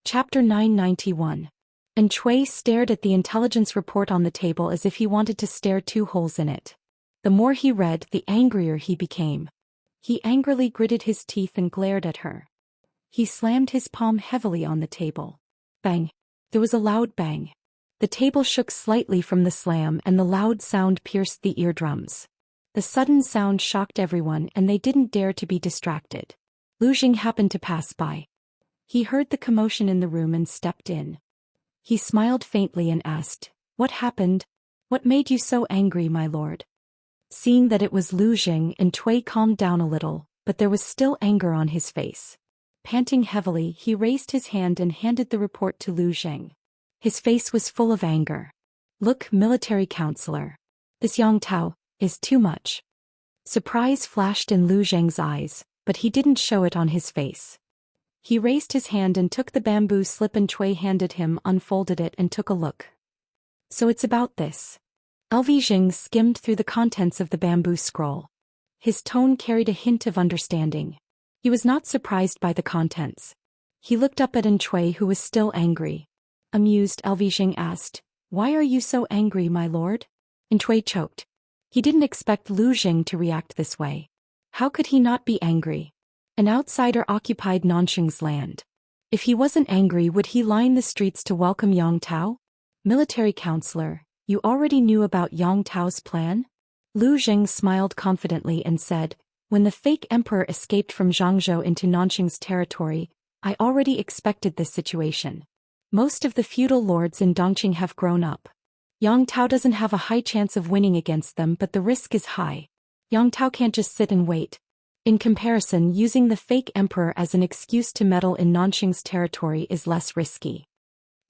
Chapter 991. And Chui stared at the intelligence report on the table as if he wanted to stare two holes in it. The more he read, the angrier he became. He angrily gritted his teeth and glared at her. He slammed his palm heavily on the table. Bang! There was a loud bang. The table shook slightly from the slam and the loud sound pierced the eardrums. The sudden sound shocked everyone and they didn't dare to be distracted. Lu Jing happened to pass by. He heard the commotion in the room and stepped in. He smiled faintly and asked, "What happened? What made you so angry, my lord?" Seeing that it was Lu Jing, and Chui calmed down a little, but there was still anger on his face. Panting heavily, he raised his hand and handed the report to Lu Jing. His face was full of anger. "Look, military counselor. This Yang Tao is too much." Surprise flashed in Lu Jing's eyes, but he didn't show it on his face. He raised his hand and took the bamboo slip and Chui handed him, unfolded it and took a look. "So it's about this." LV Jing skimmed through the contents of the bamboo scroll. His tone carried a hint of understanding. He was not surprised by the contents. He looked up at Chui, who was still angry. Amused, LV Jing asked, "Why are you so angry, my lord?" Chui choked. He didn't expect Lu Jing to react this way. How could he not be angry? An outsider occupied Nanxing's land. If he wasn't angry, would he line the streets to welcome Yang Tao? "Military counselor, you already knew about Yang Tao's plan?" Lu Jing smiled confidently and said, "When the fake emperor escaped from Zhangzhou into Nanxing's territory, I already expected this situation. Most of the feudal lords in Dongqing have grown up. Yang Tao doesn't have a high chance of winning against them, but the risk is high. Yang Tao can't just sit and wait. In comparison, using the fake emperor as an excuse to meddle in Nanxing's territory is less risky."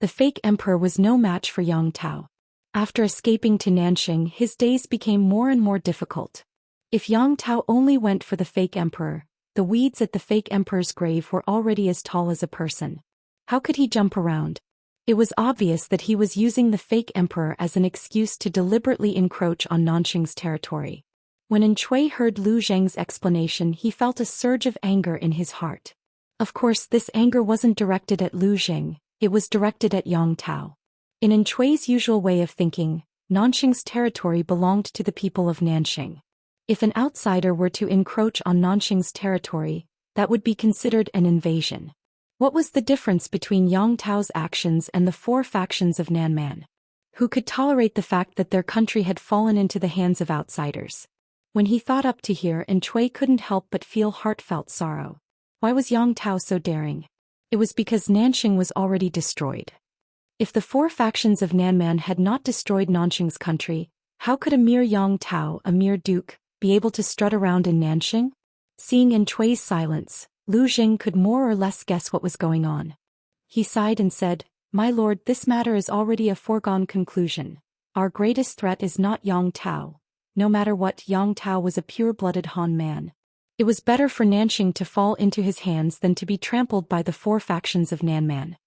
The fake emperor was no match for Yang Tao. After escaping to Nanxing, his days became more and more difficult. If Yang Tao only went for the fake emperor, the weeds at the fake emperor's grave were already as tall as a person. How could he jump around? It was obvious that he was using the fake emperor as an excuse to deliberately encroach on Nanxing's territory. When Chui heard Lu Jing's explanation, he felt a surge of anger in his heart. Of course, this anger wasn't directed at Lu Jing, it was directed at Yang Tao. In Chui's usual way of thinking, Nanxing's territory belonged to the people of Nanxing. If an outsider were to encroach on Nanxing's territory, that would be considered an invasion. What was the difference between Yang Tao's actions and the four factions of Nanman? Who could tolerate the fact that their country had fallen into the hands of outsiders? When he thought up to here, Chui couldn't help but feel heartfelt sorrow. Why was Yang Tao so daring? It was because Nanxing was already destroyed. If the four factions of Nanman had not destroyed Nanxing's country, how could a mere Yang Tao, a mere duke, be able to strut around in Nanxing? Seeing Chui's silence, Lu Jing could more or less guess what was going on. He sighed and said, "My lord, this matter is already a foregone conclusion. Our greatest threat is not Yang Tao. No matter what, Yang Tao was a pure-blooded Han man. It was better for Nanxing to fall into his hands than to be trampled by the four factions of Nanman."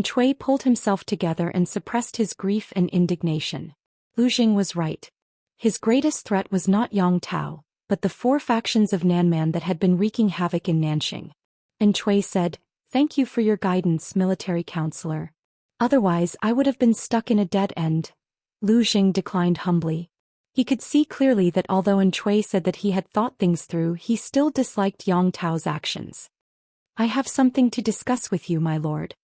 Chui pulled himself together and suppressed his grief and indignation. Lu Jing was right. His greatest threat was not Yang Tao, but the four factions of Nanman that had been wreaking havoc in Nanxing. Chui said, "Thank you for your guidance, military counselor. Otherwise, I would have been stuck in a dead end." Lu Jing declined humbly. He could see clearly that although Chui said that he had thought things through, he still disliked Yang Tao's actions. "I have something to discuss with you, my lord."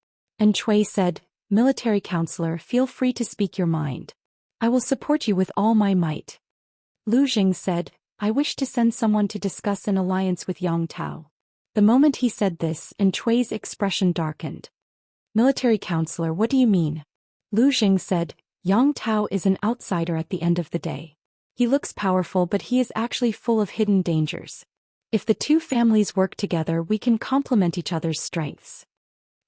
Chui said, "Military counselor, feel free to speak your mind. I will support you with all my might." Lu Jing said, "I wish to send someone to discuss an alliance with Yang Tao." The moment he said this, Chui's expression darkened. "Military counselor, what do you mean?" Lu Jing said, "Yang Tao is an outsider at the end of the day. He looks powerful, but he is actually full of hidden dangers. If the two families work together, we can complement each other's strengths."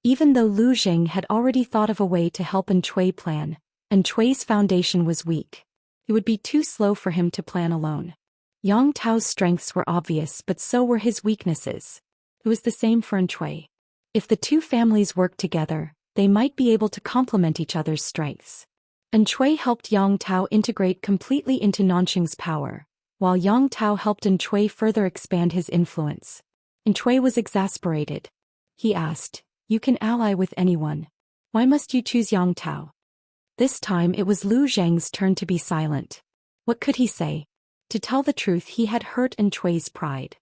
Even though Lu Jing had already thought of a way to help Chui plan, Chui's foundation was weak. It would be too slow for him to plan alone. Yang Tao's strengths were obvious, but so were his weaknesses. It was the same for Chui. If the two families worked together, they might be able to complement each other's strengths. Chui helped Yang Tao integrate completely into Nanxing's power, while Yang Tao helped Chui further expand his influence. Chui was exasperated. He asked, You can ally with anyone. Why must you choose Yang Tao? This time it was Lu Zheng's turn to be silent. What could he say? To tell the truth, he had hurt Enchui's pride.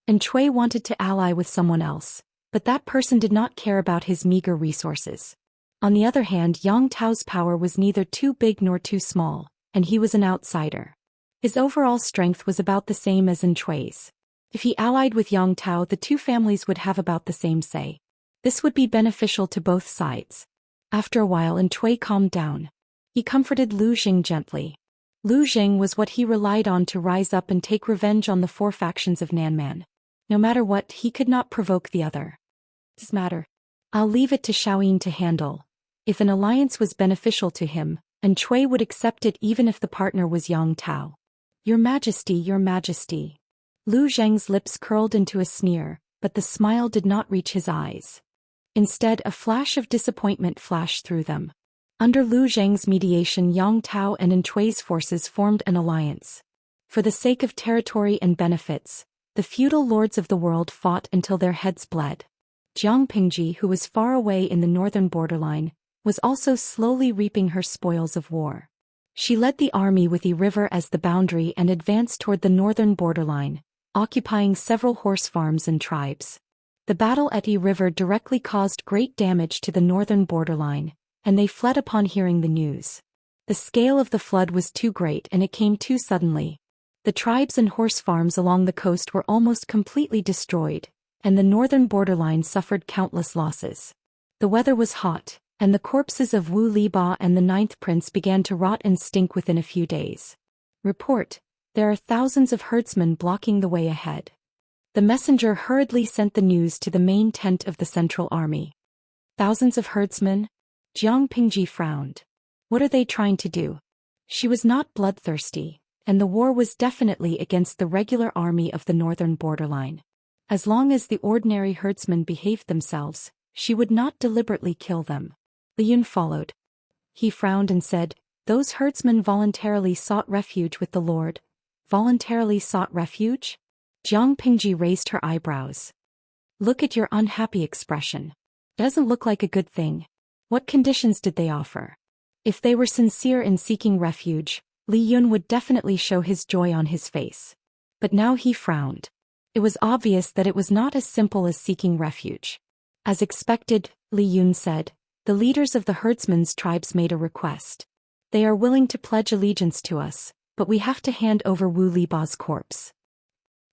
Enchui wanted to ally with someone else, but that person did not care about his meager resources. On the other hand, Yang Tao's power was neither too big nor too small, and he was an outsider. His overall strength was about the same as Enchui's. If he allied with Yang Tao, the two families would have about the same say. This would be beneficial to both sides. After a while, Enchui calmed down. He comforted Lu Xing gently. Lu Xing was what he relied on to rise up and take revenge on the four factions of Nanman. No matter what, he could not provoke the other. This matter. I'll leave it to Xiaoyin to handle. If an alliance was beneficial to him, Enchui would accept it even if the partner was Yang Tao. Your Majesty, Your Majesty. Lu Zheng's lips curled into a sneer, but the smile did not reach his eyes. Instead, a flash of disappointment flashed through them. Under Lu Zheng's mediation, Yang Tao and Enchui's forces formed an alliance. For the sake of territory and benefits, the feudal lords of the world fought until their heads bled. Jiang Pingji, who was far away in the northern borderline, was also slowly reaping her spoils of war. She led the army with the river as the boundary and advanced toward the northern borderline, occupying several horse farms and tribes. The battle at Yi River directly caused great damage to the northern borderline, and they fled upon hearing the news. The scale of the flood was too great and it came too suddenly. The tribes and horse farms along the coast were almost completely destroyed, and the northern borderline suffered countless losses. The weather was hot, and the corpses of Wu Liba and the ninth prince began to rot and stink within a few days. Report: there are thousands of herdsmen blocking the way ahead. The messenger hurriedly sent the news to the main tent of the central army. Thousands of herdsmen? Jiang Pingji frowned. What are they trying to do? She was not bloodthirsty, and the war was definitely against the regular army of the northern borderline. As long as the ordinary herdsmen behaved themselves, she would not deliberately kill them. Liyun followed. He frowned and said, "Those herdsmen voluntarily sought refuge with the Lord." Voluntarily sought refuge? Jiang Pingji raised her eyebrows. Look at your unhappy expression. Doesn't look like a good thing. What conditions did they offer? If they were sincere in seeking refuge, Li Yun would definitely show his joy on his face. But now he frowned. It was obvious that it was not as simple as seeking refuge. As expected, Li Yun said, the leaders of the herdsmen's tribes made a request. They are willing to pledge allegiance to us, but we have to hand over Wu Liba's corpse.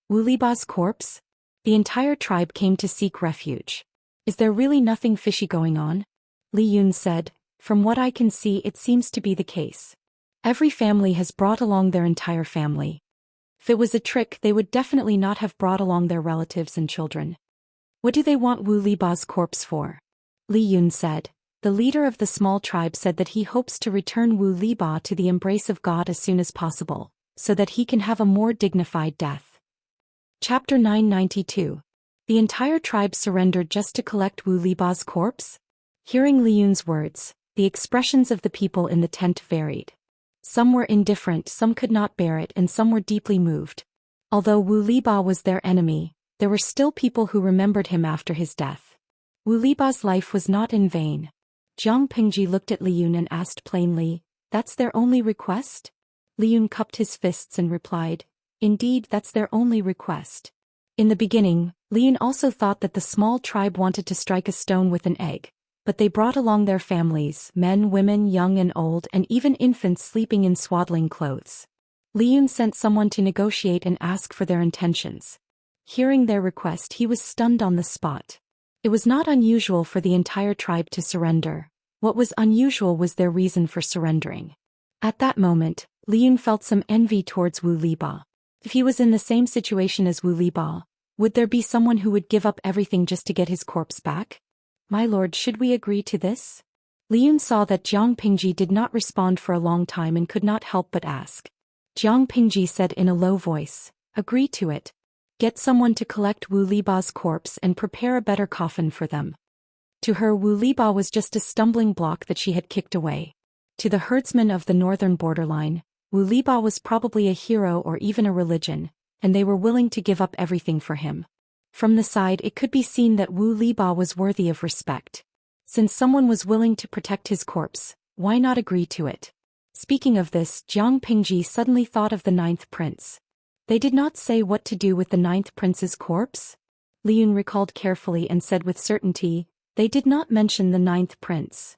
Wu Liba's corpse? The entire tribe came to seek refuge. Is there really nothing fishy going on? Li Yun said, from what I can see it seems to be the case. Every family has brought along their entire family. If it was a trick, they would definitely not have brought along their relatives and children. What do they want Wu Liba's corpse for? Li Yun said. The leader of the small tribe said that he hopes to return Wu Liba to the embrace of God as soon as possible, so that he can have a more dignified death. Chapter 992. The entire tribe surrendered just to collect Wu Liba's corpse? Hearing Li Yun's words, the expressions of the people in the tent varied. Some were indifferent, some could not bear it, and some were deeply moved. Although Wu Liba was their enemy, there were still people who remembered him after his death. Wu Liba's life was not in vain. Jiang Pingji looked at Li Yun and asked plainly, that's their only request? Li Yun cupped his fists and replied, indeed, that's their only request. In the beginning, Li Yun also thought that the small tribe wanted to strike a stone with an egg, but they brought along their families, men, women, young and old, and even infants sleeping in swaddling clothes. Li Yun sent someone to negotiate and ask for their intentions. Hearing their request, he was stunned on the spot. It was not unusual for the entire tribe to surrender. What was unusual was their reason for surrendering. At that moment, Li Yun felt some envy towards Wu Liba. If he was in the same situation as Wu Liba, would there be someone who would give up everything just to get his corpse back? My lord, should we agree to this? Li Yun saw that Jiang Pingji did not respond for a long time and could not help but ask. Jiang Pingji said in a low voice, agree to it. Get someone to collect Wu Liba's corpse and prepare a better coffin for them. To her, Wu Liba was just a stumbling block that she had kicked away. To the herdsmen of the northern borderline, Wu Liba was probably a hero or even a religion, and they were willing to give up everything for him. From the side it could be seen that Wu Liba was worthy of respect. Since someone was willing to protect his corpse, why not agree to it? Speaking of this, Jiang Pingji suddenly thought of the ninth prince. They did not say what to do with the ninth prince's corpse? Li Yun recalled carefully and said with certainty, they did not mention the ninth prince.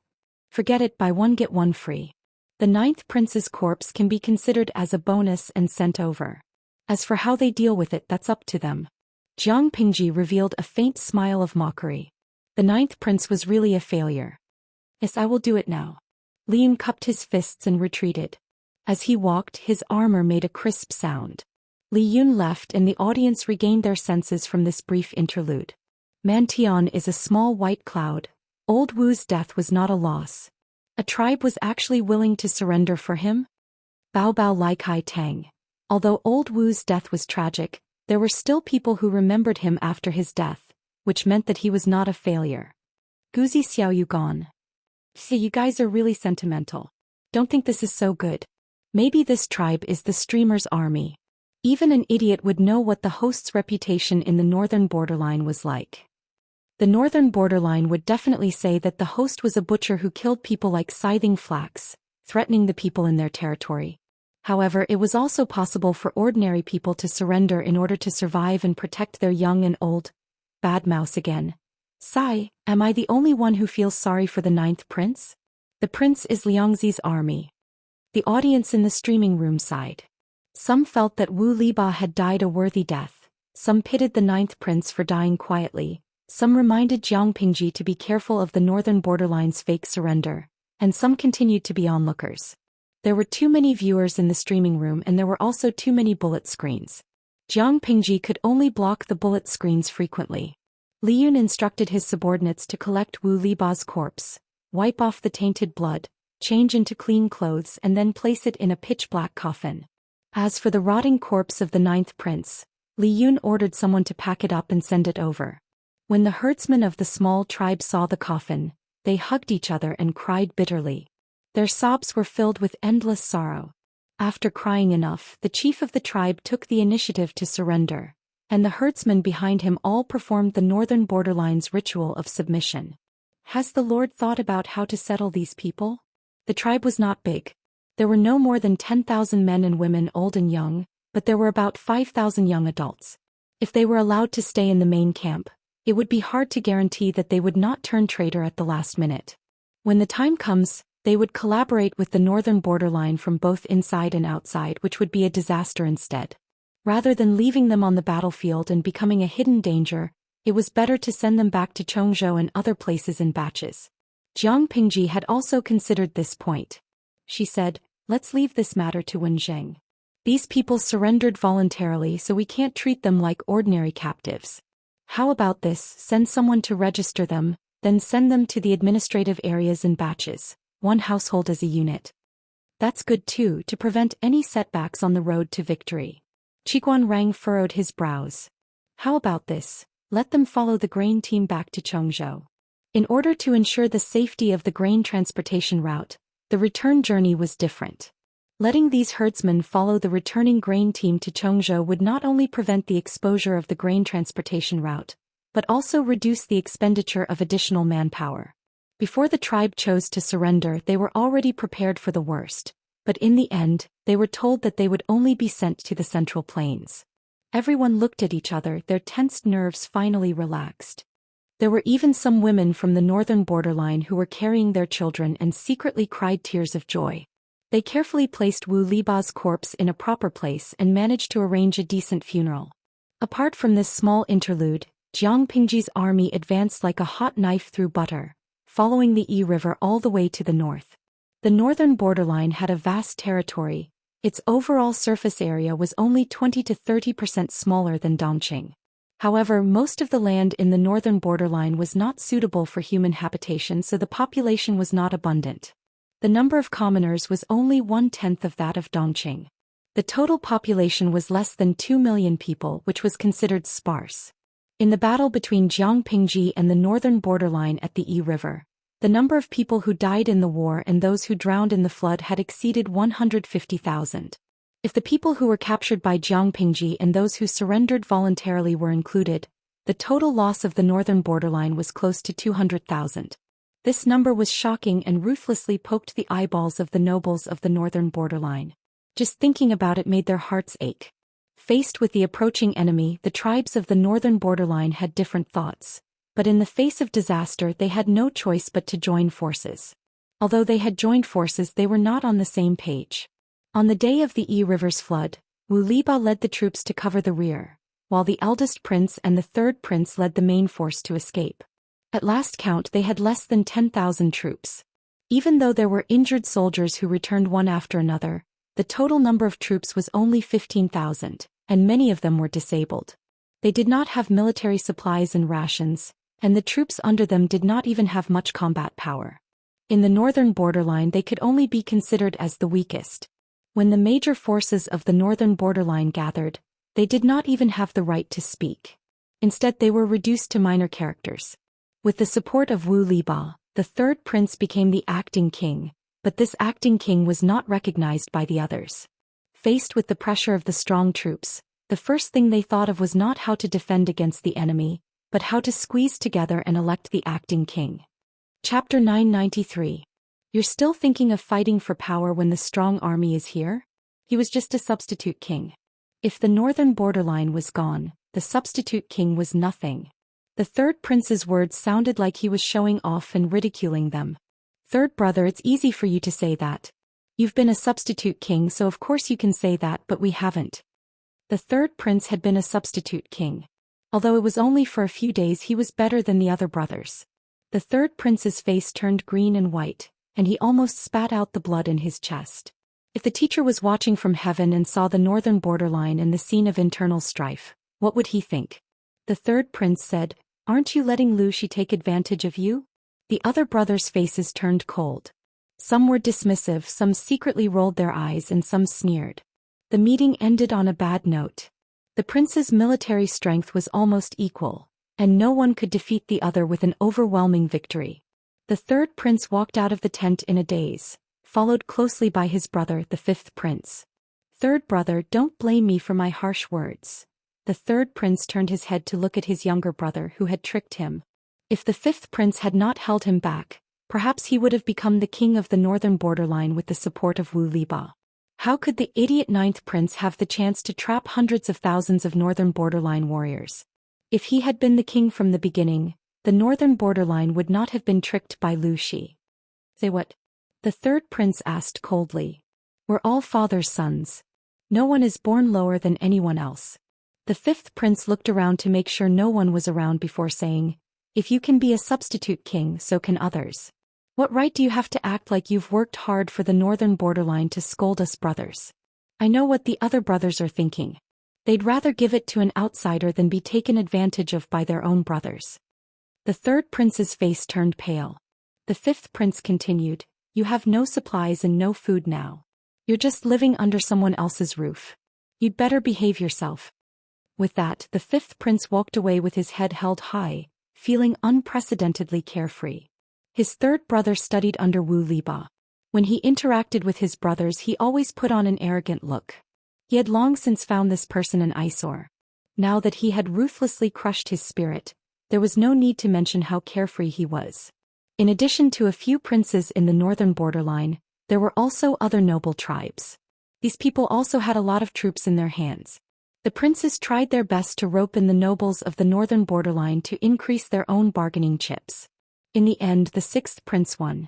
Forget it, buy one get one free. The ninth prince's corpse can be considered as a bonus and sent over. As for how they deal with it, that's up to them. Jiang Pingji revealed a faint smile of mockery. The ninth prince was really a failure. Yes, I will do it now. Li Yun cupped his fists and retreated. As he walked, his armor made a crisp sound. Li Yun left and the audience regained their senses from this brief interlude. Mantian is a small white cloud. Old Wu's death was not a loss. A tribe was actually willing to surrender for him? Bao Bao Lai Kai Tang. Although Old Wu's death was tragic, there were still people who remembered him after his death, which meant that he was not a failure. Guzi Xiao Yu gone. See, you guys are really sentimental. Don't think this is so good. Maybe this tribe is the streamer's army. Even an idiot would know what the host's reputation in the northern borderline was like. The northern borderline would definitely say that the host was a butcher who killed people like scything flax, threatening the people in their territory. However, it was also possible for ordinary people to surrender in order to survive and protect their young and old. Bad mouse again. Sigh, am I the only one who feels sorry for the ninth prince? The prince is Liangzi's army. The audience in the streaming room sighed. Some felt that Wu Liba had died a worthy death, some pitied the ninth prince for dying quietly, some reminded Jiang Pingji to be careful of the northern borderline's fake surrender, and some continued to be onlookers. There were too many viewers in the streaming room and there were also too many bullet screens. Jiang Pingji could only block the bullet screens frequently. Li Yun instructed his subordinates to collect Wu Liba's corpse, wipe off the tainted blood, change into clean clothes and then place it in a pitch-black coffin. As for the rotting corpse of the ninth prince, Li Yun ordered someone to pack it up and send it over. When the herdsmen of the small tribe saw the coffin, they hugged each other and cried bitterly. Their sobs were filled with endless sorrow. After crying enough, the chief of the tribe took the initiative to surrender, and the herdsmen behind him all performed the northern borderline's ritual of submission. Has the Lord thought about how to settle these people? The tribe was not big. There were no more than 10,000 men and women old and young, but there were about 5,000 young adults. If they were allowed to stay in the main camp, it would be hard to guarantee that they would not turn traitor at the last minute. When the time comes, they would collaborate with the northern borderline from both inside and outside, which would be a disaster instead. Rather than leaving them on the battlefield and becoming a hidden danger, it was better to send them back to Chongzhou and other places in batches. Jiang Pingji had also considered this point. She said, let's leave this matter to Wenzheng. These people surrendered voluntarily, so we can't treat them like ordinary captives. How about this, send someone to register them, then send them to the administrative areas in batches, one household as a unit. That's good too, to prevent any setbacks on the road to victory. Qiguan Rang furrowed his brows. How about this, let them follow the grain team back to Chongzhou. In order to ensure the safety of the grain transportation route, the return journey was different. Letting these herdsmen follow the returning grain team to Chongzhou would not only prevent the exposure of the grain transportation route, but also reduce the expenditure of additional manpower. Before the tribe chose to surrender, they were already prepared for the worst, but in the end, they were told that they would only be sent to the Central Plains. Everyone looked at each other, their tensed nerves finally relaxed. There were even some women from the northern borderline who were carrying their children and secretly cried tears of joy. They carefully placed Wu Liba's corpse in a proper place and managed to arrange a decent funeral. Apart from this small interlude, Jiang Pingji's army advanced like a hot knife through butter, following the Yi River all the way to the north. The northern borderline had a vast territory. Its overall surface area was only 20 to 30% smaller than Dongqing. However, most of the land in the northern borderline was not suitable for human habitation, so the population was not abundant. The number of commoners was only 1/10 of that of Dongqing. The total population was less than 2 million people, which was considered sparse. In the battle between Jiang Pingji and the northern borderline at the Yi River, the number of people who died in the war and those who drowned in the flood had exceeded 150,000. If the people who were captured by Jiang Pingji and those who surrendered voluntarily were included, The total loss of the northern borderline was close to 200,000. This number was shocking and ruthlessly poked the eyeballs of the nobles of the northern borderline. Just thinking about it made their hearts ache. Faced with the approaching enemy, the tribes of the northern borderline had different thoughts. But in the face of disaster, they had no choice but to join forces. Although they had joined forces, they were not on the same page. On the day of the River's flood, Wu Liba led the troops to cover the rear, while the eldest prince and the third prince led the main force to escape. At last count, they had less than 10,000 troops. Even though there were injured soldiers who returned one after another, the total number of troops was only 15,000, and many of them were disabled. They did not have military supplies and rations, and the troops under them did not even have much combat power. In the northern borderline, they could only be considered as the weakest. When the major forces of the northern borderline gathered, they did not even have the right to speak. Instead, they were reduced to minor characters. With the support of Wu Liba, the third prince became the acting king, but this acting king was not recognized by the others. Faced with the pressure of the strong troops, the first thing they thought of was not how to defend against the enemy, but how to squeeze together and elect the acting king. Chapter 993. You're still thinking of fighting for power when the strong army is here? He was just a substitute king. If the northern borderline was gone, the substitute king was nothing. The third prince's words sounded like he was showing off and ridiculing them. Third brother, it's easy for you to say that. You've been a substitute king, so of course you can say that, but we haven't. The third prince had been a substitute king. Although it was only for a few days, he was better than the other brothers. The third prince's face turned green and white, and he almost spat out the blood in his chest. If the teacher was watching from heaven and saw the northern borderline and the scene of internal strife, what would he think? The third prince said, "Aren't you letting Lu Shi take advantage of you?" The other brothers' faces turned cold. Some were dismissive, some secretly rolled their eyes, and some sneered. The meeting ended on a bad note. The prince's military strength was almost equal, and no one could defeat the other with an overwhelming victory. The third prince walked out of the tent in a daze, followed closely by his brother, the fifth prince. "Third brother, don't blame me for my harsh words." The third prince turned his head to look at his younger brother who had tricked him. If the fifth prince had not held him back, perhaps he would have become the king of the northern borderline with the support of Wu Liba. How could the idiot ninth prince have the chance to trap hundreds of thousands of northern borderline warriors? If he had been the king from the beginning, the northern borderline would not have been tricked by Lu Shi. "Say what?" the third prince asked coldly. "We're all father's sons. No one is born lower than anyone else." The fifth prince looked around to make sure no one was around before saying, "If you can be a substitute king, so can others. What right do you have to act like you've worked hard for the northern borderline to scold us brothers?" I know what the other brothers are thinking. They'd rather give it to an outsider than be taken advantage of by their own brothers. The third prince's face turned pale. The fifth prince continued, "You have no supplies and no food now. You're just living under someone else's roof. You'd better behave yourself." With that, the fifth prince walked away with his head held high, feeling unprecedentedly carefree. His third brother studied under Wu Liba. When he interacted with his brothers, he always put on an arrogant look. He had long since found this person an eyesore. Now that he had ruthlessly crushed his spirit, there was no need to mention how carefree he was. In addition to a few princes in the northern borderline, there were also other noble tribes. These people also had a lot of troops in their hands. The princes tried their best to rope in the nobles of the northern borderline to increase their own bargaining chips. In the end, the sixth prince won.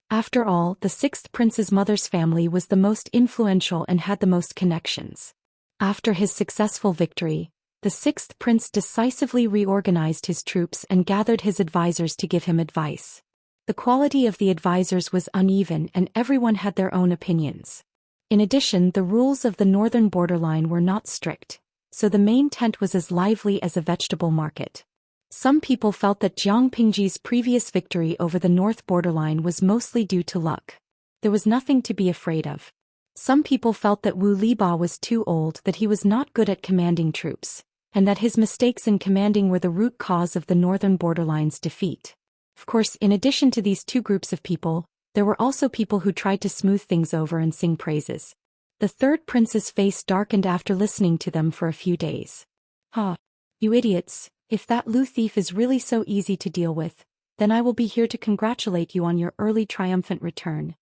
After all, the sixth prince's mother's family was the most influential and had the most connections. After his successful victory, the sixth prince decisively reorganized his troops and gathered his advisors to give him advice. The quality of the advisors was uneven and everyone had their own opinions. In addition, the rules of the northern borderline were not strict, so the main tent was as lively as a vegetable market. Some people felt that Jiang Pingji's previous victory over the north borderline was mostly due to luck. There was nothing to be afraid of. Some people felt that Wu Liba was too old, that he was not good at commanding troops, and that his mistakes in commanding were the root cause of the northern borderline's defeat. Of course, in addition to these two groups of people, there were also people who tried to smooth things over and sing praises. The third prince's face darkened after listening to them for a few days. "Ha! You idiots, If that Lu thief is really so easy to deal with, then I will be here to congratulate you on your early triumphant return."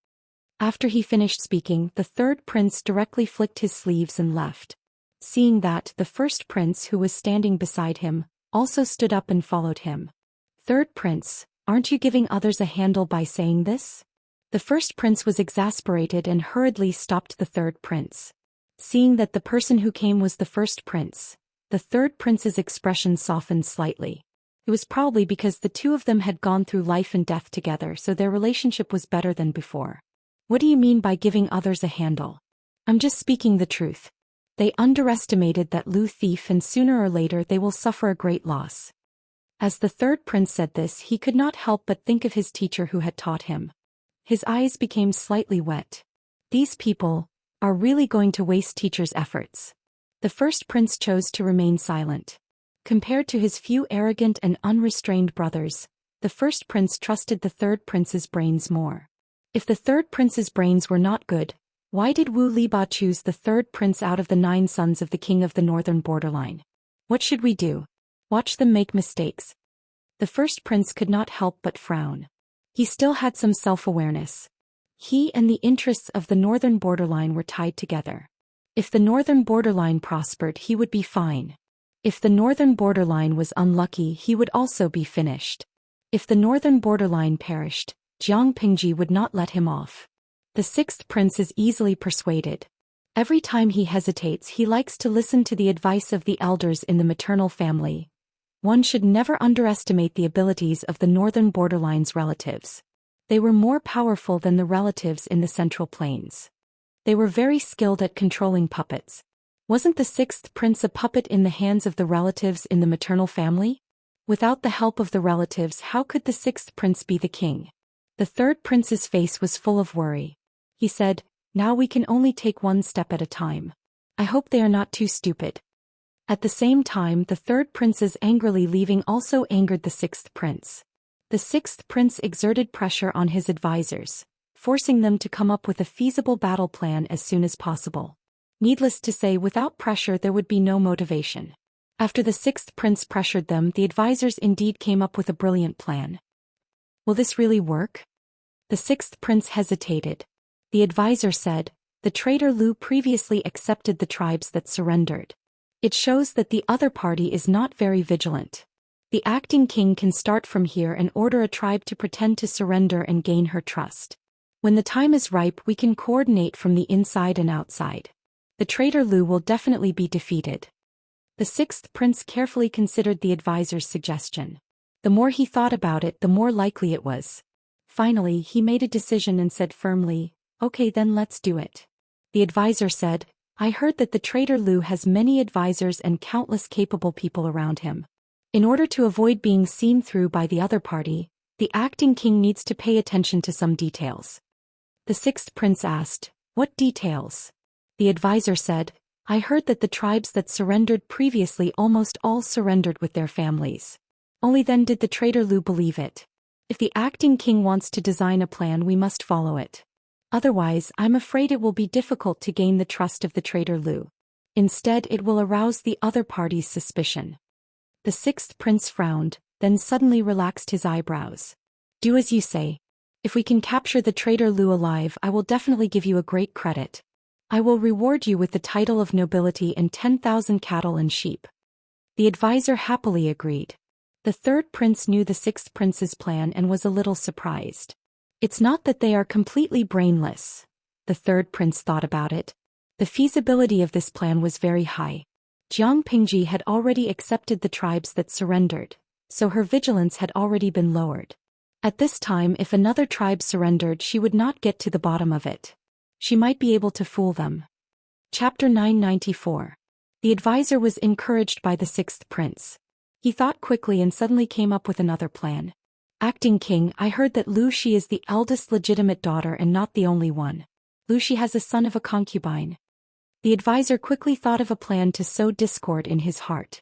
After he finished speaking, the third prince directly flicked his sleeves and left. Seeing that, the first prince, who was standing beside him, also stood up and followed him. "Third prince, aren't you giving others a handle by saying this?" The first prince was exasperated and hurriedly stopped the third prince. Seeing that the person who came was the first prince, the third prince's expression softened slightly. It was probably because the two of them had gone through life and death together, so their relationship was better than before. "What do you mean by giving others a handle?" "I'm just speaking the truth. They underestimated that Lu thief, and sooner or later they will suffer a great loss." As the third prince said this, he could not help but think of his teacher who had taught him. His eyes became slightly wet. These people are really going to waste teacher's efforts. The first prince chose to remain silent. Compared to his few arrogant and unrestrained brothers, the first prince trusted the third prince's brains more. If the third prince's brains were not good, why did Wu Liba choose the third prince out of the 9 sons of the king of the northern borderline? What should we do? Watch them make mistakes? The first prince could not help but frown. He still had some self-awareness. He and the interests of the northern borderline were tied together. If the northern borderline prospered, he would be fine. If the northern borderline was unlucky, he would also be finished. If the northern borderline perished, Jiang Pingji would not let him off. The sixth prince is easily persuaded. Every time he hesitates, he likes to listen to the advice of the elders in the maternal family. One should never underestimate the abilities of the northern borderline's relatives. They were more powerful than the relatives in the Central Plains. They were very skilled at controlling puppets. Wasn't the sixth prince a puppet in the hands of the relatives in the maternal family? Without the help of the relatives, how could the sixth prince be the king? The third prince's face was full of worry. He said, "Now we can only take one step at a time. I hope they are not too stupid." At the same time, the third prince's angrily leaving also angered the sixth prince. The sixth prince exerted pressure on his advisors, forcing them to come up with a feasible battle plan as soon as possible. Needless to say, without pressure there would be no motivation. After the sixth prince pressured them, the advisors indeed came up with a brilliant plan. Will this really work? The sixth prince hesitated. The advisor said, "The traitor Lu previously accepted the tribes that surrendered. It shows that the other party is not very vigilant. The acting king can start from here and order a tribe to pretend to surrender and gain her trust. When the time is ripe, we can coordinate from the inside and outside. The traitor Lu will definitely be defeated." The sixth prince carefully considered the advisor's suggestion. The more he thought about it, the more likely it was. Finally, he made a decision and said firmly, "Okay, then let's do it." The advisor said, "I heard that the traitor Lu has many advisors and countless capable people around him. In order to avoid being seen through by the other party, the acting king needs to pay attention to some details." The sixth prince asked, "What details?" The advisor said, "I heard that the tribes that surrendered previously almost all surrendered with their families. Only then did the traitor Lu believe it. If the acting king wants to design a plan, we must follow it. Otherwise, I'm afraid it will be difficult to gain the trust of the traitor Lu. Instead, it will arouse the other party's suspicion." The sixth prince frowned, then suddenly relaxed his eyebrows. "Do as you say. If we can capture the traitor Lu alive, I will definitely give you a great credit. I will reward you with the title of nobility and 10,000 cattle and sheep." The advisor happily agreed. The third prince knew the sixth prince's plan and was a little surprised. It's not that they are completely brainless. The third prince thought about it. The feasibility of this plan was very high. Jiang Pingji had already accepted the tribes that surrendered, so her vigilance had already been lowered. At this time, if another tribe surrendered, she would not get to the bottom of it. She might be able to fool them. Chapter 994. The advisor was encouraged by the sixth prince. He thought quickly and suddenly came up with another plan. "Acting king, I heard that Lu Xi is the eldest legitimate daughter and not the only one. Lu Xi has a son of a concubine." The advisor quickly thought of a plan to sow discord in his heart.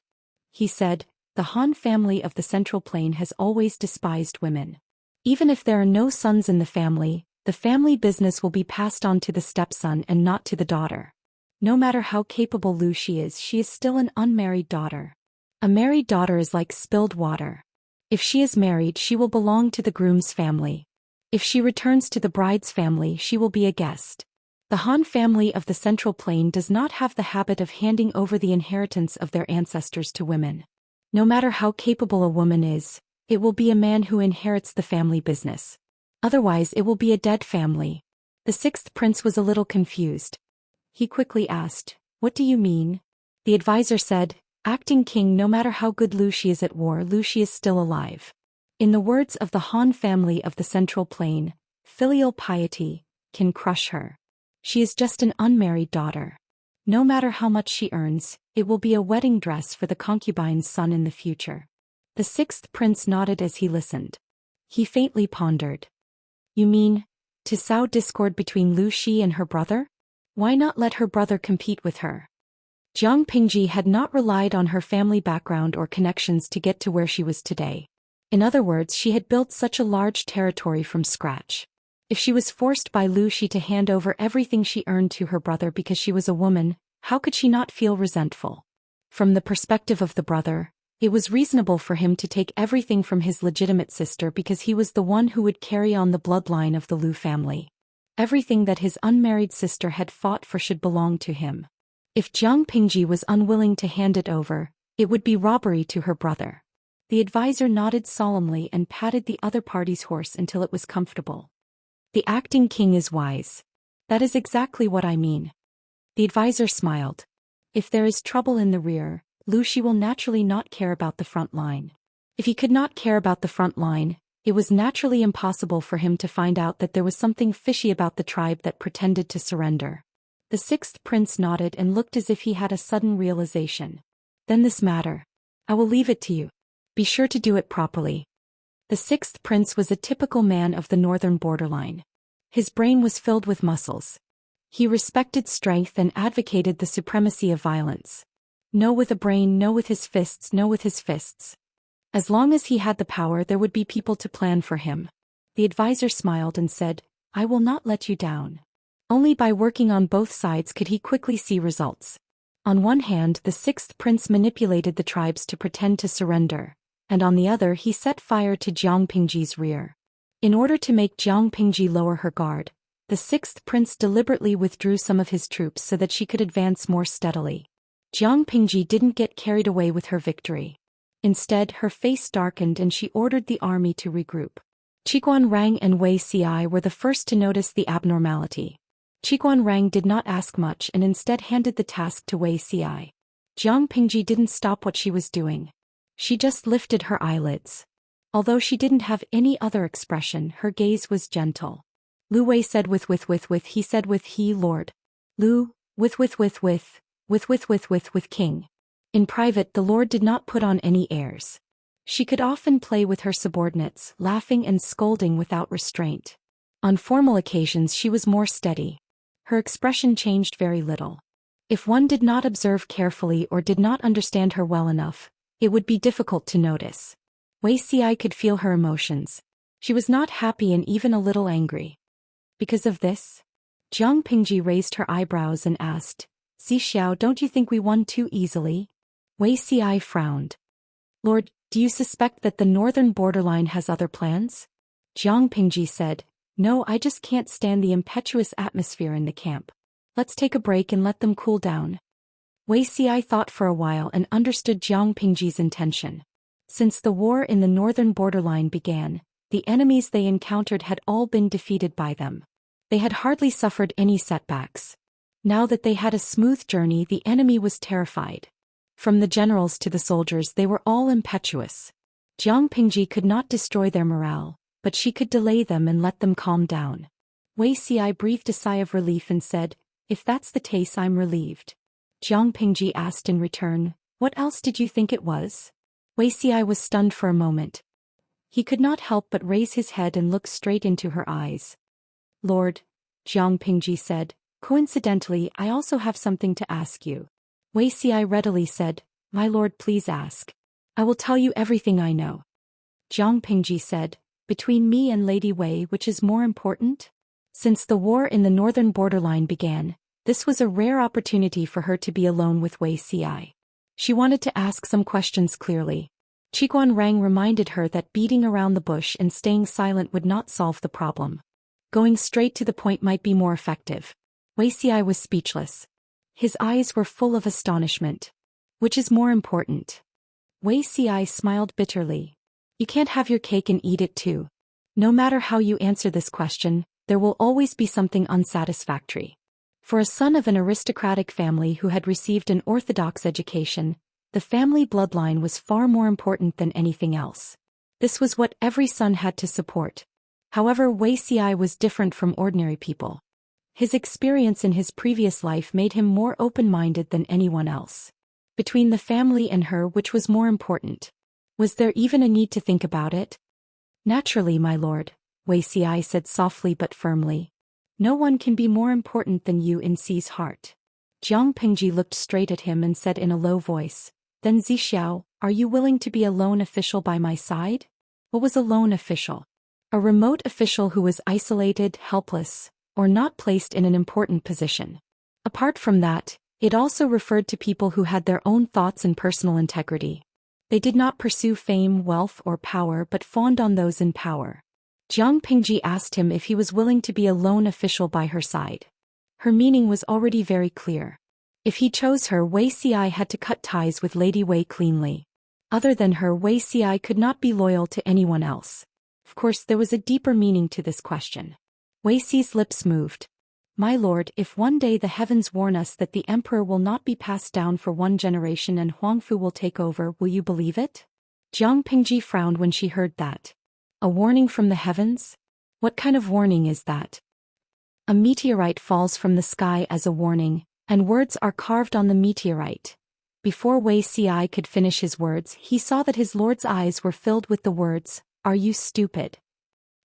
He said, "The Han family of the Central Plain has always despised women. Even if there are no sons in the family business will be passed on to the stepson and not to the daughter. No matter how capable Lu Xi is, she is still an unmarried daughter. A married daughter is like spilled water. If she is married, she will belong to the groom's family. If she returns to the bride's family, she will be a guest. The Han family of the Central Plain does not have the habit of handing over the inheritance of their ancestors to women. No matter how capable a woman is, it will be a man who inherits the family business. Otherwise, it will be a dead family. The sixth prince was a little confused. He quickly asked, "What do you mean?" The advisor said, "Acting king, no matter how good Lu Xi is at war, Lu Xi is still alive. In the words of the Han family of the Central Plain, filial piety can crush her. She is just an unmarried daughter. No matter how much she earns, it will be a wedding dress for the concubine's son in the future." The sixth prince nodded as he listened. He faintly pondered. "You mean, to sow discord between Lu Xi and her brother? Why not let her brother compete with her?" Jiang Pingji had not relied on her family background or connections to get to where she was today. In other words, she had built such a large territory from scratch. If she was forced by Lu Xi to hand over everything she earned to her brother because she was a woman, how could she not feel resentful? From the perspective of the brother, it was reasonable for him to take everything from his legitimate sister because he was the one who would carry on the bloodline of the Lu family. Everything that his unmarried sister had fought for should belong to him. If Jiang Pingji was unwilling to hand it over, it would be robbery to her brother. The advisor nodded solemnly and patted the other party's horse until it was comfortable. "The acting king is wise. That is exactly what I mean." The advisor smiled. If there is trouble in the rear, Lu Xi will naturally not care about the front line. If he could not care about the front line, it was naturally impossible for him to find out that there was something fishy about the tribe that pretended to surrender. The sixth prince nodded and looked as if he had a sudden realization. "Then this matter. I will leave it to you. Be sure to do it properly." The sixth prince was a typical man of the northern borderline. His brain was filled with muscles. He respected strength and advocated the supremacy of violence. No with a brain, no with his fists, no with his fists. As long as he had the power, there would be people to plan for him. The advisor smiled and said, "I will not let you down." Only by working on both sides could he quickly see results. On one hand, the sixth prince manipulated the tribes to pretend to surrender, and on the other he set fire to Jiang Pingji's rear. In order to make Jiang Pingji lower her guard, the sixth prince deliberately withdrew some of his troops so that she could advance more steadily. Jiang Pingji didn't get carried away with her victory. Instead, her face darkened and she ordered the army to regroup. Qiguan Rang and Wei Ci were the first to notice the abnormality. Qiguan Rang did not ask much and instead handed the task to Wei Ci. Jiang Pingji didn't stop what she was doing. She just lifted her eyelids. Although she didn't have any other expression, her gaze was gentle. Lu Wei said with, he said with he lord. Lu, with king. In private, the lord did not put on any airs. She could often play with her subordinates, laughing and scolding without restraint. On formal occasions she was more steady. Her expression changed very little. If one did not observe carefully or did not understand her well enough, it would be difficult to notice. Wei Ci could feel her emotions. She was not happy and even a little angry. Because of this? Jiang Pingji raised her eyebrows and asked, "Xiao, don't you think we won too easily?" Wei Ci frowned. "Lord, do you suspect that the northern borderline has other plans?" Jiang Pingji said, "No, I just can't stand the impetuous atmosphere in the camp. Let's take a break and let them cool down." Wei Ci thought for a while and understood Jiang Pingji's intention. Since the war in the northern borderline began, the enemies they encountered had all been defeated by them. They had hardly suffered any setbacks. Now that they had a smooth journey, the enemy was terrified. From the generals to the soldiers, they were all impetuous. Jiang Pingji could not destroy their morale, but she could delay them and let them calm down. Wei Ci breathed a sigh of relief and said, "If that's the case, I'm relieved." Jiang Pingji asked in return, "What else did you think it was?" Wei Ci was stunned for a moment. He could not help but raise his head and look straight into her eyes. "Lord," Jiang Pingji said, "coincidentally, I also have something to ask you." Wei Ci readily said, "My lord, please ask. I will tell you everything I know." Jiang Pingji said, "Between me and Lady Wei, which is more important?" Since the war in the northern borderline began, this was a rare opportunity for her to be alone with Wei Ci. She wanted to ask some questions clearly. Qiguan Rang reminded her that beating around the bush and staying silent would not solve the problem. Going straight to the point might be more effective. Wuxia was speechless. His eyes were full of astonishment. Which is more important? Wuxia smiled bitterly. You can't have your cake and eat it too. No matter how you answer this question, there will always be something unsatisfactory. For a son of an aristocratic family who had received an orthodox education, the family bloodline was far more important than anything else. This was what every son had to support. However, Wuxia was different from ordinary people. His experience in his previous life made him more open-minded than anyone else. Between the family and her, which was more important? Was there even a need to think about it? Naturally, my lord, Wuxia said softly but firmly. No one can be more important than you in Xi's heart. Jiang Pingji looked straight at him and said in a low voice, Then Zixiao, are you willing to be a lone official by my side? What was a lone official? A remote official who was isolated, helpless, or not placed in an important position. Apart from that, it also referred to people who had their own thoughts and personal integrity. They did not pursue fame, wealth, or power but fawned on those in power. Jiang Pingji asked him if he was willing to be a lone official by her side. Her meaning was already very clear. If he chose her, Wuxia had to cut ties with Lady Wei cleanly. Other than her, Wuxia could not be loyal to anyone else. Of course, there was a deeper meaning to this question. Wuxi's lips moved. My lord, if one day the heavens warn us that the emperor will not be passed down for one generation and Huangfu will take over, will you believe it? Jiang Pingji frowned when she heard that. A warning from the heavens? What kind of warning is that? A meteorite falls from the sky as a warning, and words are carved on the meteorite. Before Wuxia could finish his words, he saw that his lord's eyes were filled with the words, Are you stupid?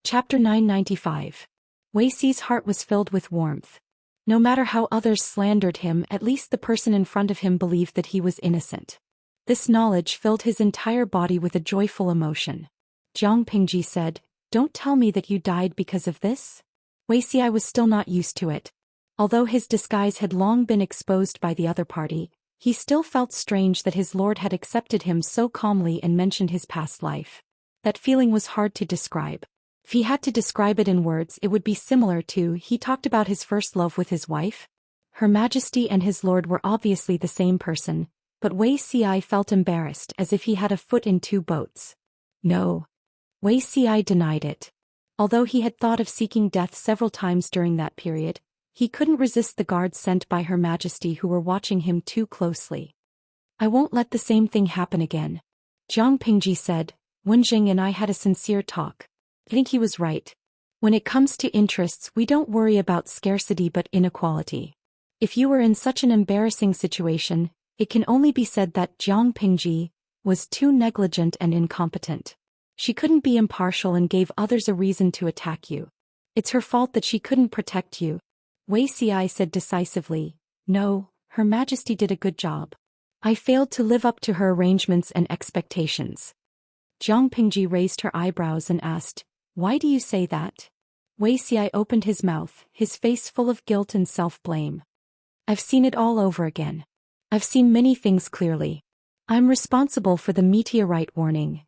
Chapter 995. Wuxi's heart was filled with warmth. No matter how others slandered him, at least the person in front of him believed that he was innocent. This knowledge filled his entire body with a joyful emotion. Jiang Pingji said, Don't tell me that you died because of this? Wuxia was still not used to it. Although his disguise had long been exposed by the other party, he still felt strange that his lord had accepted him so calmly and mentioned his past life. That feeling was hard to describe. If he had to describe it in words, it would be similar to, he talked about his first love with his wife. Her Majesty and his lord were obviously the same person, but Wuxia felt embarrassed as if he had a foot in two boats. No. Wuxia denied it. Although he had thought of seeking death several times during that period, he couldn't resist the guards sent by Her Majesty who were watching him too closely. I won't let the same thing happen again. Jiang Pingji said, Wenjing and I had a sincere talk. I think he was right. When it comes to interests, we don't worry about scarcity but inequality. If you were in such an embarrassing situation, it can only be said that Jiang Pingji was too negligent and incompetent. She couldn't be impartial and gave others a reason to attack you. It's her fault that she couldn't protect you. Wuxia said decisively, No, Her Majesty did a good job. I failed to live up to her arrangements and expectations. Jiang Pingji raised her eyebrows and asked, Why do you say that? Wuxia opened his mouth, his face full of guilt and self-blame. I've seen it all over again. I've seen many things clearly. I'm responsible for the meteorite warning.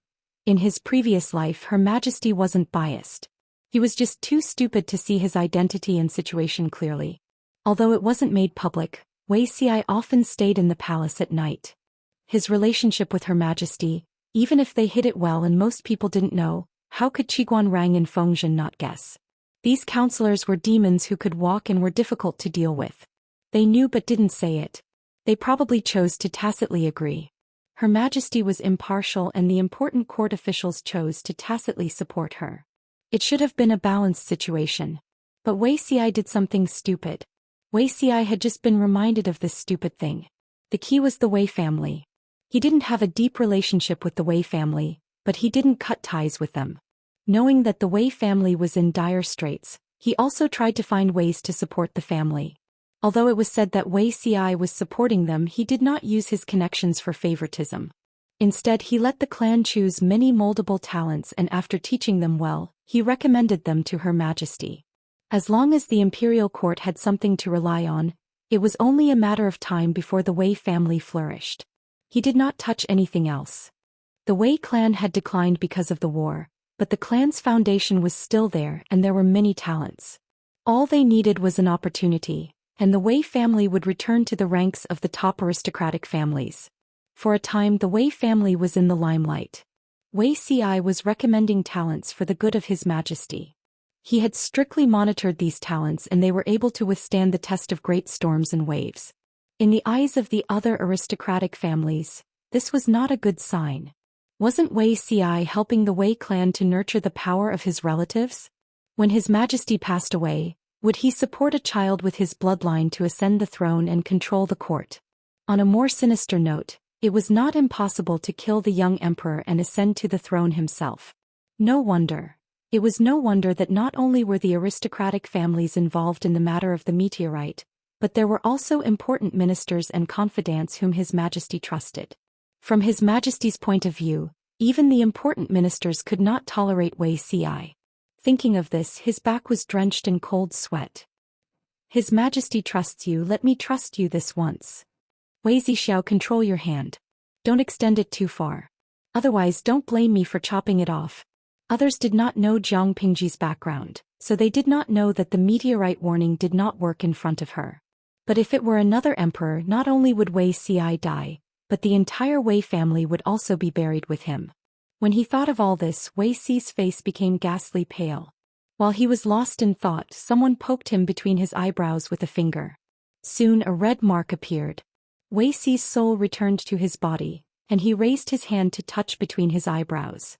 In his previous life, Her Majesty wasn't biased. He was just too stupid to see his identity and situation clearly. Although it wasn't made public, Wuxia often stayed in the palace at night. His relationship with Her Majesty, even if they hid it well and most people didn't know, how could Qiguan Rang and Fengzhen not guess? These counselors were demons who could walk and were difficult to deal with. They knew but didn't say it. They probably chose to tacitly agree. Her Majesty was impartial and the important court officials chose to tacitly support her. It should have been a balanced situation. But Wuxia did something stupid. Wuxia had just been reminded of this stupid thing. The key was the Wei family. He didn't have a deep relationship with the Wei family, but he didn't cut ties with them. Knowing that the Wei family was in dire straits, he also tried to find ways to support the family. Although it was said that Wuxia was supporting them, he did not use his connections for favoritism. Instead, he let the clan choose many moldable talents and after teaching them well, he recommended them to Her Majesty. As long as the imperial court had something to rely on, it was only a matter of time before the Wei family flourished. He did not touch anything else. The Wei clan had declined because of the war, but the clan's foundation was still there and there were many talents. All they needed was an opportunity, and the Wei family would return to the ranks of the top aristocratic families. For a time the Wei family was in the limelight. Wei Ci was recommending talents for the good of His Majesty. He had strictly monitored these talents and they were able to withstand the test of great storms and waves. In the eyes of the other aristocratic families, this was not a good sign. Wasn't Wei Ci helping the Wei clan to nurture the power of his relatives? When His Majesty passed away, would he support a child with his bloodline to ascend the throne and control the court? On a more sinister note, it was not impossible to kill the young emperor and ascend to the throne himself. It was no wonder that not only were the aristocratic families involved in the matter of the meteorite, but there were also important ministers and confidants whom His Majesty trusted. From His Majesty's point of view, even the important ministers could not tolerate Wei Ci. Thinking of this, his back was drenched in cold sweat. His Majesty trusts you, let me trust you this once. Wei Zixiao, control your hand. Don't extend it too far. Otherwise don't blame me for chopping it off. Others did not know Jiang Pingji's background, so they did not know that the meteorite warning did not work in front of her. But if it were another emperor, not only would Wei Ci die, but the entire Wei family would also be buried with him. When he thought of all this, Wei Ci's face became ghastly pale. While he was lost in thought, someone poked him between his eyebrows with a finger. Soon a red mark appeared. Wei Ci's soul returned to his body, and he raised his hand to touch between his eyebrows.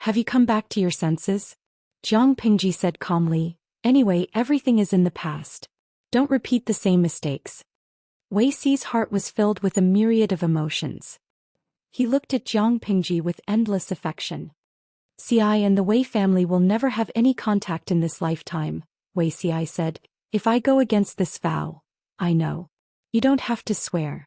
Have you come back to your senses? Jiang Pingji said calmly. Anyway, everything is in the past. Don't repeat the same mistakes. Wei Ci's heart was filled with a myriad of emotions. He looked at Jiang Pingji with endless affection. Ci and the Wei family will never have any contact in this lifetime, Wei Ci said. If I go against this vow, I know. You don't have to swear.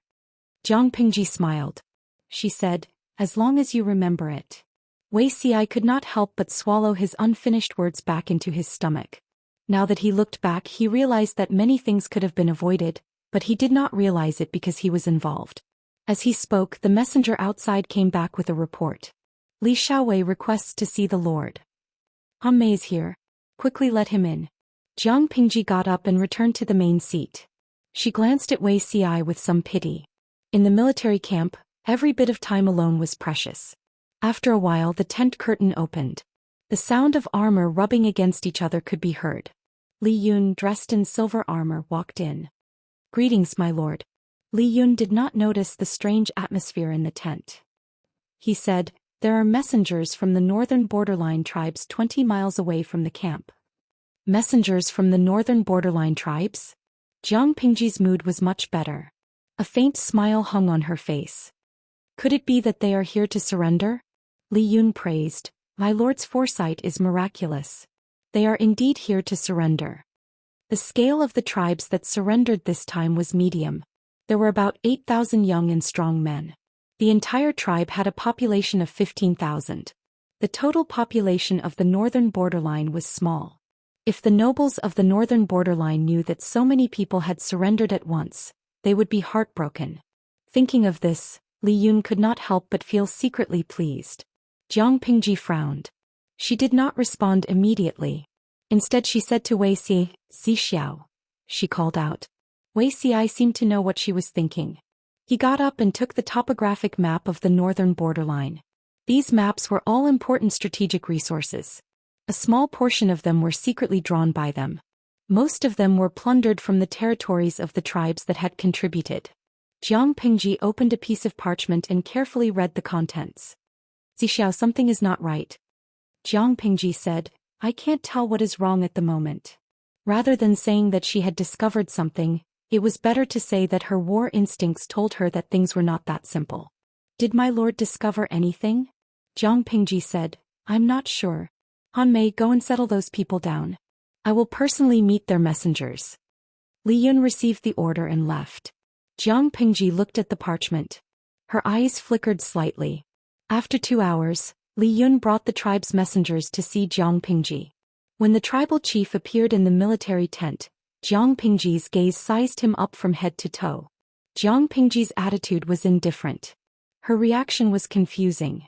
Jiang Pingji smiled. She said, as long as you remember it. Wei Ci could not help but swallow his unfinished words back into his stomach. Now that he looked back, he realized that many things could have been avoided, but he did not realize it because he was involved. As he spoke, the messenger outside came back with a report. Li Xiaowei requests to see the Lord. Mei is here. Quickly let him in. Jiang Pingji got up and returned to the main seat. She glanced at Wei Ci with some pity. In the military camp, every bit of time alone was precious. After a while, the tent curtain opened. The sound of armor rubbing against each other could be heard. Li Yun, dressed in silver armor, walked in. Greetings, my lord. Li Yun did not notice the strange atmosphere in the tent. He said, there are messengers from the northern borderline tribes 20 miles away from the camp. Messengers from the northern borderline tribes? Jiang Pingji's mood was much better. A faint smile hung on her face. Could it be that they are here to surrender? Li Yun praised, my lord's foresight is miraculous. They are indeed here to surrender. The scale of the tribes that surrendered this time was medium. There were about 8,000 young and strong men. The entire tribe had a population of 15,000. The total population of the northern borderline was small. If the nobles of the northern borderline knew that so many people had surrendered at once, they would be heartbroken. Thinking of this, Li Yun could not help but feel secretly pleased. Jiang Pingji frowned. She did not respond immediately. Instead she said to Wei Zixiao. She called out. Wei Ci seemed to know what she was thinking. He got up and took the topographic map of the northern borderline. These maps were all important strategic resources. A small portion of them were secretly drawn by them. Most of them were plundered from the territories of the tribes that had contributed. Jiang Pingji opened a piece of parchment and carefully read the contents. Zixiao, something is not right. Jiang Pingji said, I can't tell what is wrong at the moment. Rather than saying that she had discovered something, it was better to say that her war instincts told her that things were not that simple. Did my lord discover anything? Jiang Pingji said, I'm not sure. Mei, go and settle those people down. I will personally meet their messengers. Li Yun received the order and left. Jiang Pingji looked at the parchment. Her eyes flickered slightly. After 2 hours, Li Yun brought the tribe's messengers to see Jiang Pingji. When the tribal chief appeared in the military tent, Jiang Pingji's gaze sized him up from head to toe. Jiang Pingji's attitude was indifferent. Her reaction was confusing.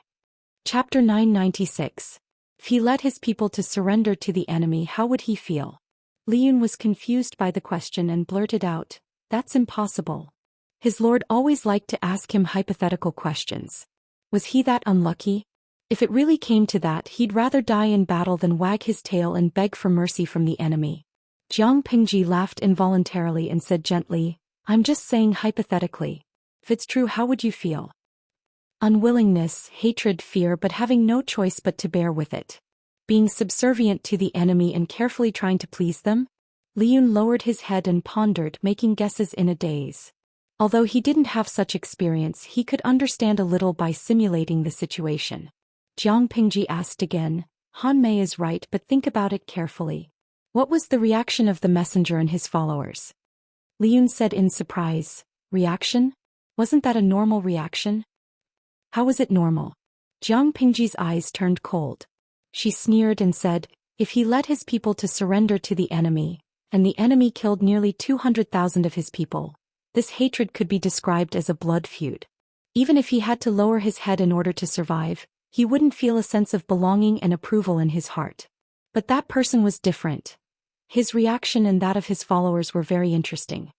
Chapter 996. If he led his people to surrender to the enemy, how would he feel? Li Yun was confused by the question and blurted out, "That's impossible." His lord always liked to ask him hypothetical questions. Was he that unlucky? If it really came to that, he'd rather die in battle than wag his tail and beg for mercy from the enemy. Jiang Pingji laughed involuntarily and said gently, "I'm just saying hypothetically. If it's true, how would you feel?" Unwillingness, hatred, fear, but having no choice but to bear with it. Being subservient to the enemy and carefully trying to please them? Li Yun lowered his head and pondered, making guesses in a daze. Although he didn't have such experience, he could understand a little by simulating the situation. Jiang Pingji asked again, "Han Mei is right, but think about it carefully. What was the reaction of the messenger and his followers?" Li Yun said in surprise, "Reaction? Wasn't that a normal reaction?" "How was it normal?" Jiang Pingji's eyes turned cold. She sneered and said, "If he led his people to surrender to the enemy, and the enemy killed nearly 200,000 of his people, this hatred could be described as a blood feud. Even if he had to lower his head in order to survive, he wouldn't feel a sense of belonging and approval in his heart. But that person was different. His reaction and that of his followers were very interesting."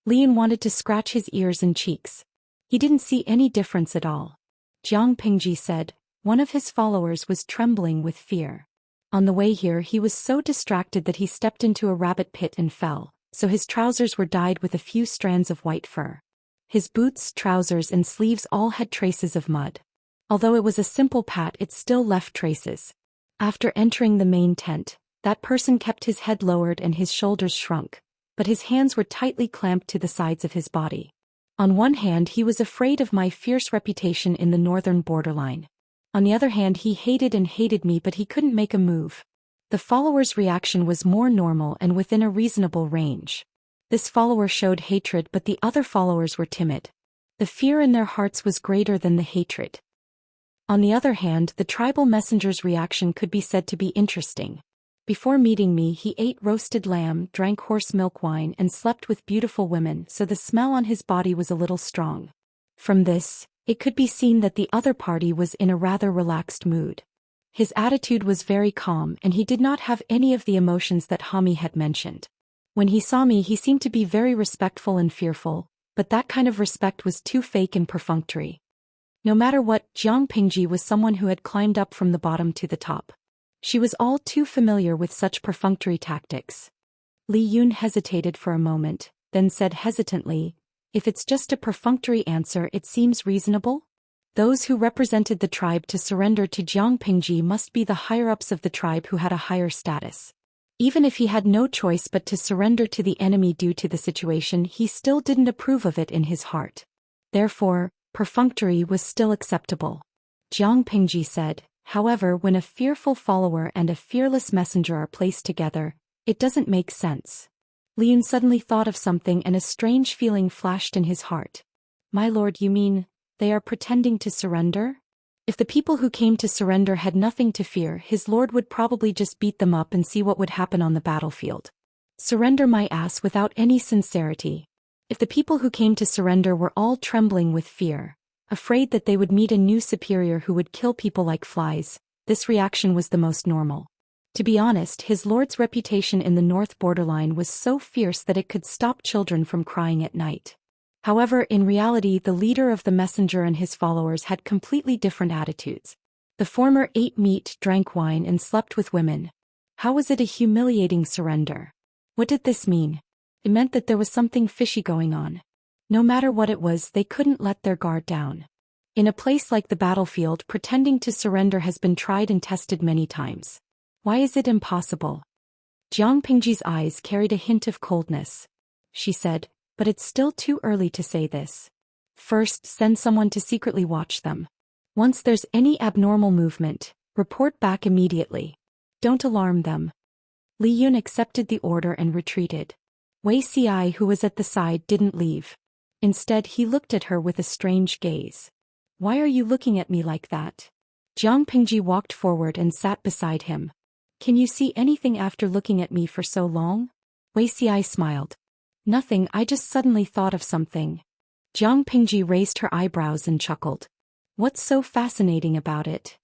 Li Yun wanted to scratch his ears and cheeks. He didn't see any difference at all. Jiang Pingji said, "One of his followers was trembling with fear. On the way here he was so distracted that he stepped into a rabbit pit and fell, so his trousers were dyed with a few strands of white fur. His boots, trousers and sleeves all had traces of mud. Although it was a simple pat, it still left traces. After entering the main tent, that person kept his head lowered and his shoulders shrunk, but his hands were tightly clamped to the sides of his body. On one hand, he was afraid of my fierce reputation in the northern borderline. On the other hand, he hated me, but he couldn't make a move." The follower's reaction was more normal and within a reasonable range. This follower showed hatred, but the other followers were timid. The fear in their hearts was greater than the hatred. On the other hand, the tribal messenger's reaction could be said to be interesting. Before meeting me, he ate roasted lamb, drank horse milk wine, and slept with beautiful women, so the smell on his body was a little strong. From this, it could be seen that the other party was in a rather relaxed mood. His attitude was very calm, and he did not have any of the emotions that Hami had mentioned. When he saw me, he seemed to be very respectful and fearful, but that kind of respect was too fake and perfunctory. No matter what, Jiang Pingji was someone who had climbed up from the bottom to the top. She was all too familiar with such perfunctory tactics. Li Yun hesitated for a moment, then said hesitantly, "If it's just a perfunctory answer, it seems reasonable." Those who represented the tribe to surrender to Jiang Pingji must be the higher-ups of the tribe who had a higher status. Even if he had no choice but to surrender to the enemy due to the situation, he still didn't approve of it in his heart. Therefore, perfunctory was still acceptable. Jiang Pingji said, "However, when a fearful follower and a fearless messenger are placed together, it doesn't make sense." Li Yun suddenly thought of something and a strange feeling flashed in his heart. "My lord, you mean, they are pretending to surrender?" If the people who came to surrender had nothing to fear, his lord would probably just beat them up and see what would happen on the battlefield. Surrender my ass without any sincerity. If the people who came to surrender were all trembling with fear, afraid that they would meet a new superior who would kill people like flies, this reaction was the most normal. To be honest, his lord's reputation in the north borderline was so fierce that it could stop children from crying at night. However, in reality, the leader of the messenger and his followers had completely different attitudes. The former ate meat, drank wine, and slept with women. How was it a humiliating surrender? What did this mean? It meant that there was something fishy going on. No matter what it was, they couldn't let their guard down. In a place like the battlefield, pretending to surrender has been tried and tested many times. Why is it impossible? Jiang Pingji's eyes carried a hint of coldness. She said, "But it's still too early to say this. First, send someone to secretly watch them. Once there's any abnormal movement, report back immediately. Don't alarm them." Li Yun accepted the order and retreated. Wei Ci, who was at the side, didn't leave. Instead, he looked at her with a strange gaze. "Why are you looking at me like that?" Jiang Pingji walked forward and sat beside him. "Can you see anything after looking at me for so long?" Wei Ci smiled. "Nothing, I just suddenly thought of something." Jiang Pingji raised her eyebrows and chuckled. What's so fascinating about it?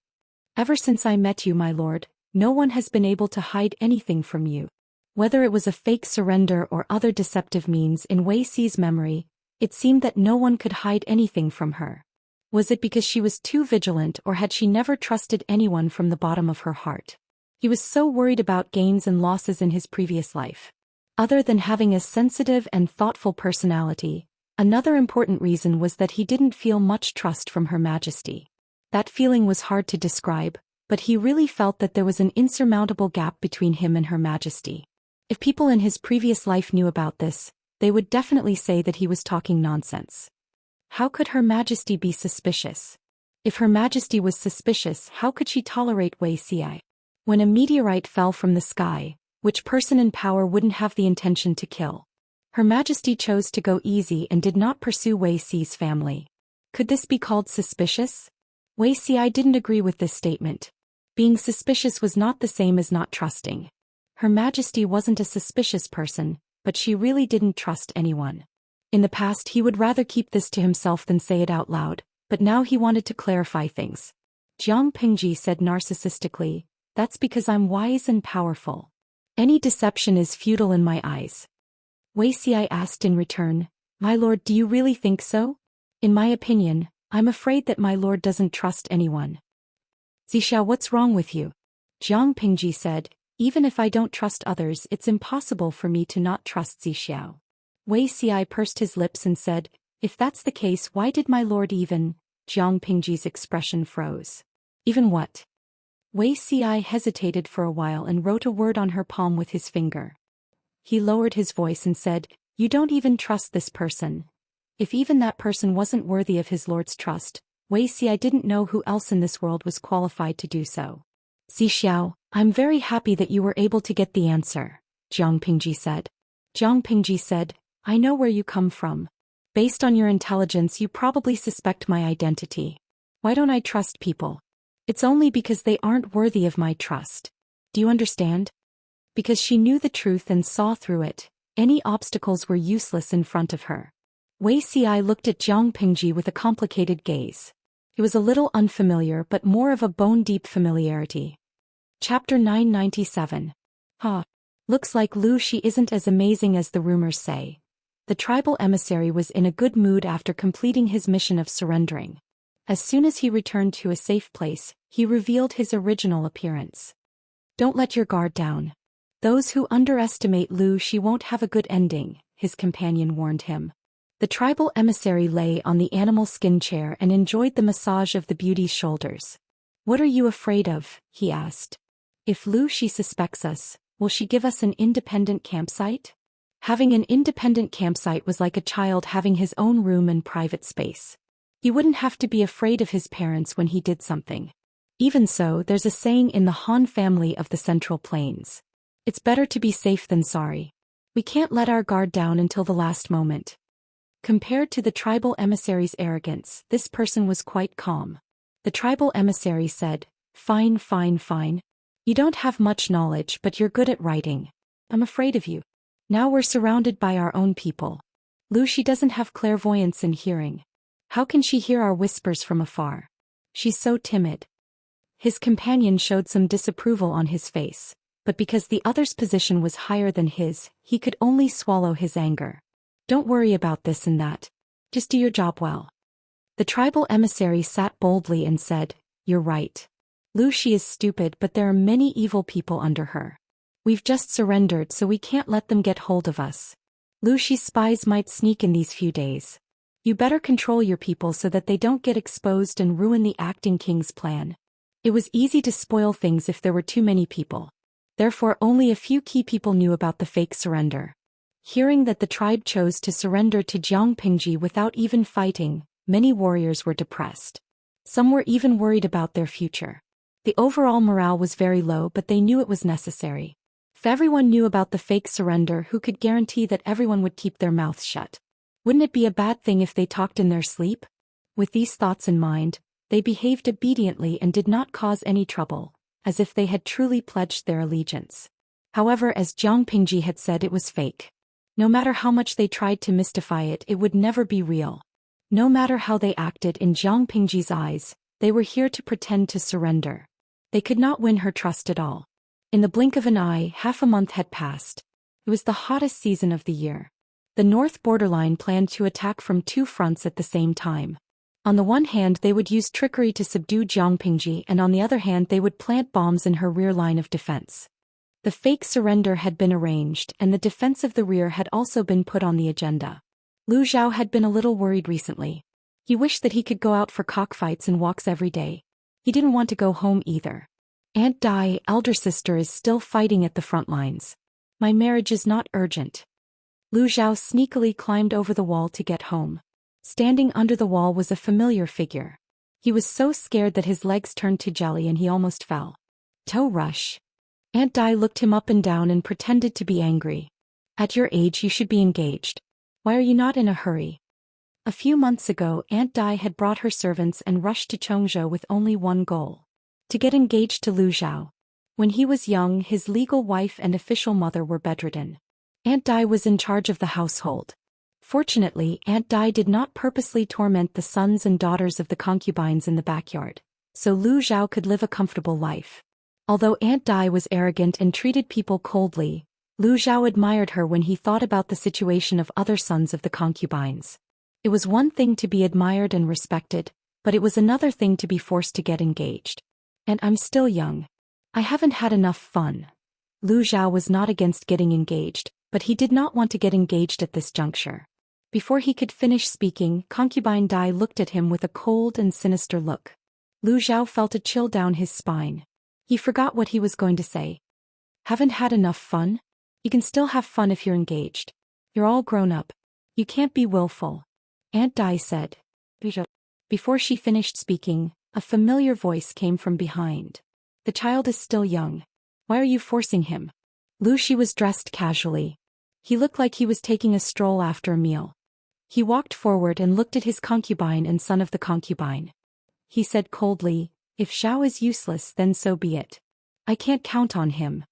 Ever since I met you, my lord, no one has been able to hide anything from you. Whether it was a fake surrender or other deceptive means in Wei Xi's memory, it seemed that no one could hide anything from her. Was it because she was too vigilant, or had she never trusted anyone from the bottom of her heart? He was so worried about gains and losses in his previous life. Other than having a sensitive and thoughtful personality, another important reason was that he didn't feel much trust from Her Majesty. That feeling was hard to describe, but he really felt that there was an insurmountable gap between him and Her Majesty. If people in his previous life knew about this, they would definitely say that he was talking nonsense. How could Her Majesty be suspicious? If Her Majesty was suspicious, how could she tolerate Wei Xi? When a meteorite fell from the sky, which person in power wouldn't have the intention to kill? Her Majesty chose to go easy and did not pursue Wei Xi's family. Could this be called suspicious? Wei Xi didn't agree with this statement. Being suspicious was not the same as not trusting. Her Majesty wasn't a suspicious person, but she really didn't trust anyone. In the past he would rather keep this to himself than say it out loud, but now he wanted to clarify things. Jiang Pingji said narcissistically, "That's because I'm wise and powerful. Any deception is futile in my eyes." Wei Xi asked in return, "My lord, do you really think so?" "In my opinion, I'm afraid that my lord doesn't trust anyone." "Xixiao, what's wrong with you?" Jiang Pingji said, "Even if I don't trust others, it's impossible for me to not trust Xixiao." Wei Xi pursed his lips and said, "If that's the case, why did my lord even—" Jiang Pingji's expression froze. "Even what?" Wei Xi hesitated for a while and wrote a word on her palm with his finger. He lowered his voice and said, "You don't even trust this person. If even that person wasn't worthy of his lord's trust, Wei Xi didn't know who else in this world was qualified to do so." "Xixiao, I'm very happy that you were able to get the answer," Jiang Pingji said. Jiang Pingji said, "I know where you come from. Based on your intelligence, you probably suspect my identity. Why don't I trust people? It's only because they aren't worthy of my trust. Do you understand?" Because she knew the truth and saw through it, any obstacles were useless in front of her. Wei Xi looked at Jiang Pingji with a complicated gaze. It was a little unfamiliar but more of a bone-deep familiarity. Chapter 997. Looks like Lu Shi isn't as amazing as the rumors say. The tribal emissary was in a good mood after completing his mission of surrendering. As soon as he returned to a safe place, he revealed his original appearance. "Don't let your guard down. Those who underestimate Lu Shi won't have a good ending," his companion warned him. The tribal emissary lay on the animal skin chair and enjoyed the massage of the beauty's shoulders. "What are you afraid of?" he asked. "If Lu Shi suspects us, will she give us an independent campsite?" Having an independent campsite was like a child having his own room and private space. He wouldn't have to be afraid of his parents when he did something. Even so, there's a saying in the Han family of the Central Plains. It's better to be safe than sorry. We can't let our guard down until the last moment. Compared to the tribal emissary's arrogance, this person was quite calm. The tribal emissary said, "Fine, fine, fine. You don't have much knowledge, but you're good at writing. I'm afraid of you. Now we're surrounded by our own people. Lu Shi doesn't have clairvoyance in hearing. How can she hear our whispers from afar? She's so timid." His companion showed some disapproval on his face, but because the other's position was higher than his, he could only swallow his anger. "Don't worry about this and that. Just do your job well." The tribal emissary sat boldly and said, "You're right. Lu Shi is stupid, but there are many evil people under her. We've just surrendered, so we can't let them get hold of us. Lu Shi's spies might sneak in these few days. You better control your people so that they don't get exposed and ruin the acting king's plan." It was easy to spoil things if there were too many people. Therefore only a few key people knew about the fake surrender. Hearing that the tribe chose to surrender to Jiang Pingji without even fighting, many warriors were depressed. Some were even worried about their future. The overall morale was very low, but they knew it was necessary. If everyone knew about the fake surrender, who could guarantee that everyone would keep their mouths shut? Wouldn't it be a bad thing if they talked in their sleep? With these thoughts in mind, they behaved obediently and did not cause any trouble, as if they had truly pledged their allegiance. However, as Jiang Pingji had said, it was fake. No matter how much they tried to mystify it, it would never be real. No matter how they acted in Jiang Pingji's eyes, they were here to pretend to surrender. They could not win her trust at all. In the blink of an eye, half a month had passed. It was the hottest season of the year. The north borderline planned to attack from two fronts at the same time. On the one hand, they would use trickery to subdue Jiang Pingji, and on the other hand, they would plant bombs in her rear line of defense. The fake surrender had been arranged, and the defense of the rear had also been put on the agenda. Lu Zhao had been a little worried recently. He wished that he could go out for cockfights and walks every day. He didn't want to go home either. Aunt Dai, elder sister, is still fighting at the front lines. My marriage is not urgent. Lu Zhao sneakily climbed over the wall to get home. Standing under the wall was a familiar figure. He was so scared that his legs turned to jelly and he almost fell. Toe rush. Aunt Dai looked him up and down and pretended to be angry. At your age you should be engaged. Why are you not in a hurry? A few months ago, Aunt Dai had brought her servants and rushed to Chongzhou with only one goal: to get engaged to Lu Zhao. When he was young, his legal wife and official mother were bedridden. Aunt Dai was in charge of the household. Fortunately, Aunt Dai did not purposely torment the sons and daughters of the concubines in the backyard, so Lu Zhao could live a comfortable life. Although Aunt Dai was arrogant and treated people coldly, Lu Zhao admired her when he thought about the situation of other sons of the concubines. It was one thing to be admired and respected, but it was another thing to be forced to get engaged. And I'm still young. I haven't had enough fun. Lu Zhao was not against getting engaged, but he did not want to get engaged at this juncture. Before he could finish speaking, Concubine Dai looked at him with a cold and sinister look. Lu Zhao felt a chill down his spine. He forgot what he was going to say. Haven't had enough fun? You can still have fun if you're engaged. You're all grown up. You can't be willful. Aunt Dai said. Before she finished speaking, a familiar voice came from behind. The child is still young. Why are you forcing him? Lu Shi was dressed casually. He looked like he was taking a stroll after a meal. He walked forward and looked at his concubine and son of the concubine. He said coldly, if Xiao is useless, then so be it. I can't count on him.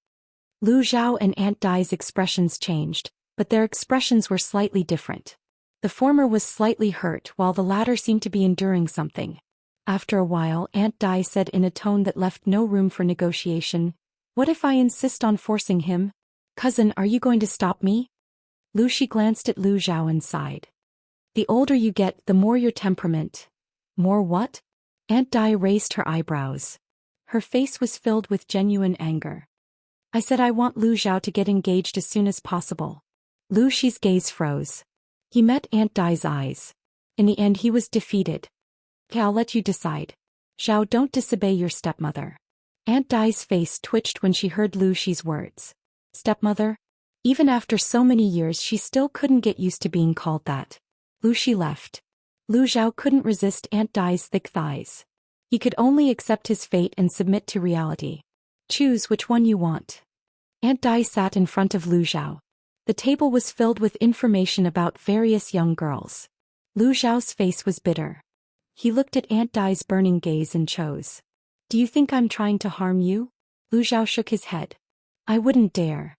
Lu Zhao and Aunt Dai's expressions changed, but their expressions were slightly different. The former was slightly hurt while the latter seemed to be enduring something. After a while, Aunt Dai said in a tone that left no room for negotiation, what if I insist on forcing him? Cousin, are you going to stop me? Lu Shi glanced at Lu Zhao and sighed. The older you get, the more your temperament. More what? Aunt Dai raised her eyebrows. Her face was filled with genuine anger. I said I want Lu Zhao to get engaged as soon as possible. Lu Shi's gaze froze. He met Aunt Dai's eyes. In the end he was defeated. Okay, I'll let you decide. Zhao, don't disobey your stepmother. Aunt Dai's face twitched when she heard Lu Shi's words. Stepmother? Even after so many years she still couldn't get used to being called that. Lu Shi left. Lu Zhao couldn't resist Aunt Dai's thick thighs. He could only accept his fate and submit to reality. Choose which one you want. Aunt Dai sat in front of Lu Zhao. The table was filled with information about various young girls. Lu Zhao's face was bitter. He looked at Aunt Dai's burning gaze and chose. Do you think I'm trying to harm you? Lu Zhao shook his head. I wouldn't dare.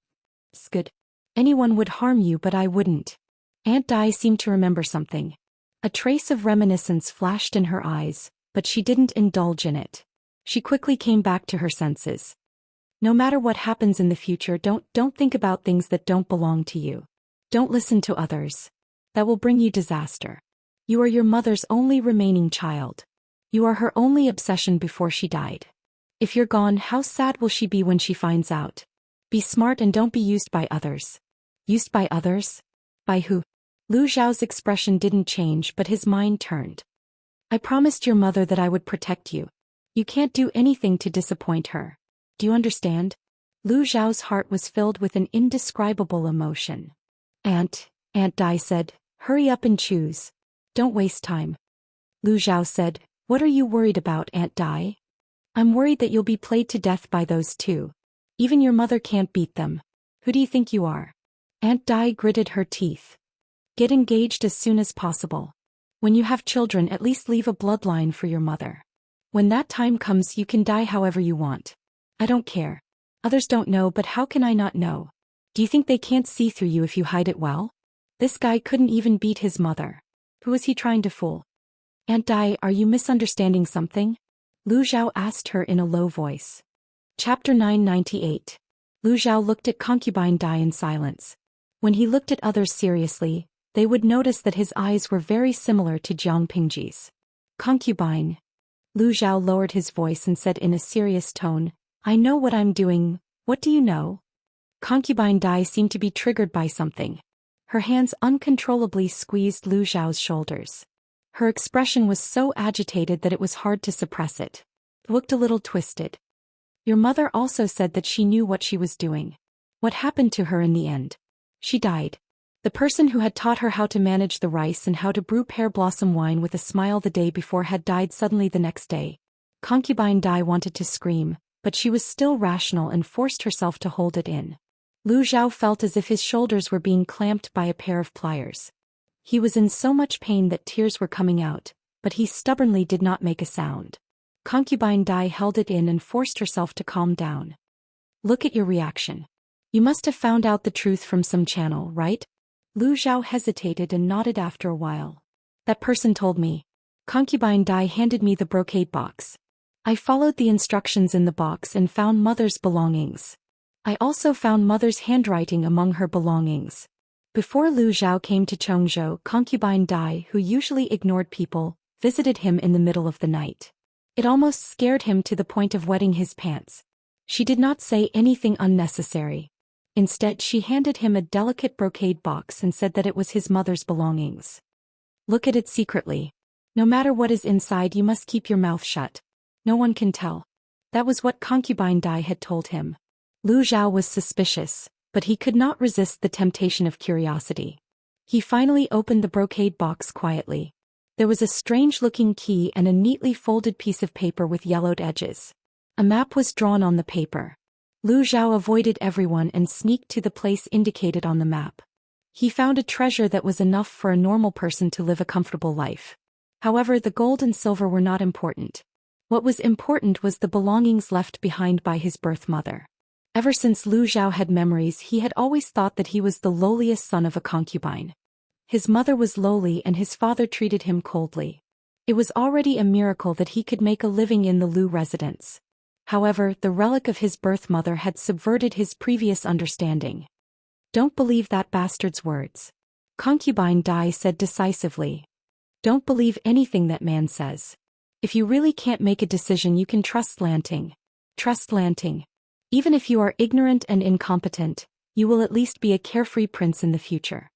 Good. Anyone would harm you, but I wouldn't. Aunt Dai seemed to remember something. A trace of reminiscence flashed in her eyes, but she didn't indulge in it. She quickly came back to her senses. No matter what happens in the future, don't think about things that don't belong to you. Don't listen to others. That will bring you disaster. You are your mother's only remaining child. You are her only obsession before she died. If you're gone, how sad will she be when she finds out? Be smart and don't be used by others. Used by others? By who? Lu Zhao's expression didn't change, but his mind turned. I promised your mother that I would protect you. You can't do anything to disappoint her. Do you understand? Lu Zhao's heart was filled with an indescribable emotion. Aunt Dai said, hurry up and choose. Don't waste time. Lu Zhao said, what are you worried about, Aunt Dai? I'm worried that you'll be played to death by those two. Even your mother can't beat them. Who do you think you are? Aunt Dai gritted her teeth. Get engaged as soon as possible. When you have children, at least leave a bloodline for your mother. When that time comes, you can die however you want. I don't care. Others don't know, but how can I not know? Do you think they can't see through you if you hide it well? This guy couldn't even beat his mother. Who is he trying to fool? Aunt Dai, are you misunderstanding something? Lu Zhao asked her in a low voice. Chapter 998. Lu Zhao looked at concubine Dai in silence. When he looked at others seriously, they would notice that his eyes were very similar to Jiang Pingji's. Concubine. Lu Zhao lowered his voice and said in a serious tone, I know what I'm doing, what do you know? Concubine Dai seemed to be triggered by something. Her hands uncontrollably squeezed Lu Zhao's shoulders. Her expression was so agitated that it was hard to suppress it. It looked a little twisted. Your mother also said that she knew what she was doing. What happened to her in the end? She died. The person who had taught her how to manage the rice and how to brew pear blossom wine with a smile the day before had died suddenly the next day. Concubine Dai wanted to scream, but she was still rational and forced herself to hold it in. Lu Zhao felt as if his shoulders were being clamped by a pair of pliers. He was in so much pain that tears were coming out, but he stubbornly did not make a sound. Concubine Dai held it in and forced herself to calm down. Look at your reaction. You must have found out the truth from some channel, right? Lu Zhao hesitated and nodded after a while. That person told me. Concubine Dai handed me the brocade box. I followed the instructions in the box and found Mother's belongings. I also found Mother's handwriting among her belongings. Before Lu Zhao came to Chongzhou, concubine Dai, who usually ignored people, visited him in the middle of the night. It almost scared him to the point of wetting his pants. She did not say anything unnecessary. Instead, she handed him a delicate brocade box and said that it was his mother's belongings. Look at it secretly. No matter what is inside, you must keep your mouth shut. No one can tell. That was what concubine Dai had told him. Lu Zhao was suspicious, but he could not resist the temptation of curiosity. He finally opened the brocade box quietly. There was a strange-looking key and a neatly folded piece of paper with yellowed edges. A map was drawn on the paper. Lu Zhao avoided everyone and sneaked to the place indicated on the map. He found a treasure that was enough for a normal person to live a comfortable life. However, the gold and silver were not important. What was important was the belongings left behind by his birth mother. Ever since Lu Zhao had memories, he had always thought that he was the lowliest son of a concubine. His mother was lowly and his father treated him coldly. It was already a miracle that he could make a living in the Lu residence. However, the relic of his birth mother had subverted his previous understanding. Don't believe that bastard's words. Concubine Dai said decisively. Don't believe anything that man says. If you really can't make a decision, you can trust Lanting. Trust Lanting. Even if you are ignorant and incompetent, you will at least be a carefree prince in the future.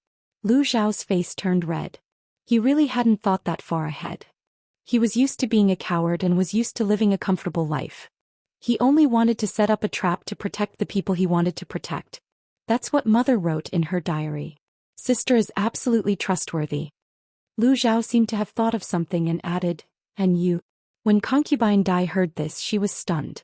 Lu Zhao's face turned red. He really hadn't thought that far ahead. He was used to being a coward and was used to living a comfortable life. He only wanted to set up a trap to protect the people he wanted to protect. That's what Mother wrote in her diary. Sister is absolutely trustworthy. Lu Zhao seemed to have thought of something and added, and you. When concubine Dai heard this, she was stunned.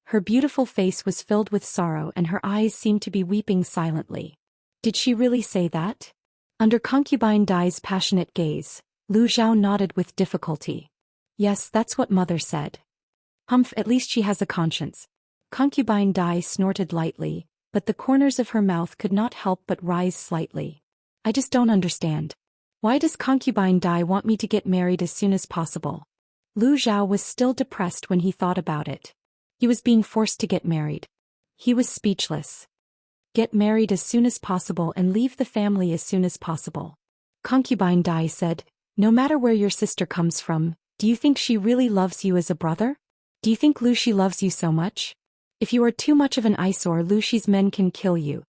Her beautiful face was filled with sorrow and her eyes seemed to be weeping silently. Did she really say that? Under concubine Dai's passionate gaze, Lu Zhao nodded with difficulty. Yes, that's what Mother said. Humph, at least she has a conscience. Concubine Dai snorted lightly, but the corners of her mouth could not help but rise slightly. I just don't understand. Why does concubine Dai want me to get married as soon as possible? Lu Zhao was still depressed when he thought about it. He was being forced to get married. He was speechless. Get married as soon as possible and leave the family as soon as possible. Concubine Dai said, no matter where your sister comes from, do you think she really loves you as a brother? Do you think Lu Xi loves you so much? If you are too much of an eyesore, Lu Xi's men can kill you.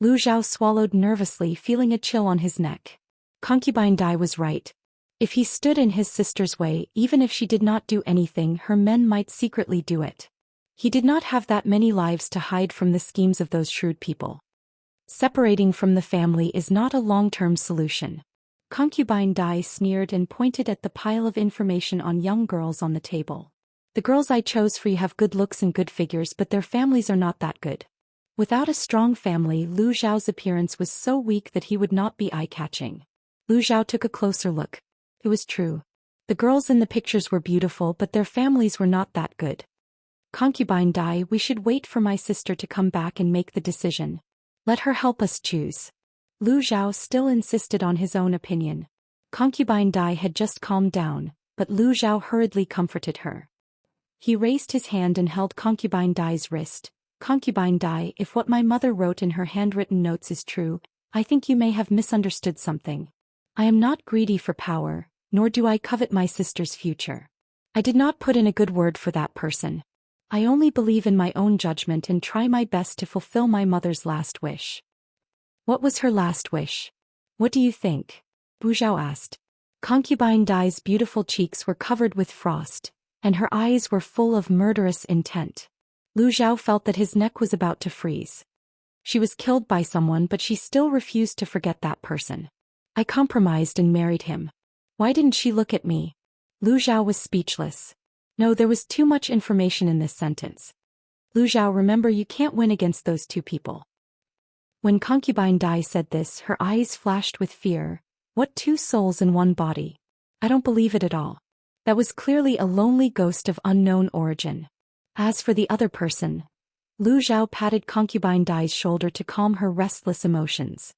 Lu Zhao swallowed nervously, feeling a chill on his neck. Concubine Dai was right. If he stood in his sister's way, even if she did not do anything, her men might secretly do it. He did not have that many lives to hide from the schemes of those shrewd people. Separating from the family is not a long-term solution. Concubine Dai sneered and pointed at the pile of information on young girls on the table. The girls I chose for you have good looks and good figures, but their families are not that good. Without a strong family, Lu Zhao's appearance was so weak that he would not be eye-catching. Lu Zhao took a closer look. It was true. The girls in the pictures were beautiful, but their families were not that good. Concubine Dai, we should wait for my sister to come back and make the decision. Let her help us choose. Lu Zhao still insisted on his own opinion. Concubine Dai had just calmed down, but Lu Zhao hurriedly comforted her. He raised his hand and held Concubine Dai's wrist. Concubine Dai, if what my mother wrote in her handwritten notes is true, I think you may have misunderstood something. I am not greedy for power, nor do I covet my sister's future. I did not put in a good word for that person. I only believe in my own judgment and try my best to fulfill my mother's last wish. What was her last wish? What do you think? Bu Zhao asked. Concubine Dai's beautiful cheeks were covered with frost, and her eyes were full of murderous intent. Lu Zhao felt that his neck was about to freeze. She was killed by someone, but she still refused to forget that person. I compromised and married him. Why didn't she look at me? Lu Zhao was speechless. No, there was too much information in this sentence. Lu Zhao, remember, you can't win against those two people. When Concubine Dai said this, her eyes flashed with fear. What, two souls in one body? I don't believe it at all. That was clearly a lonely ghost of unknown origin. As for the other person, Lu Zhao patted Concubine Dai's shoulder to calm her restless emotions.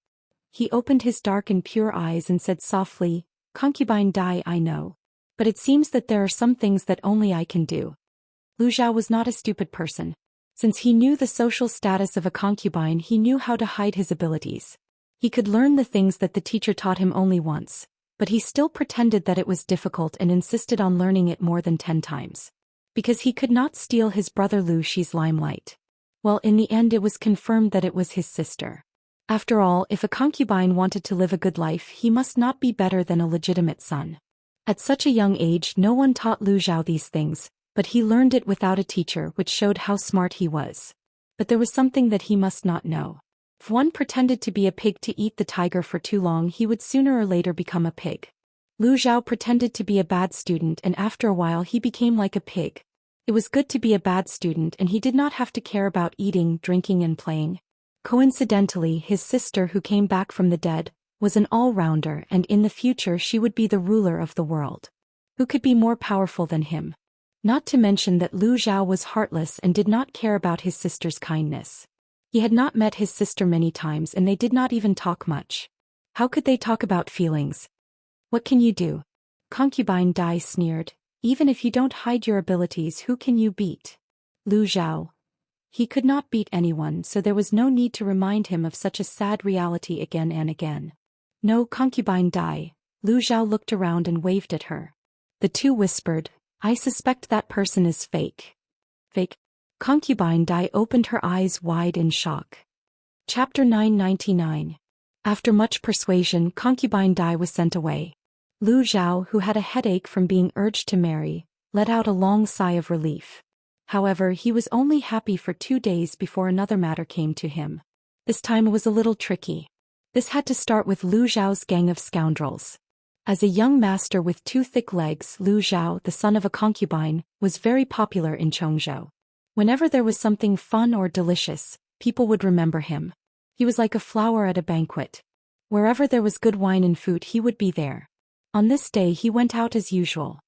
He opened his dark and pure eyes and said softly, Concubine Dai, I know. But it seems that there are some things that only I can do. Lu Zhao was not a stupid person. Since he knew the social status of a concubine, he knew how to hide his abilities. He could learn the things that the teacher taught him only once, but he still pretended that it was difficult and insisted on learning it more than 10 times. Because he could not steal his brother Lu Shi's limelight. Well, in the end it was confirmed that it was his sister. After all, if a concubine wanted to live a good life, he must not be better than a legitimate son. At such a young age, no one taught Lu Zhao these things, but he learned it without a teacher, which showed how smart he was. But there was something that he must not know. If one pretended to be a pig to eat the tiger for too long, he would sooner or later become a pig. Lu Zhao pretended to be a bad student, and after a while he became like a pig. It was good to be a bad student, and he did not have to care about eating, drinking and playing. Coincidentally, his sister, who came back from the dead, was an all-rounder, and in the future she would be the ruler of the world. Who could be more powerful than him? Not to mention that Lu Zhao was heartless and did not care about his sister's kindness. He had not met his sister many times, and they did not even talk much. How could they talk about feelings? What can you do? Concubine Dai sneered. Even if you don't hide your abilities, who can you beat? Lu Zhao. He could not beat anyone, so there was no need to remind him of such a sad reality again and again. No, Concubine Dai. Lu Zhao looked around and waved at her. The two whispered, I suspect that person is fake. Fake? Concubine Dai opened her eyes wide in shock. Chapter 999. After much persuasion, Concubine Dai was sent away. Lu Zhao, who had a headache from being urged to marry, let out a long sigh of relief. However, he was only happy for 2 days before another matter came to him. This time it was a little tricky. This had to start with Lu Zhao's gang of scoundrels. As a young master with 2 thick legs, Lu Zhao, the son of a concubine, was very popular in Chongzhou. Whenever there was something fun or delicious, people would remember him. He was like a flower at a banquet. Wherever there was good wine and food, he would be there. On this day he went out as usual.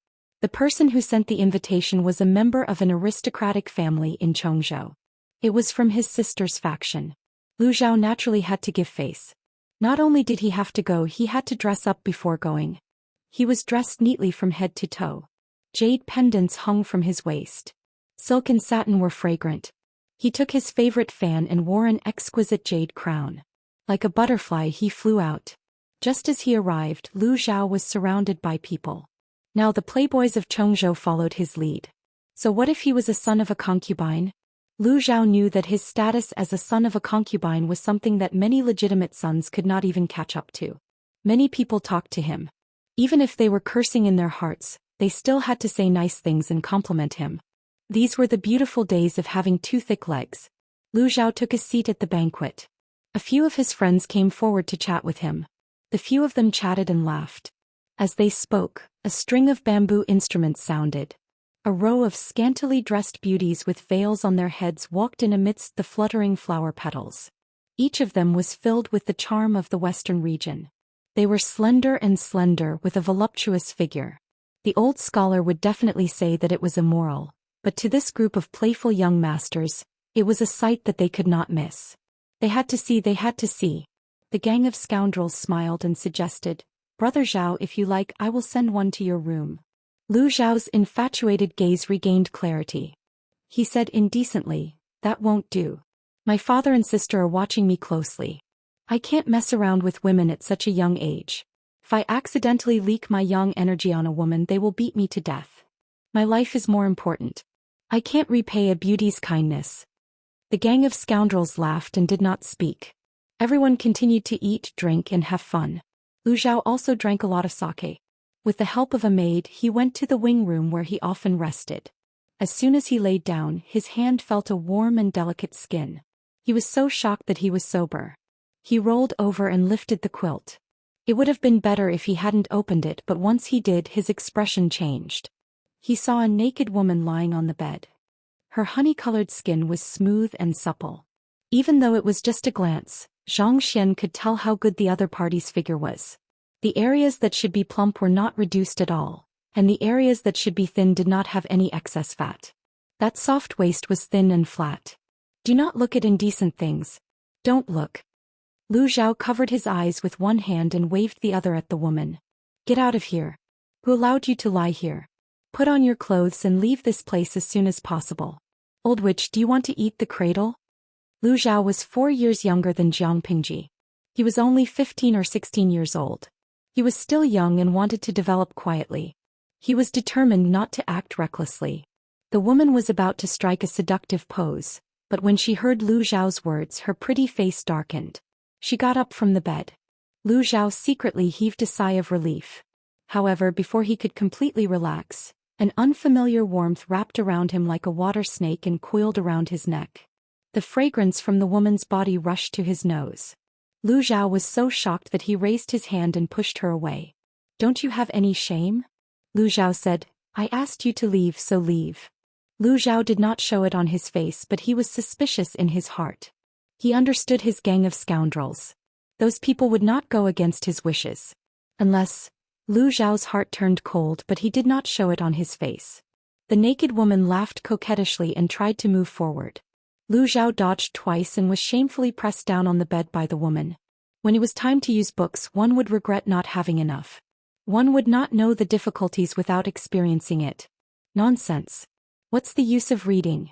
The person who sent the invitation was a member of an aristocratic family in Chongzhou. It was from his sister's faction. Lu Zhao naturally had to give face. Not only did he have to go, he had to dress up before going. He was dressed neatly from head to toe. Jade pendants hung from his waist. Silk and satin were fragrant. He took his favorite fan and wore an exquisite jade crown. Like a butterfly he flew out. Just as he arrived, Lu Zhao was surrounded by people. Now the playboys of Chongzhou followed his lead. So what if he was a son of a concubine? Lu Zhao knew that his status as a son of a concubine was something that many legitimate sons could not even catch up to. Many people talked to him. Even if they were cursing in their hearts, they still had to say nice things and compliment him. These were the beautiful days of having 2 thick legs. Lu Zhao took a seat at the banquet. A few of his friends came forward to chat with him. The few of them chatted and laughed. As they spoke, a string of bamboo instruments sounded. A row of scantily dressed beauties with veils on their heads walked in amidst the fluttering flower petals. Each of them was filled with the charm of the western region. They were slender with a voluptuous figure. The old scholar would definitely say that it was immoral, but to this group of playful young masters, it was a sight that they could not miss. They had to see. The gang of scoundrels smiled and suggested, Brother Zhao, if you like, I will send one to your room. Lu Zhao's infatuated gaze regained clarity. He said indecently, that won't do. My father and sister are watching me closely. I can't mess around with women at such a young age. If I accidentally leak my young energy on a woman, they will beat me to death. My life is more important. I can't repay a beauty's kindness. The gang of scoundrels laughed and did not speak. Everyone continued to eat, drink, and have fun. Lu Zhao also drank a lot of sake. With the help of a maid, he went to the wing room where he often rested. As soon as he laid down, his hand felt a warm and delicate skin. He was so shocked that he was sober. He rolled over and lifted the quilt. It would have been better if he hadn't opened it, but once he did, his expression changed. He saw a naked woman lying on the bed. Her honey-colored skin was smooth and supple. Even though it was just a glance, Zhou Xian could tell how good the other party's figure was. The areas that should be plump were not reduced at all, and the areas that should be thin did not have any excess fat. That soft waist was thin and flat. Do not look at indecent things. Don't look. Lu Zhao covered his eyes with one hand and waved the other at the woman. Get out of here. Who allowed you to lie here? Put on your clothes and leave this place as soon as possible. Old witch, do you want to eat the cradle? Lu Zhao was 4 years younger than Jiang Pingji. He was only 15 or 16 years old. He was still young and wanted to develop quietly. He was determined not to act recklessly. The woman was about to strike a seductive pose, but when she heard Lu Zhao's words, her pretty face darkened. She got up from the bed. Lu Zhao secretly heaved a sigh of relief. However, before he could completely relax, an unfamiliar warmth wrapped around him like a water snake and coiled around his neck. The fragrance from the woman's body rushed to his nose. Lu Zhao was so shocked that he raised his hand and pushed her away. Don't you have any shame? Lu Zhao said, I asked you to leave, so leave. Lu Zhao did not show it on his face, but he was suspicious in his heart. He understood his gang of scoundrels. Those people would not go against his wishes. Unless... Lu Zhao's heart turned cold, but he did not show it on his face. The naked woman laughed coquettishly and tried to move forward. Lu Zhao dodged twice and was shamefully pressed down on the bed by the woman. When it was time to use books, one would regret not having enough. One would not know the difficulties without experiencing it. Nonsense. What's the use of reading?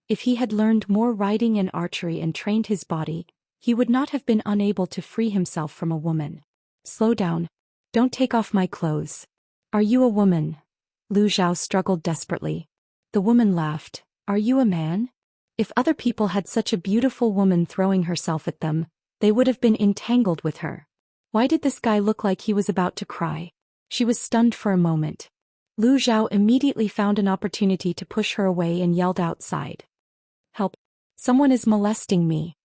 If he had learned more riding and archery and trained his body, he would not have been unable to free himself from a woman. Slow down. Don't take off my clothes. Are you a woman? Lu Zhao struggled desperately. The woman laughed. Are you a man? If other people had such a beautiful woman throwing herself at them, they would have been entangled with her. Why did this guy look like he was about to cry? She was stunned for a moment. Lu Zhao immediately found an opportunity to push her away and yelled outside. Help! Someone is molesting me.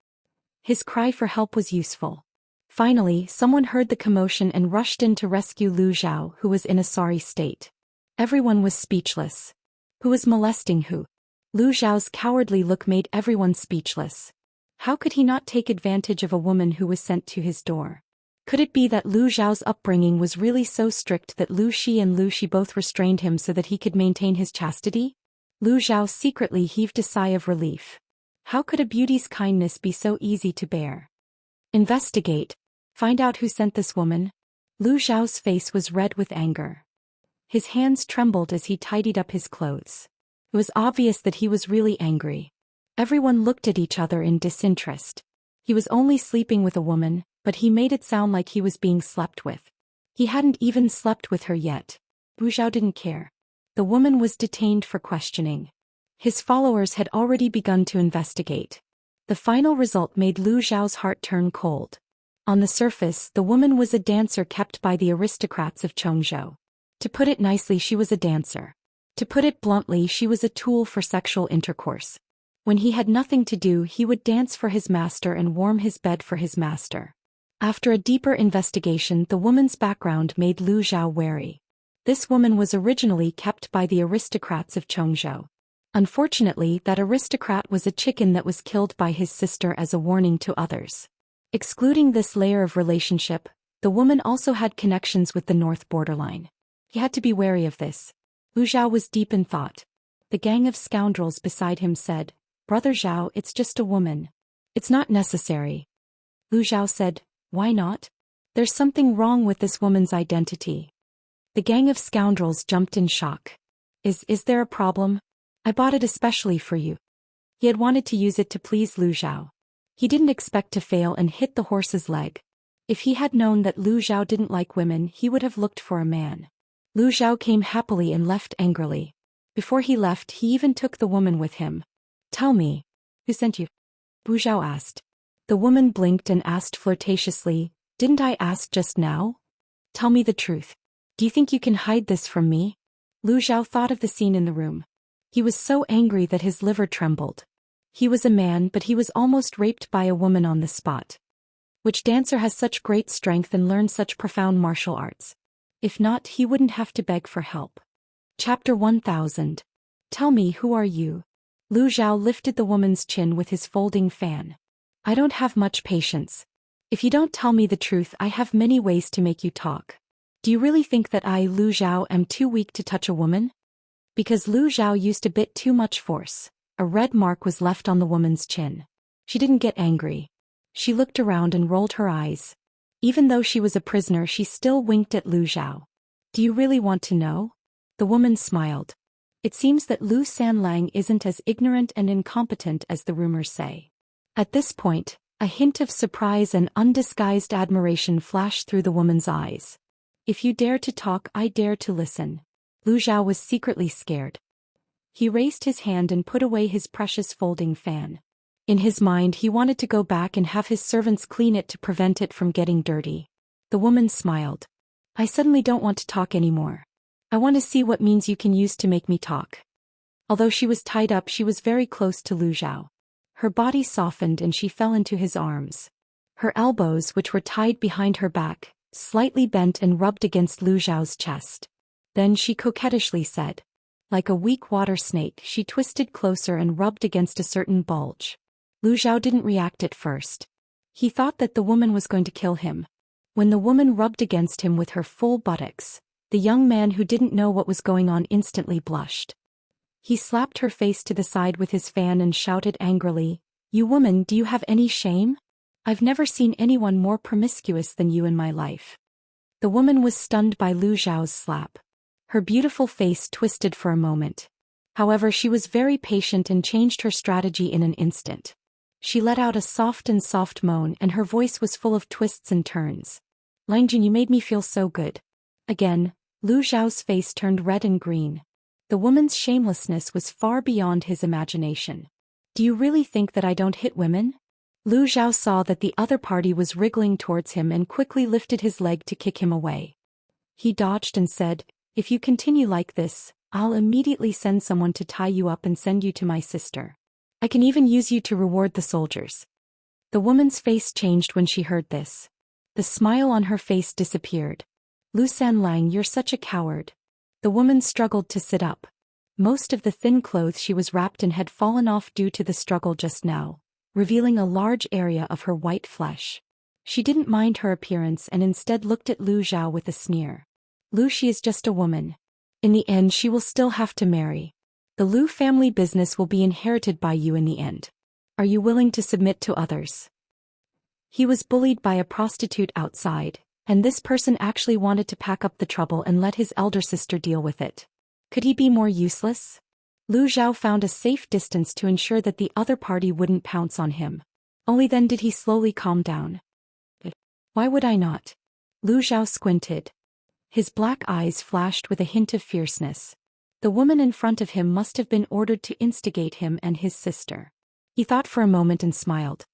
His cry for help was useful. Finally, someone heard the commotion and rushed in to rescue Lu Zhao, who was in a sorry state. Everyone was speechless. Who was molesting who? Lu Zhao's cowardly look made everyone speechless. How could he not take advantage of a woman who was sent to his door? Could it be that Lu Zhao's upbringing was really so strict that Lu Shi and Lu Shi both restrained him so that he could maintain his chastity? Lu Zhao secretly heaved a sigh of relief. How could a beauty's kindness be so easy to bear? Investigate. Find out who sent this woman. Lu Zhao's face was red with anger. His hands trembled as he tidied up his clothes. It was obvious that he was really angry. Everyone looked at each other in disinterest. He was only sleeping with a woman, but he made it sound like he was being slept with. He hadn't even slept with her yet. Lu Zhao didn't care. The woman was detained for questioning. His followers had already begun to investigate. The final result made Lu Zhao's heart turn cold. On the surface, the woman was a dancer kept by the aristocrats of Chongzhou. To put it nicely, she was a dancer. To put it bluntly, she was a tool for sexual intercourse. When he had nothing to do, he would dance for his master and warm his bed for his master. After a deeper investigation, the woman's background made Lu Zhao wary. This woman was originally kept by the aristocrats of Chongzhou. Unfortunately, that aristocrat was a chicken that was killed by his sister as a warning to others. Excluding this layer of relationship, the woman also had connections with the north borderline. He had to be wary of this. Lu Zhao was deep in thought. The gang of scoundrels beside him said, Brother Zhao, it's just a woman. It's not necessary. Lu Zhao said, Why not? There's something wrong with this woman's identity. The gang of scoundrels jumped in shock. Is there a problem? I bought it especially for you. He had wanted to use it to please Lu Zhao. He didn't expect to fail and hit the horse's leg. If he had known that Lu Zhao didn't like women, he would have looked for a man. Lu Zhao came happily and left angrily. Before he left, he even took the woman with him. Tell me, who sent you? Lu Zhao asked. The woman blinked and asked flirtatiously, didn't I ask just now? Tell me the truth. Do you think you can hide this from me? Lu Zhao thought of the scene in the room. He was so angry that his liver trembled. He was a man, but he was almost raped by a woman on the spot. Which dancer has such great strength and learned such profound martial arts? If not, he wouldn't have to beg for help. Chapter 1000. Tell me, who are you? Lu Zhao lifted the woman's chin with his folding fan. I don't have much patience. If you don't tell me the truth, I have many ways to make you talk. Do you really think that I, Lu Zhao, am too weak to touch a woman? Because Lu Zhao used a bit too much force. A red mark was left on the woman's chin. She didn't get angry. She looked around and rolled her eyes. Even though she was a prisoner, she still winked at Lu Zhao. Do you really want to know? The woman smiled. It seems that Lu Sanlang isn't as ignorant and incompetent as the rumors say. At this point, a hint of surprise and undisguised admiration flashed through the woman's eyes. If you dare to talk, I dare to listen. Lu Zhao was secretly scared. He raised his hand and put away his precious folding fan. In his mind, he wanted to go back and have his servants clean it to prevent it from getting dirty. The woman smiled. I suddenly don't want to talk anymore. I want to see what means you can use to make me talk. Although she was tied up, she was very close to Lu Zhao. Her body softened and she fell into his arms. Her elbows, which were tied behind her back, slightly bent and rubbed against Lu Zhao's chest. Then she coquettishly said. Like a weak water snake, she twisted closer and rubbed against a certain bulge. Lu Zhao didn't react at first. He thought that the woman was going to kill him. When the woman rubbed against him with her full buttocks, the young man who didn't know what was going on instantly blushed. He slapped her face to the side with his fan and shouted angrily, You woman, do you have any shame? I've never seen anyone more promiscuous than you in my life. The woman was stunned by Lu Zhao's slap. Her beautiful face twisted for a moment. However, she was very patient and changed her strategy in an instant. She let out a soft moan and her voice was full of twists and turns. Langjun, you made me feel so good. Again, Lu Zhao's face turned red and green. The woman's shamelessness was far beyond his imagination. Do you really think that I don't hit women? Lu Zhao saw that the other party was wriggling towards him and quickly lifted his leg to kick him away. He dodged and said, If you continue like this, I'll immediately send someone to tie you up and send you to my sister. I can even use you to reward the soldiers. The woman's face changed when she heard this. The smile on her face disappeared. Lu Sanlang, you're such a coward. The woman struggled to sit up. Most of the thin clothes she was wrapped in had fallen off due to the struggle just now, revealing a large area of her white flesh. She didn't mind her appearance and instead looked at Lu Zhao with a sneer. Lu, she is just a woman. In the end, she will still have to marry. The Lu family business will be inherited by you in the end. Are you willing to submit to others? He was bullied by a prostitute outside, and this person actually wanted to pack up the trouble and let his elder sister deal with it. Could he be more useless? Lu Zhao found a safe distance to ensure that the other party wouldn't pounce on him. Only then did he slowly calm down. Why would I not? Lu Zhao squinted. His black eyes flashed with a hint of fierceness. The woman in front of him must have been ordered to instigate him and his sister. He thought for a moment and smiled.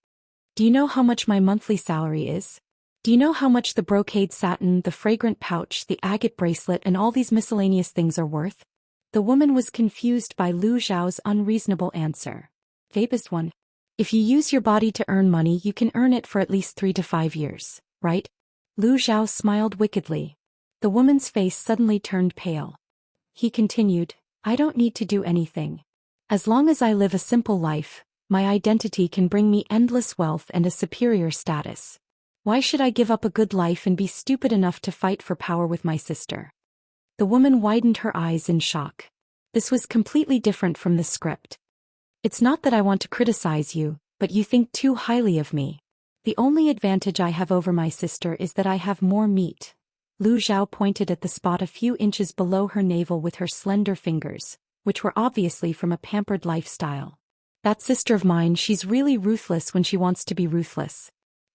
Do you know how much my monthly salary is? Do you know how much the brocade satin, the fragrant pouch, the agate bracelet and all these miscellaneous things are worth? The woman was confused by Lu Zhao's unreasonable answer. Vapist one. If you use your body to earn money, you can earn it for at least 3 to 5 years, right? Lu Zhao smiled wickedly. The woman's face suddenly turned pale. He continued, I don't need to do anything. As long as I live a simple life, my identity can bring me endless wealth and a superior status. Why should I give up a good life and be stupid enough to fight for power with my sister? The woman widened her eyes in shock. This was completely different from the script. It's not that I want to criticize you, but you think too highly of me. The only advantage I have over my sister is that I have more meat. Lu Xiao pointed at the spot a few inches below her navel with her slender fingers, which were obviously from a pampered lifestyle. That sister of mine, she's really ruthless when she wants to be ruthless.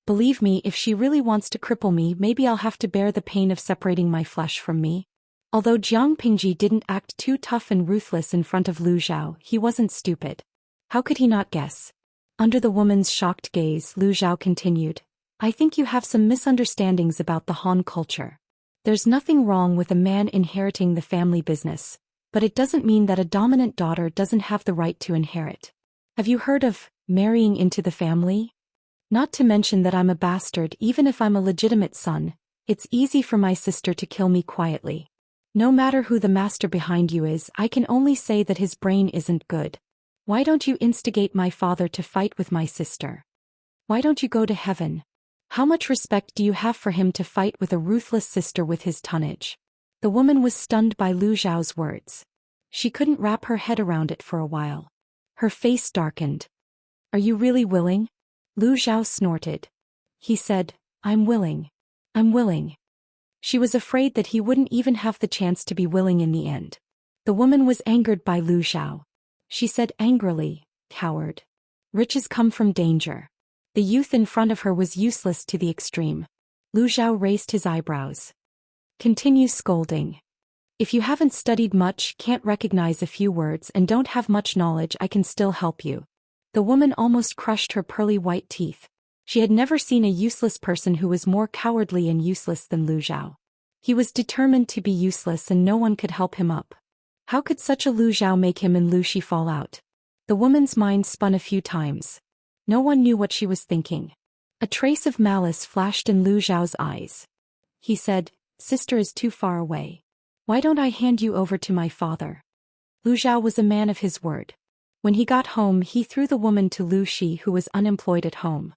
Believe me, if she really wants to cripple me, maybe I'll have to bear the pain of separating my flesh from me. Although Jiang Pingji didn't act too tough and ruthless in front of Lu Xiao, he wasn't stupid. How could he not guess? Under the woman's shocked gaze, Lu Xiao continued, I think you have some misunderstandings about the Han culture. There's nothing wrong with a man inheriting the family business, but it doesn't mean that a dominant daughter doesn't have the right to inherit. Have you heard of marrying into the family? Not to mention that I'm a bastard. Even if I'm a legitimate son, it's easy for my sister to kill me quietly. No matter who the master behind you is, I can only say that his brain isn't good. Why don't you instigate my father to fight with my sister? Why don't you go to heaven? How much respect do you have for him to fight with a ruthless sister with his tonnage? The woman was stunned by Lu Xiao's words. She couldn't wrap her head around it for a while. Her face darkened. Are you really willing? Lu Xiao snorted. He said, I'm willing. I'm willing. She was afraid that he wouldn't even have the chance to be willing in the end. The woman was angered by Lu Xiao. She said angrily, coward. Riches come from danger. The youth in front of her was useless to the extreme. Lu Xiao raised his eyebrows. Continue scolding. If you haven't studied much, can't recognize a few words, and don't have much knowledge, I can still help you. The woman almost crushed her pearly white teeth. She had never seen a useless person who was more cowardly and useless than Lu Xiao. He was determined to be useless and no one could help him up. How could such a Lu Xiao make him and Lu Shi fall out? The woman's mind spun a few times. No one knew what she was thinking. A trace of malice flashed in Lu Xiao's eyes. He said, Sister is too far away. Why don't I hand you over to my father? Lu Xiao was a man of his word. When he got home, he threw the woman to Lu Shi, who was unemployed at home.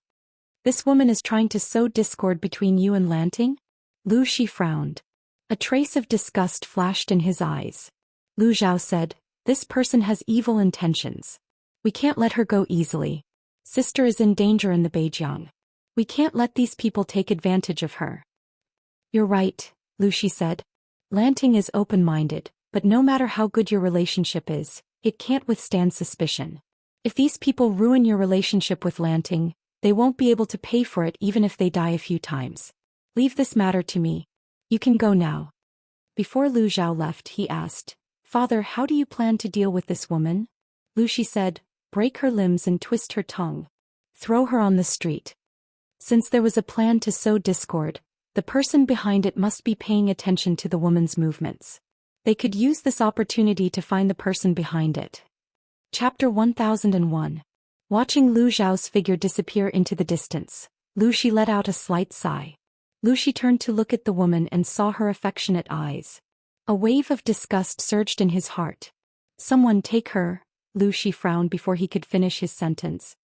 This woman is trying to sow discord between you and Lanting? Lu Shi frowned. A trace of disgust flashed in his eyes. Lu Xiao said, This person has evil intentions. We can't let her go easily. Sister is in danger in the Beijiang. We can't let these people take advantage of her. You're right, Lu Shi said. Lanting is open-minded, but no matter how good your relationship is, it can't withstand suspicion. If these people ruin your relationship with Lanting, they won't be able to pay for it even if they die a few times. Leave this matter to me. You can go now. Before Lu Xiao left, he asked, Father, how do you plan to deal with this woman? Lu Shi said, break her limbs and twist her tongue. Throw her on the street. Since there was a plan to sow discord, the person behind it must be paying attention to the woman's movements. They could use this opportunity to find the person behind it. Chapter 1001. Watching Lu Xiao's figure disappear into the distance, Lu Shi let out a slight sigh. Lu Shi turned to look at the woman and saw her affectionate eyes. A wave of disgust surged in his heart. Someone take her, Lu Shi frowned before he could finish his sentence.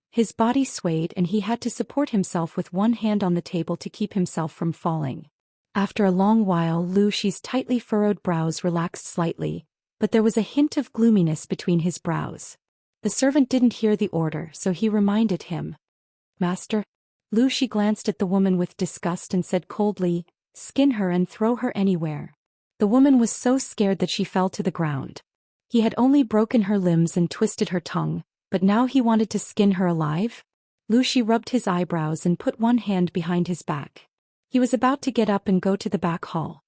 His body swayed and he had to support himself with one hand on the table to keep himself from falling. After a long while, Lu Shi's tightly furrowed brows relaxed slightly, but there was a hint of gloominess between his brows. The servant didn't hear the order, so he reminded him. Master? Lu Shi glanced at the woman with disgust and said coldly, skin her and throw her anywhere. The woman was so scared that she fell to the ground. He had only broken her limbs and twisted her tongue, but now he wanted to skin her alive? Lu Shi rubbed his eyebrows and put one hand behind his back. He was about to get up and go to the back hall.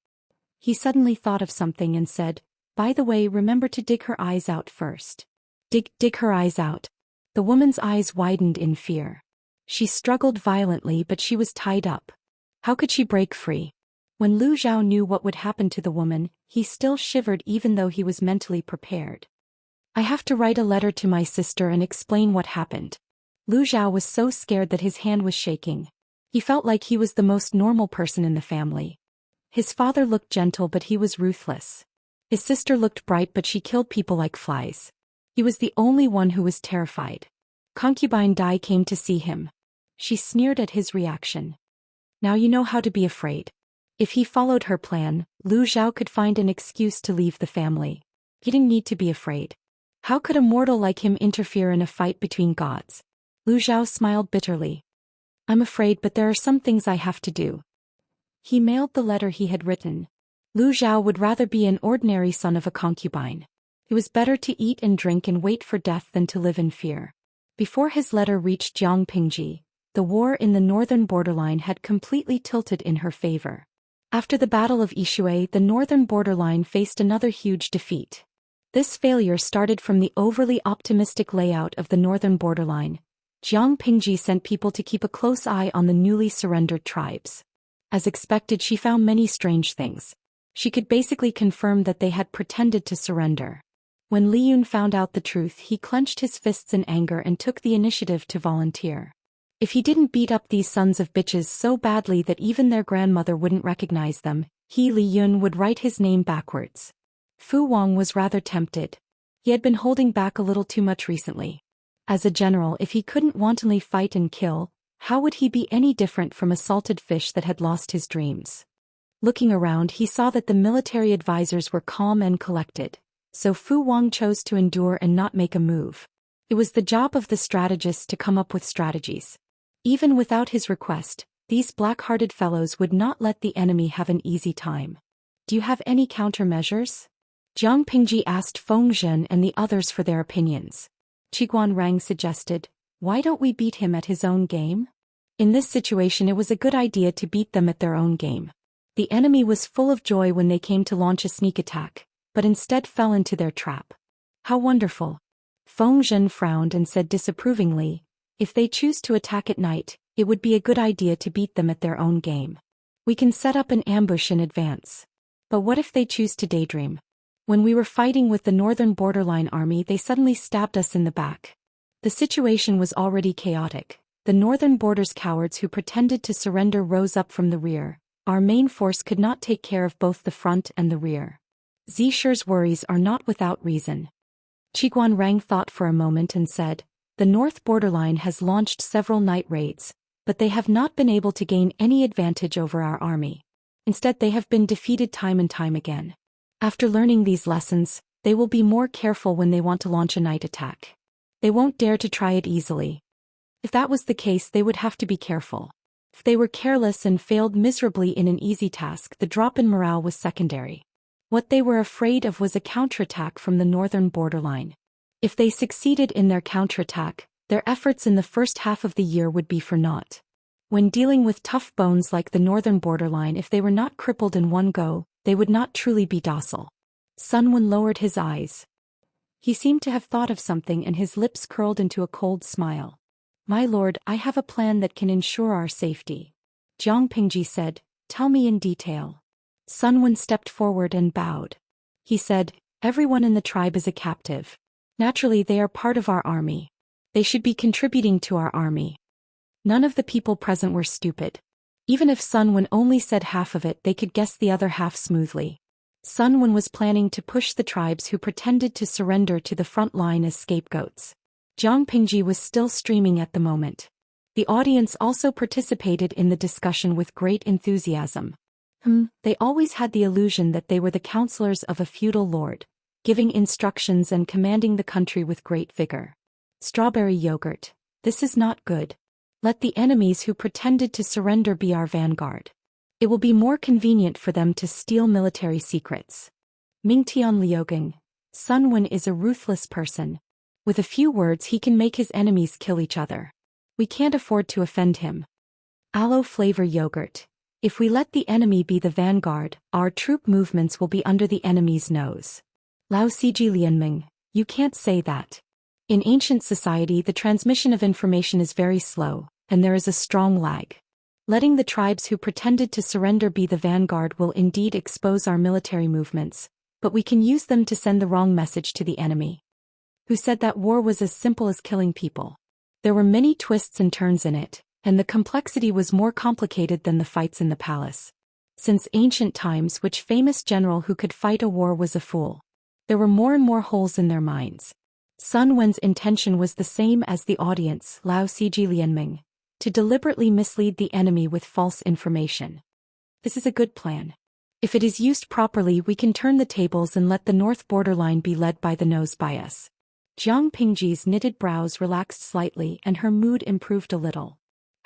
He suddenly thought of something and said, by the way, remember to dig her eyes out first. Dig her eyes out. The woman's eyes widened in fear. She struggled violently, but she was tied up. How could she break free? When Lu Xiao knew what would happen to the woman, he still shivered even though he was mentally prepared. I have to write a letter to my sister and explain what happened. Lu Xiao was so scared that his hand was shaking. He felt like he was the most normal person in the family. His father looked gentle, but he was ruthless. His sister looked bright, but she killed people like flies. He was the only one who was terrified. Concubine Dai came to see him. She sneered at his reaction. Now you know how to be afraid. If he followed her plan, Lu Xiao could find an excuse to leave the family. He didn't need to be afraid. How could a mortal like him interfere in a fight between gods? Lu Xiao smiled bitterly. I'm afraid, but there are some things I have to do. He mailed the letter he had written. Lu Zhao would rather be an ordinary son of a concubine. It was better to eat and drink and wait for death than to live in fear. Before his letter reached Jiang Pingji, the war in the northern borderline had completely tilted in her favor. After the Battle of Yishui, the northern borderline faced another huge defeat. This failure started from the overly optimistic layout of the northern borderline. Jiang Pingji sent people to keep a close eye on the newly surrendered tribes. As expected, she found many strange things. She could basically confirm that they had pretended to surrender. When Li Yun found out the truth, he clenched his fists in anger and took the initiative to volunteer. If he didn't beat up these sons of bitches so badly that even their grandmother wouldn't recognize them, he, Li Yun, would write his name backwards. Fu Wang was rather tempted. He had been holding back a little too much recently. As a general, if he couldn't wantonly fight and kill, how would he be any different from a salted fish that had lost his dreams? Looking around, he saw that the military advisors were calm and collected, so Fu Wang chose to endure and not make a move. It was the job of the strategists to come up with strategies. Even without his request, these black-hearted fellows would not let the enemy have an easy time. Do you have any countermeasures? Jiang Pingji asked Feng Zhen and the others for their opinions. Qiguan Rang suggested, why don't we beat him at his own game? In this situation, it was a good idea to beat them at their own game. The enemy was full of joy when they came to launch a sneak attack, but instead fell into their trap. How wonderful! Feng Zhen frowned and said disapprovingly, if they choose to attack at night, it would be a good idea to beat them at their own game. We can set up an ambush in advance. But what if they choose to daydream? When we were fighting with the northern borderline army, they suddenly stabbed us in the back. The situation was already chaotic. The northern border's cowards who pretended to surrender rose up from the rear. Our main force could not take care of both the front and the rear. Zishir's worries are not without reason. Qiguan Rang thought for a moment and said, the north borderline has launched several night raids, but they have not been able to gain any advantage over our army. Instead, they have been defeated time and time again. After learning these lessons, they will be more careful when they want to launch a night attack. They won't dare to try it easily. If that was the case, they would have to be careful. If they were careless and failed miserably in an easy task, the drop in morale was secondary. What they were afraid of was a counterattack from the northern borderline. If they succeeded in their counterattack, their efforts in the first half of the year would be for naught. When dealing with tough bones like the northern borderline, if they were not crippled in one go, they would not truly be docile. Sun Wen lowered his eyes. He seemed to have thought of something and his lips curled into a cold smile. My lord, I have a plan that can ensure our safety. Jiang Pingji said, tell me in detail. Sun Wen stepped forward and bowed. He said, everyone in the tribe is a captive. Naturally, they are part of our army. They should be contributing to our army. None of the people present were stupid. Even if Sun Wen only said half of it, they could guess the other half smoothly. Sun Wen was planning to push the tribes who pretended to surrender to the front line as scapegoats. Jiang Pingji was still streaming at the moment. The audience also participated in the discussion with great enthusiasm. They always had the illusion that they were the counselors of a feudal lord, giving instructions and commanding the country with great vigor. Strawberry yogurt. This is not good. Let the enemies who pretended to surrender be our vanguard. It will be more convenient for them to steal military secrets. Mingtian Liugang. Sun Wen is a ruthless person. With a few words, he can make his enemies kill each other. We can't afford to offend him. Aloe flavor yogurt. If we let the enemy be the vanguard, our troop movements will be under the enemy's nose. Lao Siji Lianming. You can't say that. In ancient society, the transmission of information is very slow, and there is a strong lag. Letting the tribes who pretended to surrender be the vanguard will indeed expose our military movements, but we can use them to send the wrong message to the enemy. Who said that war was as simple as killing people? There were many twists and turns in it, and the complexity was more complicated than the fights in the palace. Since ancient times, which famous general who could fight a war was a fool? There were more and more holes in their minds. Sun Wen's intention was the same as the audience, Lao Siji Lianming, to deliberately mislead the enemy with false information. This is a good plan. If it is used properly, we can turn the tables and let the north borderline be led by the nose by us. Jiang Pingji's knitted brows relaxed slightly and her mood improved a little.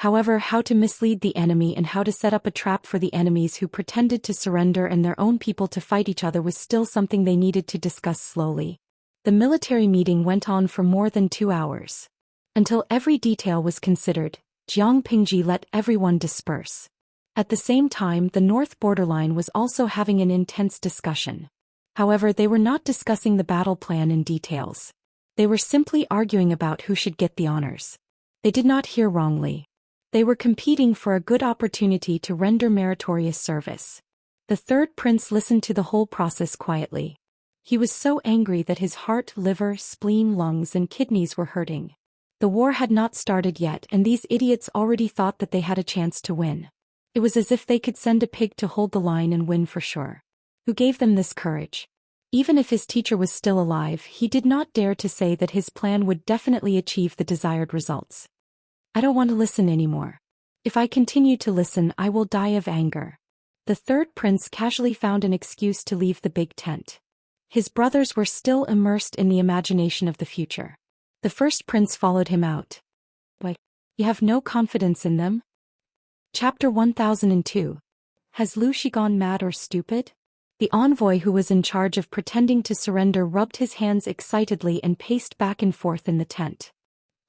However, how to mislead the enemy and how to set up a trap for the enemies who pretended to surrender and their own people to fight each other was still something they needed to discuss slowly. The military meeting went on for more than 2 hours. Until every detail was considered, Jiang Pingji let everyone disperse. At the same time, the north borderline was also having an intense discussion. However, they were not discussing the battle plan in details. They were simply arguing about who should get the honors. They did not hear wrongly. They were competing for a good opportunity to render meritorious service. The third prince listened to the whole process quietly. He was so angry that his heart, liver, spleen, lungs, and kidneys were hurting. The war had not started yet, and these idiots already thought that they had a chance to win. It was as if they could send a pig to hold the line and win for sure. Who gave them this courage? Even if his teacher was still alive, he did not dare to say that his plan would definitely achieve the desired results. I don't want to listen anymore. If I continue to listen, I will die of anger. The third prince casually found an excuse to leave the big tent. His brothers were still immersed in the imagination of the future. The first prince followed him out. Why? You have no confidence in them? Chapter 1002. Has Lu Shi gone mad or stupid? The envoy who was in charge of pretending to surrender rubbed his hands excitedly and paced back and forth in the tent.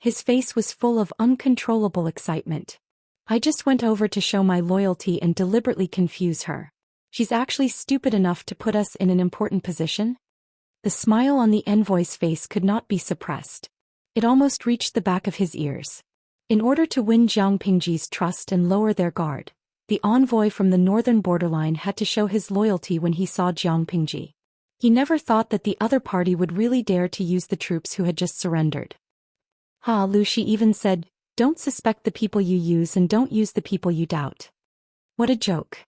His face was full of uncontrollable excitement. I just went over to show my loyalty and deliberately confuse her. She's actually stupid enough to put us in an important position? The smile on the envoy's face could not be suppressed. It almost reached the back of his ears. In order to win Jiang Pingji's trust and lower their guard, the envoy from the northern borderline had to show his loyalty when he saw Jiang Pingji. He never thought that the other party would really dare to use the troops who had just surrendered. Lu Shi even said, "Don't suspect the people you use and don't use the people you doubt." What a joke.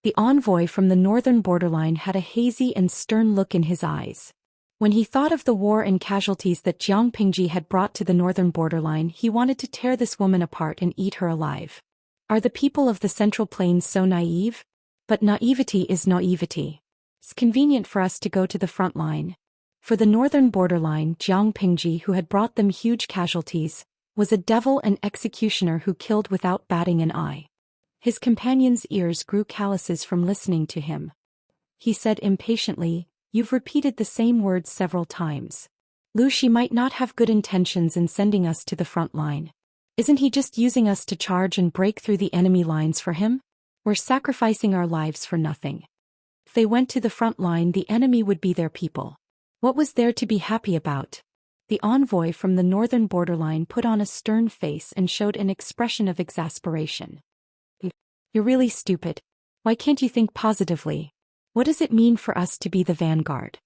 The envoy from the northern borderline had a hazy and stern look in his eyes. When he thought of the war and casualties that Jiang Pingji had brought to the northern borderline, he wanted to tear this woman apart and eat her alive. Are the people of the Central Plains so naive? But naivety is naivety. It's convenient for us to go to the front line. For the northern borderline, Jiang Pingji, who had brought them huge casualties, was a devil and executioner who killed without batting an eye. His companion's ears grew calluses from listening to him. He said impatiently, "You've repeated the same words several times. Lu Shi might not have good intentions in sending us to the front line. Isn't he just using us to charge and break through the enemy lines for him? We're sacrificing our lives for nothing. If they went to the front line, the enemy would be their people. What was there to be happy about?" The envoy from the northern borderline put on a stern face and showed an expression of exasperation. "You're really stupid. Why can't you think positively? What does it mean for us to be the vanguard?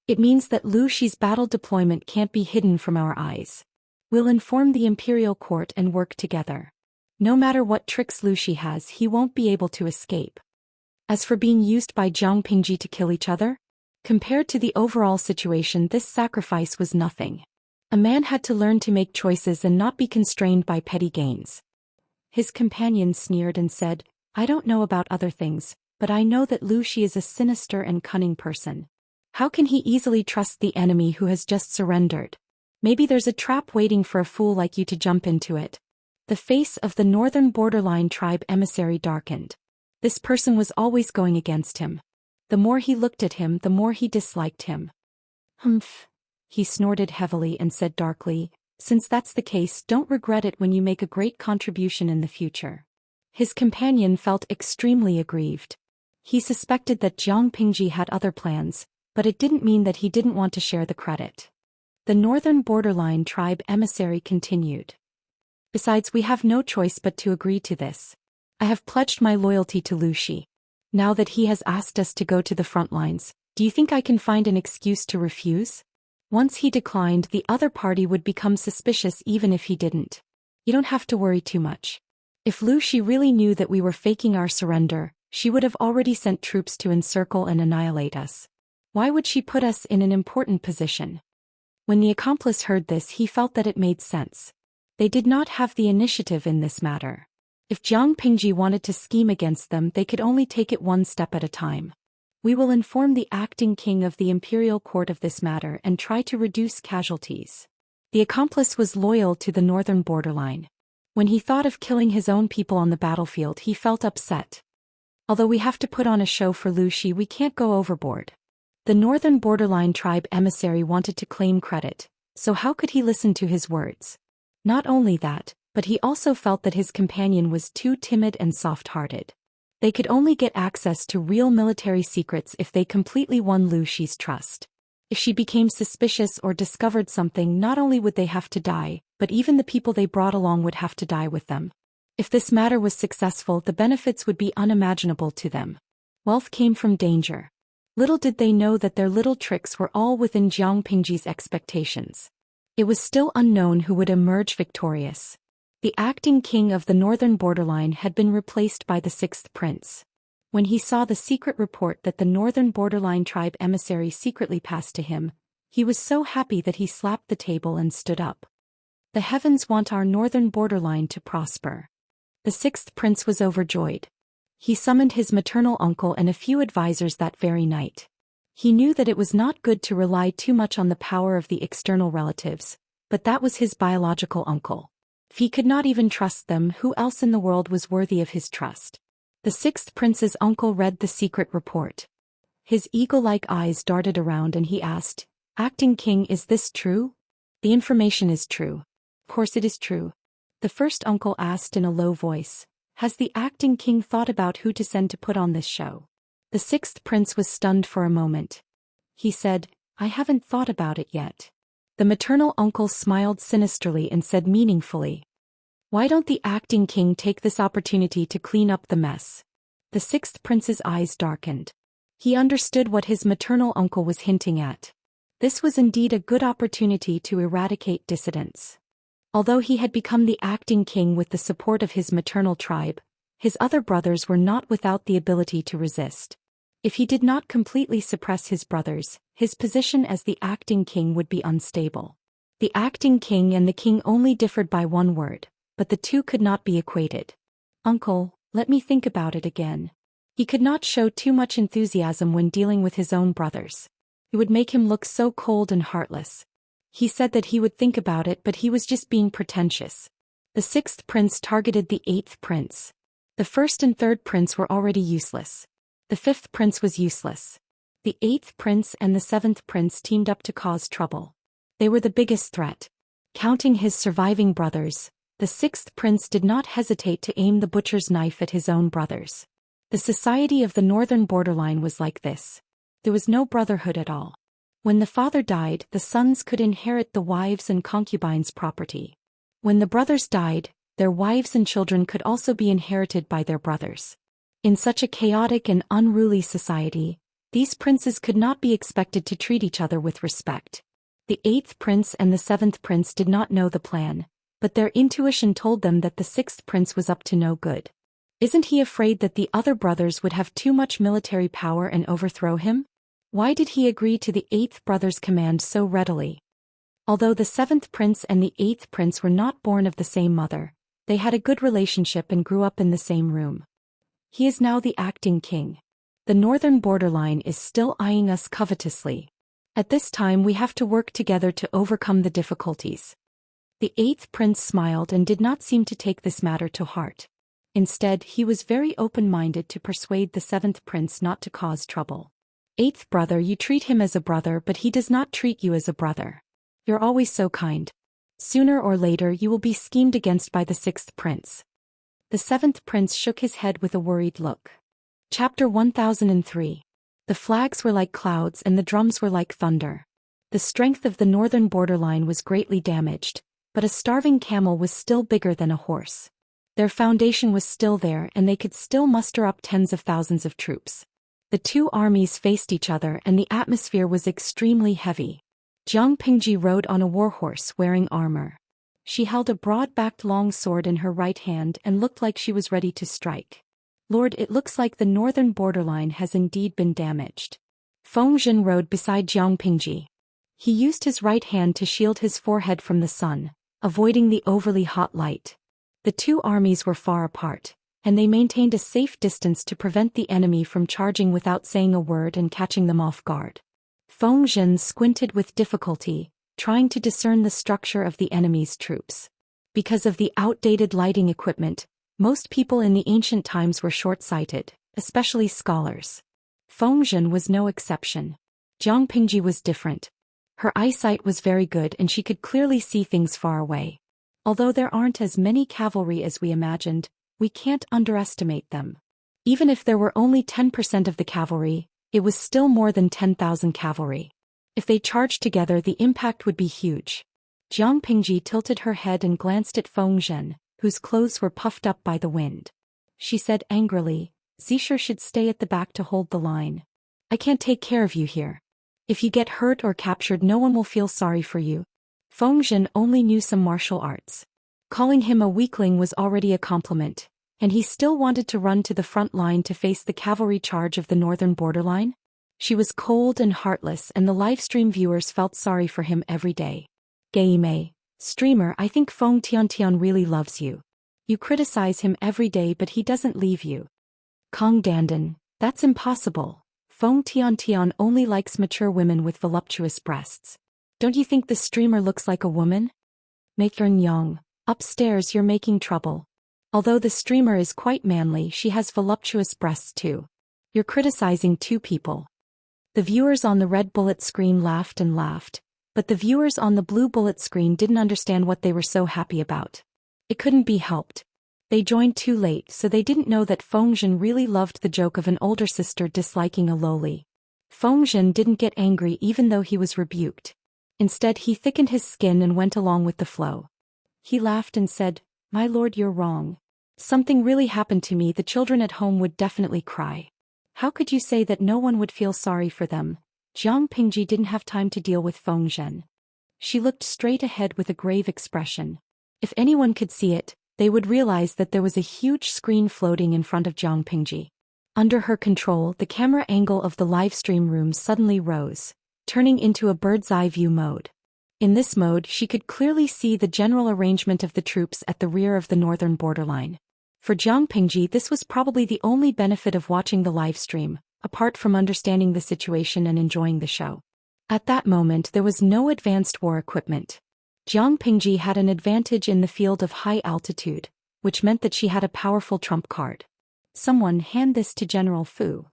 It means that Lu Shi's battle deployment can't be hidden from our eyes. We'll inform the imperial court and work together. No matter what tricks Lu Shi has, he won't be able to escape. As for being used by Jiang Pingji to kill each other, compared to the overall situation, this sacrifice was nothing. A man had to learn to make choices and not be constrained by petty gains." His companion sneered and said, "I don't know about other things, but I know that Lu Shi is a sinister and cunning person. How can he easily trust the enemy who has just surrendered? Maybe there's a trap waiting for a fool like you to jump into it." The face of the northern borderline tribe emissary darkened. This person was always going against him. The more he looked at him, the more he disliked him. "Humph." He snorted heavily and said darkly, "Since that's the case, don't regret it when you make a great contribution in the future." His companion felt extremely aggrieved. He suspected that Jiang Pingji had other plans, but it didn't mean that he didn't want to share the credit. The northern borderline tribe emissary continued. "Besides, we have no choice but to agree to this. I have pledged my loyalty to Lu Shi. Now that he has asked us to go to the front lines, do you think I can find an excuse to refuse? Once he declined, the other party would become suspicious even if he didn't. You don't have to worry too much. If Lu Shi really knew that we were faking our surrender, she would have already sent troops to encircle and annihilate us. Why would she put us in an important position?" When the accomplice heard this, he felt that it made sense. They did not have the initiative in this matter. If Jiang Pingji wanted to scheme against them, they could only take it one step at a time. "We will inform the acting king of the imperial court of this matter and try to reduce casualties." The accomplice was loyal to the northern borderline. When he thought of killing his own people on the battlefield, he felt upset. Although we have to put on a show for Luxi, we can't go overboard. The northern borderline tribe emissary wanted to claim credit, so how could he listen to his words? Not only that, but he also felt that his companion was too timid and soft-hearted. They could only get access to real military secrets if they completely won Luxi's trust. If she became suspicious or discovered something, not only would they have to die, but even the people they brought along would have to die with them. If this matter was successful, the benefits would be unimaginable to them. Wealth came from danger. Little did they know that their little tricks were all within Jiang Pingji's expectations. It was still unknown who would emerge victorious. The acting king of the northern borderline had been replaced by the sixth prince. When he saw the secret report that the northern borderline tribe emissary secretly passed to him, he was so happy that he slapped the table and stood up. The heavens want our northern borderline to prosper. The sixth prince was overjoyed. He summoned his maternal uncle and a few advisors that very night. He knew that it was not good to rely too much on the power of the external relatives, but that was his biological uncle. If he could not even trust them, who else in the world was worthy of his trust? The sixth prince's uncle read the secret report. His eagle-like eyes darted around and he asked, "Acting king, is this true?" "The information is true." "Of course it is true." The first uncle asked in a low voice, "Has the acting king thought about who to send to put on this show?" The sixth prince was stunned for a moment. He said, "I haven't thought about it yet." The maternal uncle smiled sinisterly and said meaningfully, "Why don't the acting king take this opportunity to clean up the mess?" The sixth prince's eyes darkened. He understood what his maternal uncle was hinting at. This was indeed a good opportunity to eradicate dissidents. Although he had become the acting king with the support of his maternal tribe, his other brothers were not without the ability to resist. If he did not completely suppress his brothers, his position as the acting king would be unstable. The acting king and the king only differed by one word, but the two could not be equated. "Uncle, let me think about it again." He could not show too much enthusiasm when dealing with his own brothers. It would make him look so cold and heartless. He said that he would think about it, but he was just being pretentious. The sixth prince targeted the eighth prince. The first and third prince were already useless. The fifth prince was useless. The eighth prince and the seventh prince teamed up to cause trouble. They were the biggest threat. Counting his surviving brothers, the sixth prince did not hesitate to aim the butcher's knife at his own brothers. The society of the northern borderline was like this. There was no brotherhood at all. When the father died, the sons could inherit the wives' and concubines' property. When the brothers died, their wives and children could also be inherited by their brothers. In such a chaotic and unruly society, these princes could not be expected to treat each other with respect. The eighth prince and the seventh prince did not know the plan, but their intuition told them that the sixth prince was up to no good. Isn't he afraid that the other brothers would have too much military power and overthrow him? Why did he agree to the eighth brother's command so readily? Although the seventh prince and the eighth prince were not born of the same mother, they had a good relationship and grew up in the same room. He is now the acting king. The northern borderline is still eyeing us covetously. At this time we have to work together to overcome the difficulties. The eighth prince smiled and did not seem to take this matter to heart. Instead, he was very open-minded to persuade the seventh prince not to cause trouble. "Eighth brother, you treat him as a brother, but he does not treat you as a brother. You're always so kind. Sooner or later you will be schemed against by the sixth prince." The seventh prince shook his head with a worried look. Chapter 1003. The flags were like clouds and the drums were like thunder. The strength of the northern borderline was greatly damaged, but a starving camel was still bigger than a horse. Their foundation was still there and they could still muster up tens of thousands of troops. The two armies faced each other and the atmosphere was extremely heavy. Jiang Pingji rode on a warhorse wearing armor. She held a broad-backed long sword in her right hand and looked like she was ready to strike. "Lord, it looks like the northern borderline has indeed been damaged." Feng Zhen rode beside Jiang Pingji. He used his right hand to shield his forehead from the sun, avoiding the overly hot light. The two armies were far apart, and they maintained a safe distance to prevent the enemy from charging without saying a word and catching them off guard. Feng Zhen squinted with difficulty, trying to discern the structure of the enemy's troops. Because of the outdated lighting equipment, most people in the ancient times were short-sighted, especially scholars. Fengzhen was no exception. Jiang Pingji was different. Her eyesight was very good and she could clearly see things far away. Although there aren't as many cavalry as we imagined, we can't underestimate them. Even if there were only 10% of the cavalry, it was still more than 10,000 cavalry. If they charged together, the impact would be huge. Jiang Pingji tilted her head and glanced at Fengzhen, whose clothes were puffed up by the wind. She said angrily, "Zisher should stay at the back to hold the line. I can't take care of you here. If you get hurt or captured, no one will feel sorry for you." Fengzhen only knew some martial arts. Calling him a weakling was already a compliment, and he still wanted to run to the front line to face the cavalry charge of the northern borderline? She was cold and heartless, and the livestream viewers felt sorry for him every day. "Gaime, streamer, I think Feng Tiantian really loves you. You criticize him every day but he doesn't leave you." Kong Dandan, "That's impossible. Feng Tiantian only likes mature women with voluptuous breasts. Don't you think the streamer looks like a woman?" Maikern Yang, "Upstairs you're making trouble. Although the streamer is quite manly, she has voluptuous breasts too. You're criticizing two people." The viewers on the red bullet screen laughed and laughed, but the viewers on the blue bullet screen didn't understand what they were so happy about. It couldn't be helped. They joined too late, so they didn't know that Fengzhen really loved the joke of an older sister disliking a lowly. Fengzhen didn't get angry even though he was rebuked. Instead, he thickened his skin and went along with the flow. He laughed and said, "My lord, you're wrong. Something really happened to me. The children at home would definitely cry. How could you say that no one would feel sorry for them?" Jiang Pingji didn't have time to deal with Fengzhen. She looked straight ahead with a grave expression. If anyone could see it, they would realize that there was a huge screen floating in front of Jiang Pingji. Under her control, the camera angle of the livestream room suddenly rose, turning into a bird's-eye view mode. In this mode, she could clearly see the general arrangement of the troops at the rear of the northern borderline. For Jiang Pingji, this was probably the only benefit of watching the livestream, apart from understanding the situation and enjoying the show. At that moment, there was no advanced war equipment. Jiang Pingji had an advantage in the field of high altitude, which meant that she had a powerful trump card. "Someone hand this to General Fu."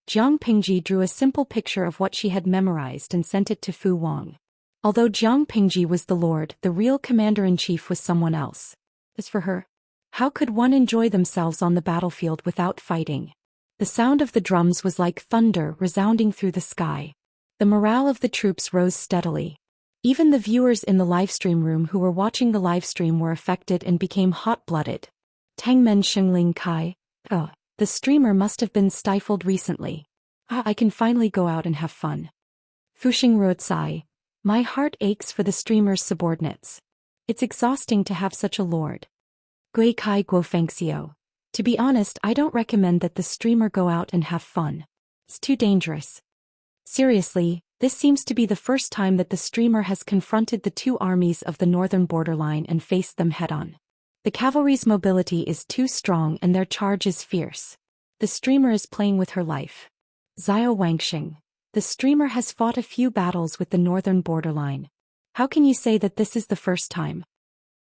Jiang Pingji drew a simple picture of what she had memorized and sent it to Fu Wang. Although Jiang Pingji was the lord, the real commander-in-chief was someone else. As for her, how could one enjoy themselves on the battlefield without fighting? The sound of the drums was like thunder resounding through the sky. The morale of the troops rose steadily. Even the viewers in the livestream room who were watching the livestream were affected and became hot-blooded. Tangmen Shengling Kai, the streamer must have been stifled recently. I can finally go out and have fun. Fuxing Ruotsai, my heart aches for the streamer's subordinates. It's exhausting to have such a lord. Gui Kai Guofengxiu, to be honest, I don't recommend that the streamer go out and have fun. It's too dangerous. Seriously, this seems to be the first time that the streamer has confronted the two armies of the northern borderline and faced them head-on. The cavalry's mobility is too strong and their charge is fierce. The streamer is playing with her life. Xiao Wangxing, the streamer has fought a few battles with the northern borderline. How can you say that this is the first time?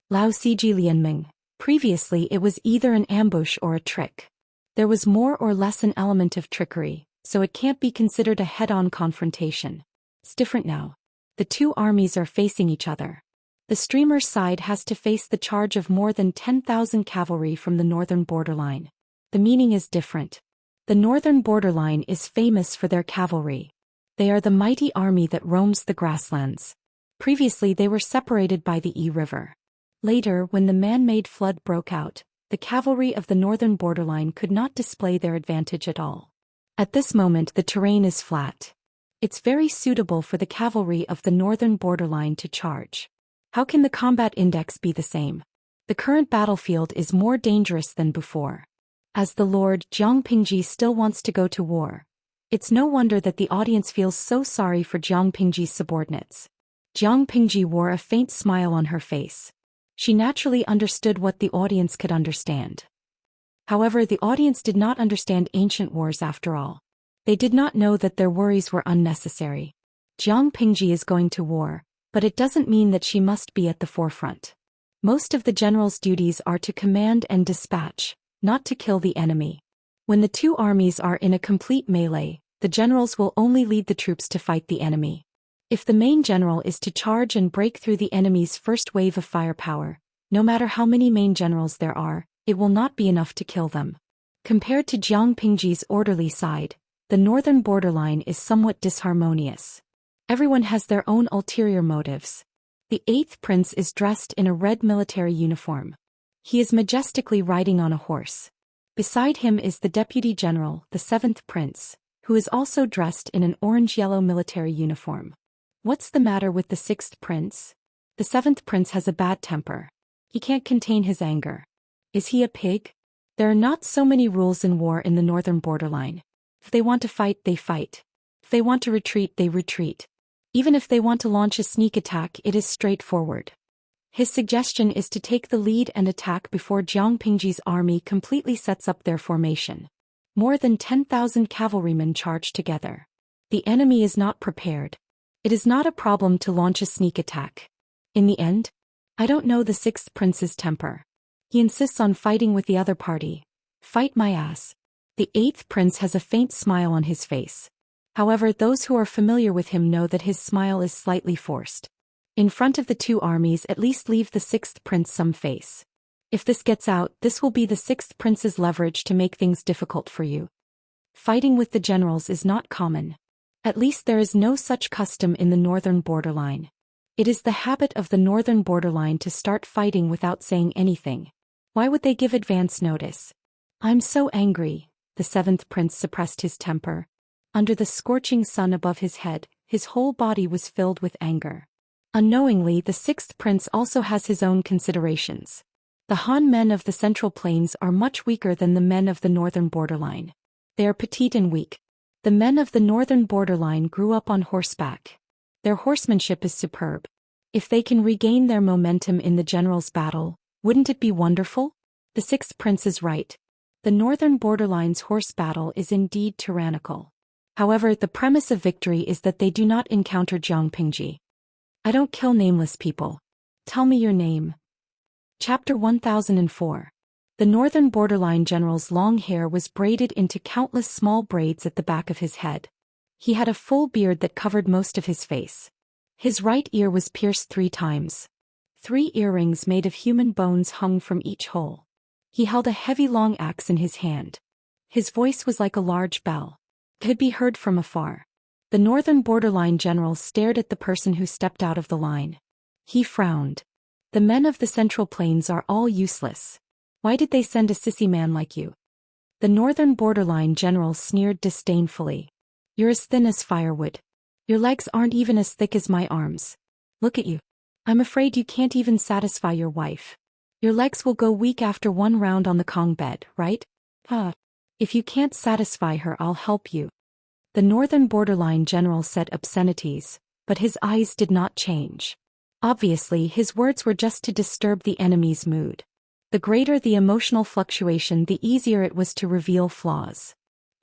Lao Siji Lianming, previously it was either an ambush or a trick. There was more or less an element of trickery, so it can't be considered a head-on confrontation. It's different now. The two armies are facing each other. The streamer's side has to face the charge of more than 10,000 cavalry from the northern borderline. The meaning is different. The northern borderline is famous for their cavalry. They are the mighty army that roams the grasslands. Previously they were separated by the Yi River. Later, when the man-made flood broke out, the cavalry of the northern borderline could not display their advantage at all. At this moment the terrain is flat. It's very suitable for the cavalry of the northern borderline to charge. How can the combat index be the same? The current battlefield is more dangerous than before. As the Lord, Jiang Pingji still wants to go to war. It's no wonder that the audience feels so sorry for Jiang Pingji's subordinates. Jiang Pingji wore a faint smile on her face. She naturally understood what the audience could understand. However, the audience did not understand ancient wars after all. They did not know that their worries were unnecessary. Jiang Pingji is going to war, but it doesn't mean that she must be at the forefront. Most of the general's duties are to command and dispatch, not to kill the enemy. When the two armies are in a complete melee, the generals will only lead the troops to fight the enemy. If the main general is to charge and break through the enemy's first wave of firepower, no matter how many main generals there are, it will not be enough to kill them. Compared to Jiang Pingji's orderly side, the northern borderline is somewhat disharmonious. Everyone has their own ulterior motives. The 8th prince is dressed in a red military uniform. He is majestically riding on a horse. Beside him is the deputy general, the 7th prince, who is also dressed in an orange-yellow military uniform. What's the matter with the 6th prince? The 7th prince has a bad temper. He can't contain his anger. Is he a pig? There are not so many rules in war in the northern borderline. If they want to fight, they fight. If they want to retreat, they retreat. Even if they want to launch a sneak attack, it is straightforward. His suggestion is to take the lead and attack before Jiang Pingji's army completely sets up their formation. More than 10,000 cavalrymen charge together. The enemy is not prepared. It is not a problem to launch a sneak attack. In the end, I don't know the 6th prince's temper. He insists on fighting with the other party. Fight my ass. The 8th prince has a faint smile on his face. However, those who are familiar with him know that his smile is slightly forced. In front of the two armies, at least leave the 6th prince some face. If this gets out, this will be the 6th prince's leverage to make things difficult for you. Fighting with the generals is not common. At least there is no such custom in the northern borderline. It is the habit of the northern borderline to start fighting without saying anything. Why would they give advance notice? I'm so angry. The 7th prince suppressed his temper. Under the scorching sun above his head, his whole body was filled with anger. Unknowingly, the 6th prince also has his own considerations. The Han men of the Central Plains are much weaker than the men of the northern borderline. They are petite and weak. The men of the northern borderline grew up on horseback. Their horsemanship is superb. If they can regain their momentum in the general's battle, wouldn't it be wonderful? The 6th prince is right. The northern borderline's horse battle is indeed tyrannical. However, the premise of victory is that they do not encounter Jiang Pingji. I don't kill nameless people. Tell me your name. Chapter 1004. The northern borderline general's long hair was braided into countless small braids at the back of his head. He had a full beard that covered most of his face. His right ear was pierced 3 times. 3 earrings made of human bones hung from each hole. He held a heavy long axe in his hand. His voice was like a large bell. It could be heard from afar. The northern borderline general stared at the person who stepped out of the line. He frowned. The men of the Central Plains are all useless. Why did they send a sissy man like you? The northern borderline general sneered disdainfully. You're as thin as firewood. Your legs aren't even as thick as my arms. Look at you. I'm afraid you can't even satisfy your wife. Your legs will go weak after 1 round on the Kong bed, right? If you can't satisfy her, I'll help you. The northern borderline general said obscenities, but his eyes did not change. Obviously, his words were just to disturb the enemy's mood. The greater the emotional fluctuation, the easier it was to reveal flaws.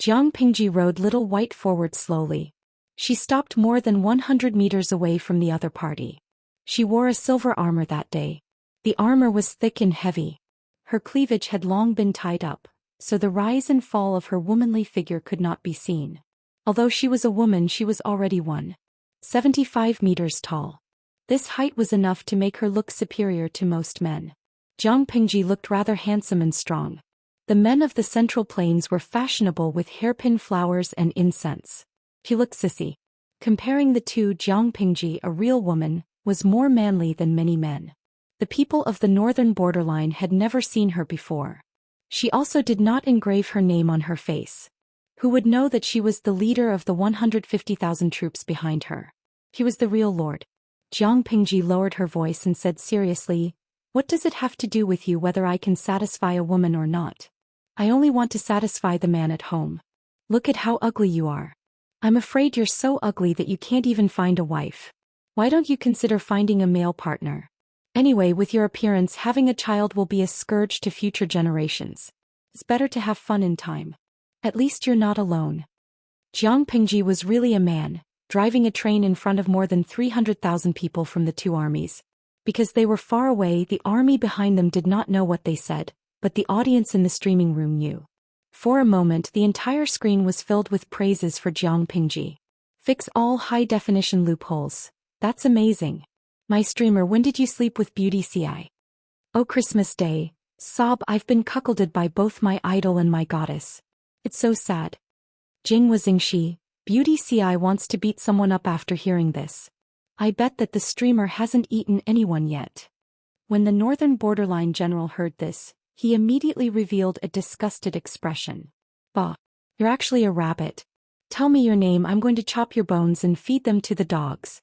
Jiang Pingji rode Little White forward slowly. She stopped more than 100 meters away from the other party. She wore a silver armor that day. The armor was thick and heavy. Her cleavage had long been tied up, so the rise and fall of her womanly figure could not be seen. Although she was a woman, she was already 175 meters tall. This height was enough to make her look superior to most men. Jiang Pingji looked rather handsome and strong. The men of the Central Plains were fashionable with hairpin flowers and incense. She looked sissy. Comparing the two, Jiang Pingji, a real woman, was more manly than many men. The people of the northern borderline had never seen her before. She also did not engrave her name on her face. Who would know that she was the leader of the 150,000 troops behind her? He was the real lord. Jiang Pingji lowered her voice and said seriously, "What does it have to do with you whether I can satisfy a woman or not? I only want to satisfy the man at home. Look at how ugly you are. I'm afraid you're so ugly that you can't even find a wife. Why don't you consider finding a male partner? Anyway, with your appearance, having a child will be a scourge to future generations. It's better to have fun in time. At least you're not alone." Jiang Pingji was really a man, driving a train in front of more than 300,000 people from the two armies. Because they were far away, the army behind them did not know what they said, but the audience in the streaming room knew. For a moment, the entire screen was filled with praises for Jiang Pingji. Fix all high-definition loopholes. That's amazing. My streamer, when did you sleep with Beauty CI? Oh, Christmas Day. Sob, I've been cuckolded by both my idol and my goddess. It's so sad. Jinghua Xingxi, Beauty CI wants to beat someone up after hearing this. I bet that the streamer hasn't eaten anyone yet. When the Northern Borderline general heard this, he immediately revealed a disgusted expression. Bah, you're actually a rabbit. Tell me your name, I'm going to chop your bones and feed them to the dogs.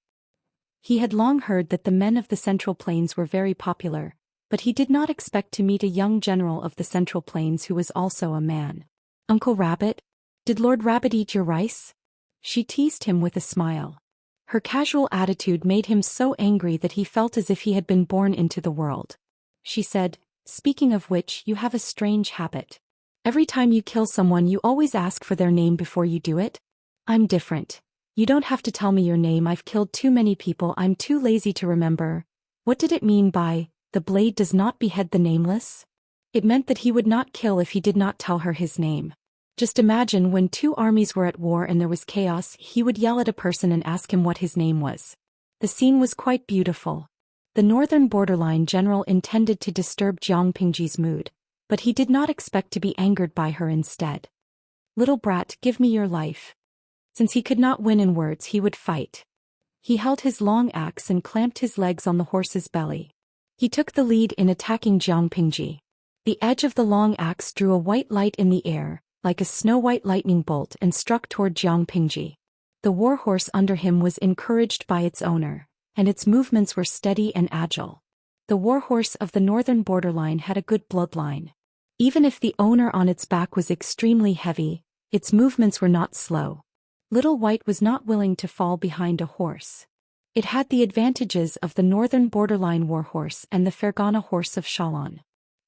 He had long heard that the men of the Central Plains were very popular, but he did not expect to meet a young general of the Central Plains who was also a man. Uncle Rabbit? Did Lord Rabbit eat your rice? She teased him with a smile. Her casual attitude made him so angry that he felt as if he had been born into the world. She said, speaking of which, you have a strange habit. Every time you kill someone you always ask for their name before you do it? I'm different. You don't have to tell me your name, I've killed too many people, I'm too lazy to remember. What did it mean by, the blade does not behead the nameless? It meant that he would not kill if he did not tell her his name. Just imagine when two armies were at war and there was chaos, he would yell at a person and ask him what his name was. The scene was quite beautiful. The Northern Borderline general intended to disturb Jiang Pingji's mood, but he did not expect to be angered by her instead. Little brat, give me your life. Since he could not win in words, he would fight. He held his long axe and clamped his legs on the horse's belly. He took the lead in attacking Jiang Pingji. The edge of the long axe drew a white light in the air, like a snow-white lightning bolt, and struck toward Jiang Pingji. The warhorse under him was encouraged by its owner, and its movements were steady and agile. The warhorse of the Northern Borderline had a good bloodline. Even if the owner on its back was extremely heavy, its movements were not slow. Little White was not willing to fall behind a horse. It had the advantages of the Northern Borderline warhorse and the Fergana horse of Shalon.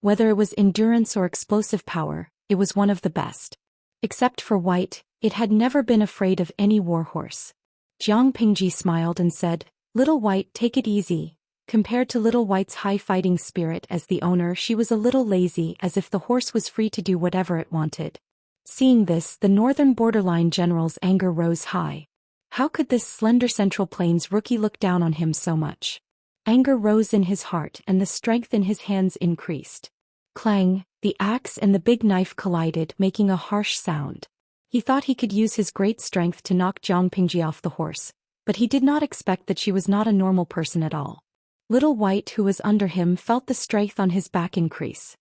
Whether it was endurance or explosive power, it was one of the best. Except for White, it had never been afraid of any warhorse. Jiang Pingji smiled and said, Little White, take it easy. Compared to Little White's high fighting spirit as the owner, she was a little lazy, as if the horse was free to do whatever it wanted. Seeing this, the Northern Borderline general's anger rose high. How could this slender Central Plains rookie look down on him so much? Anger rose in his heart and the strength in his hands increased. Clang, the axe and the big knife collided, making a harsh sound. He thought he could use his great strength to knock Jiang Pingji off the horse, but he did not expect that she was not a normal person at all. Little White, who was under him, felt the strength on his back increase.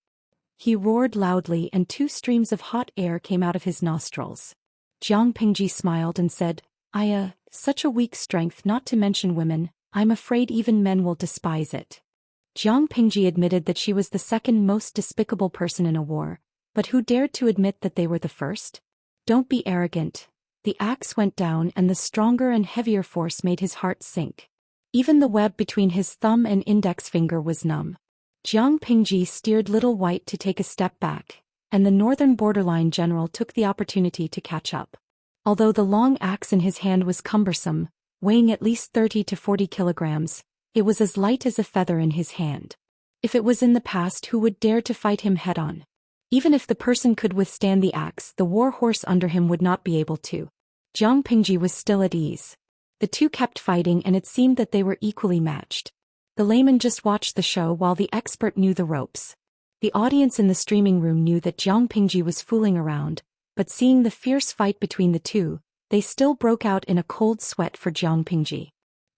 He roared loudly and 2 streams of hot air came out of his nostrils. Jiang Pingji smiled and said, such a weak strength, not to mention women, I'm afraid even men will despise it. Jiang Pingji admitted that she was the second most despicable person in a war, but who dared to admit that they were the first? Don't be arrogant. The axe went down and the stronger and heavier force made his heart sink. Even the web between his thumb and index finger was numb. Jiang Pingji steered Little White to take a step back, and the Northern Borderline general took the opportunity to catch up. Although the long axe in his hand was cumbersome, weighing at least 30 to 40 kilograms, it was as light as a feather in his hand. If it was in the past, who would dare to fight him head-on? Even if the person could withstand the axe, the war horse under him would not be able to. Jiang Pingji was still at ease. The two kept fighting and it seemed that they were equally matched. The layman just watched the show while the expert knew the ropes. The audience in the streaming room knew that Jiang Pingji was fooling around, but seeing the fierce fight between the two, they still broke out in a cold sweat for Jiang Pingji.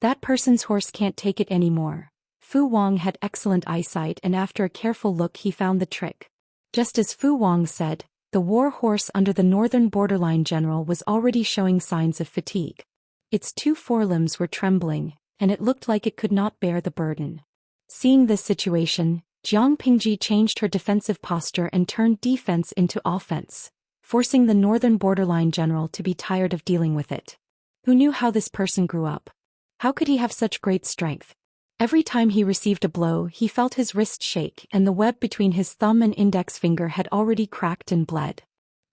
That person's horse can't take it anymore. Fu Wang had excellent eyesight and after a careful look he found the trick. Just as Fu Wang said, the war horse under the Northern Borderline general was already showing signs of fatigue. Its 2 forelimbs were trembling, and it looked like it could not bear the burden. Seeing this situation, Jiang Pingji changed her defensive posture and turned defense into offense, forcing the Northern Borderline general to be tired of dealing with it. Who knew how this person grew up? How could he have such great strength? Every time he received a blow, he felt his wrist shake and the web between his thumb and index finger had already cracked and bled.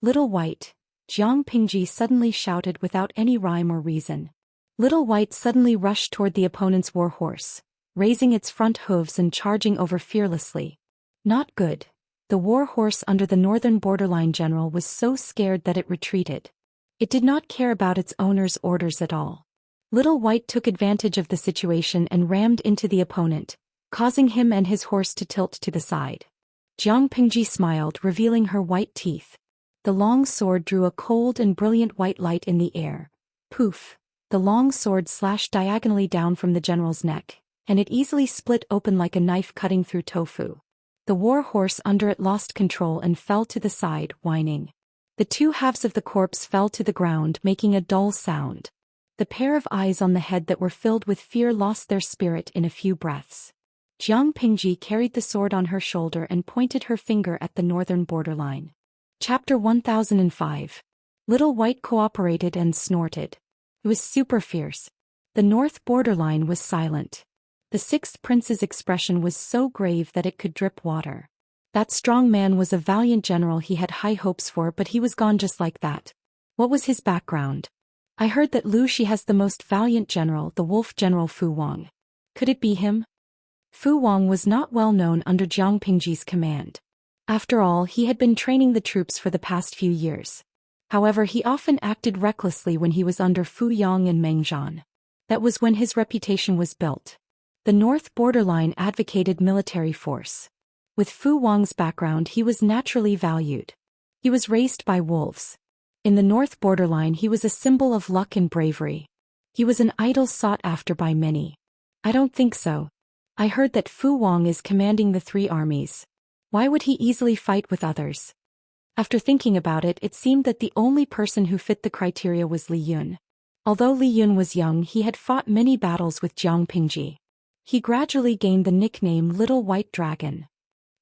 Little White, Jiang Pingji suddenly shouted without any rhyme or reason. Little White suddenly rushed toward the opponent's warhorse, raising its front hooves and charging over fearlessly. Not good. The war horse under the northern borderline general was so scared that it retreated. It did not care about its owner's orders at all. Little White took advantage of the situation and rammed into the opponent, causing him and his horse to tilt to the side. Jiang Pingji smiled, revealing her white teeth. The long sword drew a cold and brilliant white light in the air. Poof! The long sword slashed diagonally down from the general's neck, and it easily split open like a knife cutting through tofu. The war horse under it lost control and fell to the side, whining. The two halves of the corpse fell to the ground, making a dull sound. The pair of eyes on the head that were filled with fear lost their spirit in a few breaths. Jiang Pingji carried the sword on her shoulder and pointed her finger at the northern borderline. Chapter 1005. Little White cooperated and snorted. It was super fierce. The north borderline was silent. The sixth prince's expression was so grave that it could drip water. That strong man was a valiant general he had high hopes for, but he was gone just like that. What was his background? I heard that Lu Shi has the most valiant general, the wolf general Fu Wang. Could it be him? Fu Wang was not well known under Jiang Pingji's command. After all, he had been training the troops for the past few years. However, he often acted recklessly when he was under Fu Yang and Meng Zhan. That was when his reputation was built. The north borderline advocated military force. With Fu Wang's background, he was naturally valued. He was raised by wolves. In the north borderline, he was a symbol of luck and bravery. He was an idol sought after by many. I don't think so. I heard that Fu Wang is commanding the three armies. Why would he easily fight with others? After thinking about it, it seemed that the only person who fit the criteria was Li Yun. Although Li Yun was young, he had fought many battles with Jiang Pingji. He gradually gained the nickname Little White Dragon.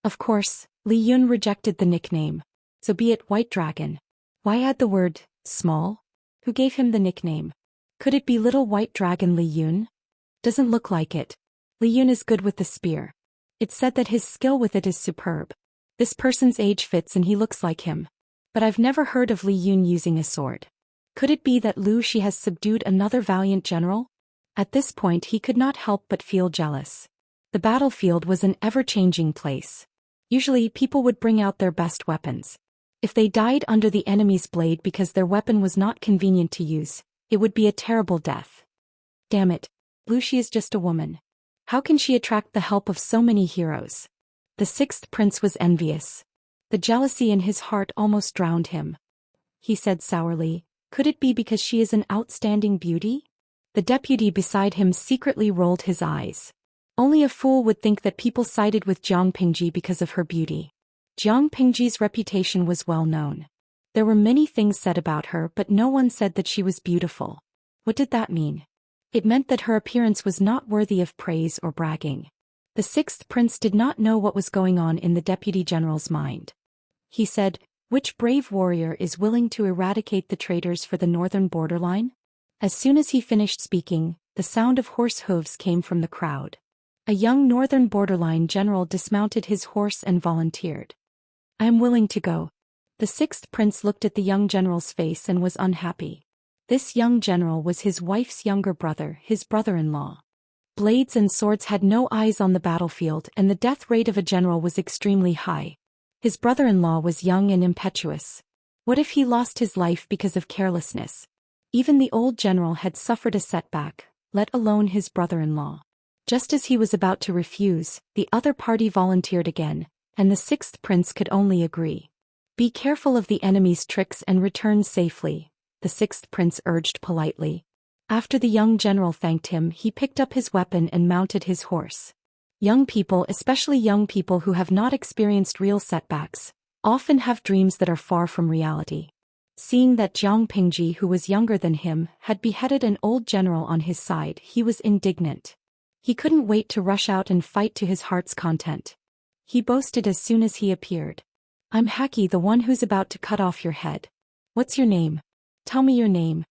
Of course, Li Yun rejected the nickname. So be it White Dragon. Why add the word small? Who gave him the nickname? Could it be Little White Dragon Li Yun? Doesn't look like it. Li Yun is good with the spear. It's said that his skill with it is superb. This person's age fits and he looks like him. But I've never heard of Li Yun using a sword. Could it be that Lu Shi has subdued another valiant general? At this point he could not help but feel jealous. The battlefield was an ever-changing place. Usually people would bring out their best weapons. If they died under the enemy's blade because their weapon was not convenient to use, it would be a terrible death. Damn it, Lu Shi is just a woman. How can she attract the help of so many heroes? The sixth prince was envious. The jealousy in his heart almost drowned him. He said sourly, could it be because she is an outstanding beauty? The deputy beside him secretly rolled his eyes. Only a fool would think that people sided with Jiang Pingji because of her beauty. Jiang Pingji's reputation was well known. There were many things said about her, but no one said that she was beautiful. What did that mean? It meant that her appearance was not worthy of praise or bragging. The sixth prince did not know what was going on in the deputy general's mind. He said, which brave warrior is willing to eradicate the traitors for the northern borderline? As soon as he finished speaking, the sound of horse hooves came from the crowd. A young northern borderline general dismounted his horse and volunteered. I am willing to go. The sixth prince looked at the young general's face and was unhappy. This young general was his wife's younger brother, his brother-in-law. Blades and swords had no eyes on the battlefield, and the death rate of a general was extremely high. His brother-in-law was young and impetuous. What if he lost his life because of carelessness? Even the old general had suffered a setback, let alone his brother-in-law. Just as he was about to refuse, the other party volunteered again, and the sixth prince could only agree. Be careful of the enemy's tricks and return safely, the sixth prince urged politely. After the young general thanked him, he picked up his weapon and mounted his horse. Young people, especially young people who have not experienced real setbacks, often have dreams that are far from reality. Seeing that Jiang Pingji, who was younger than him, had beheaded an old general on his side, he was indignant. He couldn't wait to rush out and fight to his heart's content. He boasted as soon as he appeared. I'm Haki, the one who's about to cut off your head. What's your name? Tell me your name.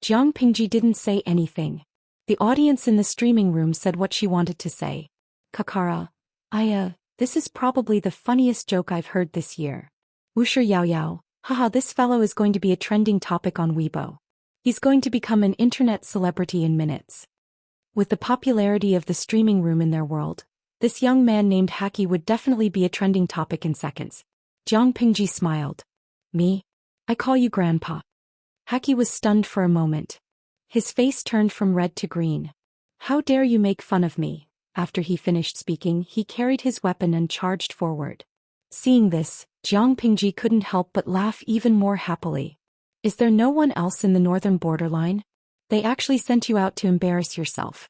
Jiang Pingji didn't say anything. The audience in the streaming room said what she wanted to say. Kakara, this is probably the funniest joke I've heard this year. Wuxia Yao Yao, haha, this fellow is going to be a trending topic on Weibo. He's going to become an internet celebrity in minutes. With the popularity of the streaming room in their world, this young man named Haki would definitely be a trending topic in seconds. Jiang Pingji smiled. Me? I call you Grandpa. Haki was stunned for a moment. His face turned from red to green. How dare you make fun of me? After he finished speaking, he carried his weapon and charged forward. Seeing this, Jiang Pingji couldn't help but laugh even more happily. Is there no one else in the northern borderline? They actually sent you out to embarrass yourself.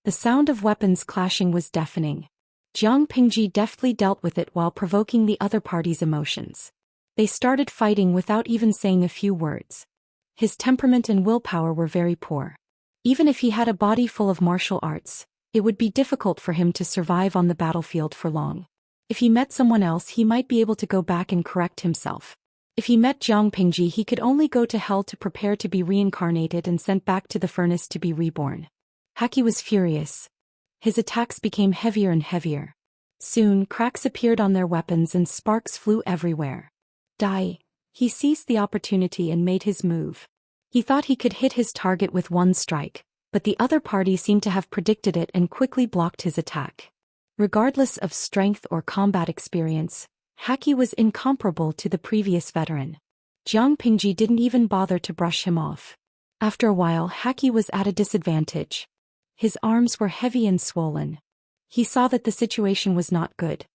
The sound of weapons clashing was deafening. Jiang Pingji deftly dealt with it while provoking the other party's emotions. They started fighting without even saying a few words. His temperament and willpower were very poor. Even if he had a body full of martial arts, it would be difficult for him to survive on the battlefield for long. If he met someone else, he might be able to go back and correct himself. If he met Jiang Pingji, he could only go to hell to prepare to be reincarnated and sent back to the furnace to be reborn. Haki was furious. His attacks became heavier and heavier. Soon, cracks appeared on their weapons and sparks flew everywhere. Die. He seized the opportunity and made his move. He thought he could hit his target with one strike, but the other party seemed to have predicted it and quickly blocked his attack. Regardless of strength or combat experience, Haki was incomparable to the previous veteran. Jiang Pingji didn't even bother to brush him off. After a while, Haki was at a disadvantage. His arms were heavy and swollen. He saw that the situation was not good.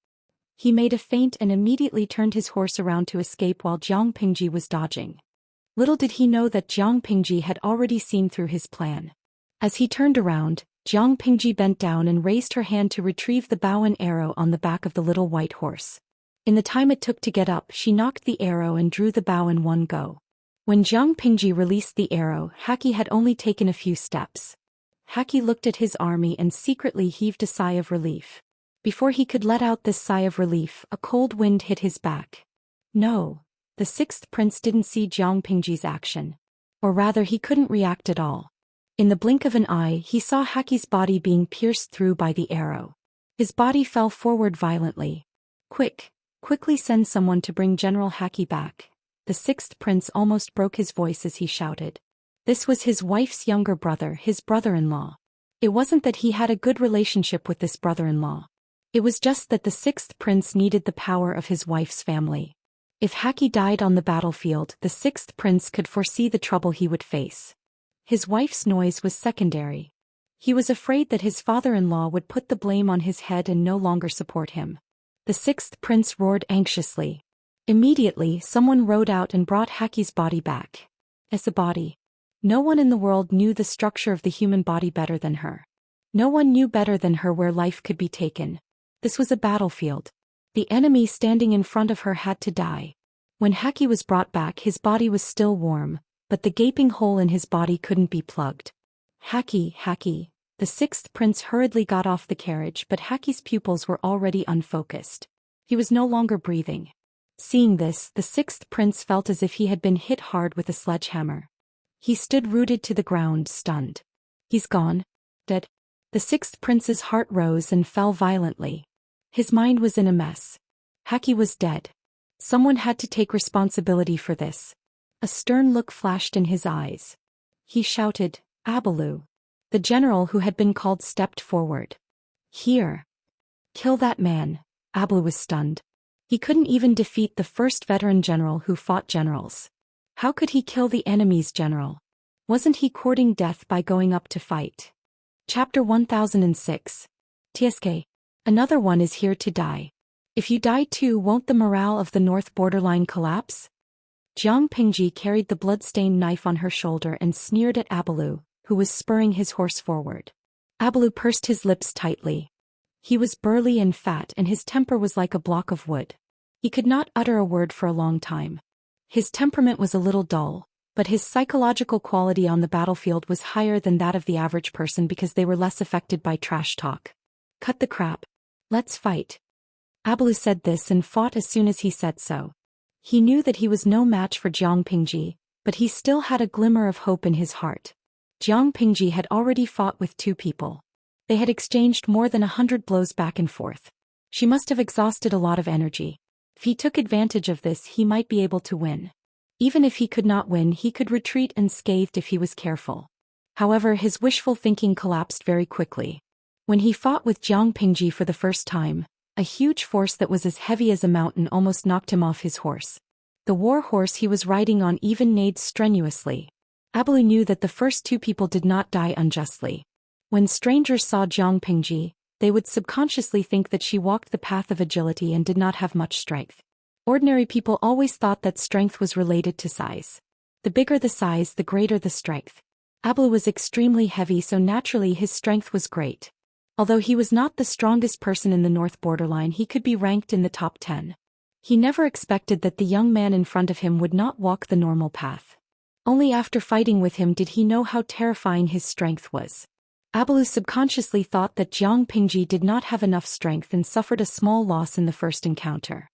He made a feint and immediately turned his horse around to escape while Jiang Pingji was dodging. Little did he know that Jiang Pingji had already seen through his plan. As he turned around, Jiang Pingji bent down and raised her hand to retrieve the bow and arrow on the back of the little white horse. In the time it took to get up, she knocked the arrow and drew the bow in one go. When Jiang Pingji released the arrow, Haki had only taken a few steps. Haki looked at his army and secretly heaved a sigh of relief. Before he could let out this sigh of relief, a cold wind hit his back. No, the sixth prince didn't see Jiang Pingji's action. Or rather, he couldn't react at all. In the blink of an eye, he saw Haki's body being pierced through by the arrow. His body fell forward violently. Quickly send someone to bring General Haki back. The sixth prince almost broke his voice as he shouted. This was his wife's younger brother, his brother-in-law. It wasn't that he had a good relationship with this brother-in-law. It was just that the sixth prince needed the power of his wife's family. If Haki died on the battlefield, the sixth prince could foresee the trouble he would face. His wife's noise was secondary. He was afraid that his father-in-law would put the blame on his head and no longer support him. The sixth prince roared anxiously. Immediately, someone rode out and brought Haki's body back. As a body. No one in the world knew the structure of the human body better than her. No one knew better than her where life could be taken. This was a battlefield. The enemy standing in front of her had to die. When Haki was brought back, his body was still warm, but the gaping hole in his body couldn't be plugged. Haki. The sixth prince hurriedly got off the carriage, but Haki's pupils were already unfocused. He was no longer breathing. Seeing this, the sixth prince felt as if he had been hit hard with a sledgehammer. He stood rooted to the ground, stunned. He's gone. Dead. The sixth prince's heart rose and fell violently. His mind was in a mess. Haki was dead. Someone had to take responsibility for this. A stern look flashed in his eyes. He shouted, Abalu. The general who had been called stepped forward. Here. Kill that man. Abalu was stunned. He couldn't even defeat the first veteran general who fought generals. How could he kill the enemy's general? Wasn't he courting death by going up to fight? Chapter 1006. TSK. Another one is here to die. If you die too, won't the morale of the north borderline collapse? Jiang Pingji carried the blood-stained knife on her shoulder and sneered at Abalu, who was spurring his horse forward. Abalu pursed his lips tightly. He was burly and fat, and his temper was like a block of wood. He could not utter a word for a long time. His temperament was a little dull, but his psychological quality on the battlefield was higher than that of the average person because they were less affected by trash talk. Cut the crap. Let's fight. Abalu said this and fought as soon as he said so. He knew that he was no match for Jiang Pingji, but he still had a glimmer of hope in his heart. Jiang Pingji had already fought with two people. They had exchanged more than 100 blows back and forth. She must have exhausted a lot of energy. If he took advantage of this, he might be able to win. Even if he could not win, he could retreat unscathed if he was careful. However, his wishful thinking collapsed very quickly. When he fought with Jiang Pingji for the first time, a huge force that was as heavy as a mountain almost knocked him off his horse. The war horse he was riding on even neighed strenuously. Abalu knew that the first two people did not die unjustly. When strangers saw Jiang Pingji, they would subconsciously think that she walked the path of agility and did not have much strength. Ordinary people always thought that strength was related to size. The bigger the size, the greater the strength. Abalu was extremely heavy, so naturally his strength was great. Although he was not the strongest person in the north borderline, he could be ranked in the top 10. He never expected that the young man in front of him would not walk the normal path. Only after fighting with him did he know how terrifying his strength was. Abalu subconsciously thought that Jiang Pingji did not have enough strength and suffered a small loss in the first encounter.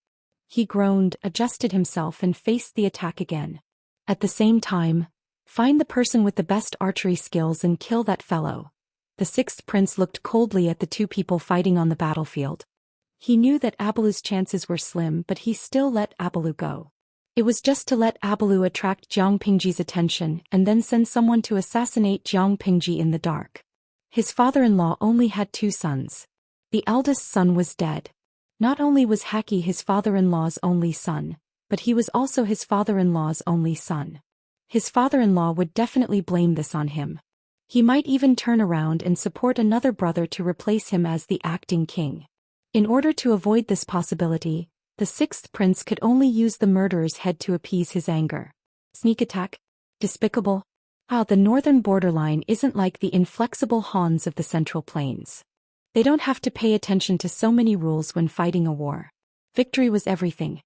He groaned, adjusted himself and faced the attack again. At the same time, find the person with the best archery skills and kill that fellow. The sixth prince looked coldly at the two people fighting on the battlefield. He knew that Abalu's chances were slim, but he still let Abalu go. It was just to let Abalu attract Jiang Pingji's attention and then send someone to assassinate Jiang Pingji in the dark. His father-in-law only had 2 sons. The eldest son was dead. Not only was Haki his father-in-law's only son, but he was also his father-in-law's only son. His father-in-law would definitely blame this on him. He might even turn around and support another brother to replace him as the acting king. In order to avoid this possibility, the sixth prince could only use the murderer's head to appease his anger. Sneak attack? Despicable? The northern borderline isn't like the inflexible Hans of the Central Plains. They don't have to pay attention to so many rules when fighting a war. Victory was everything.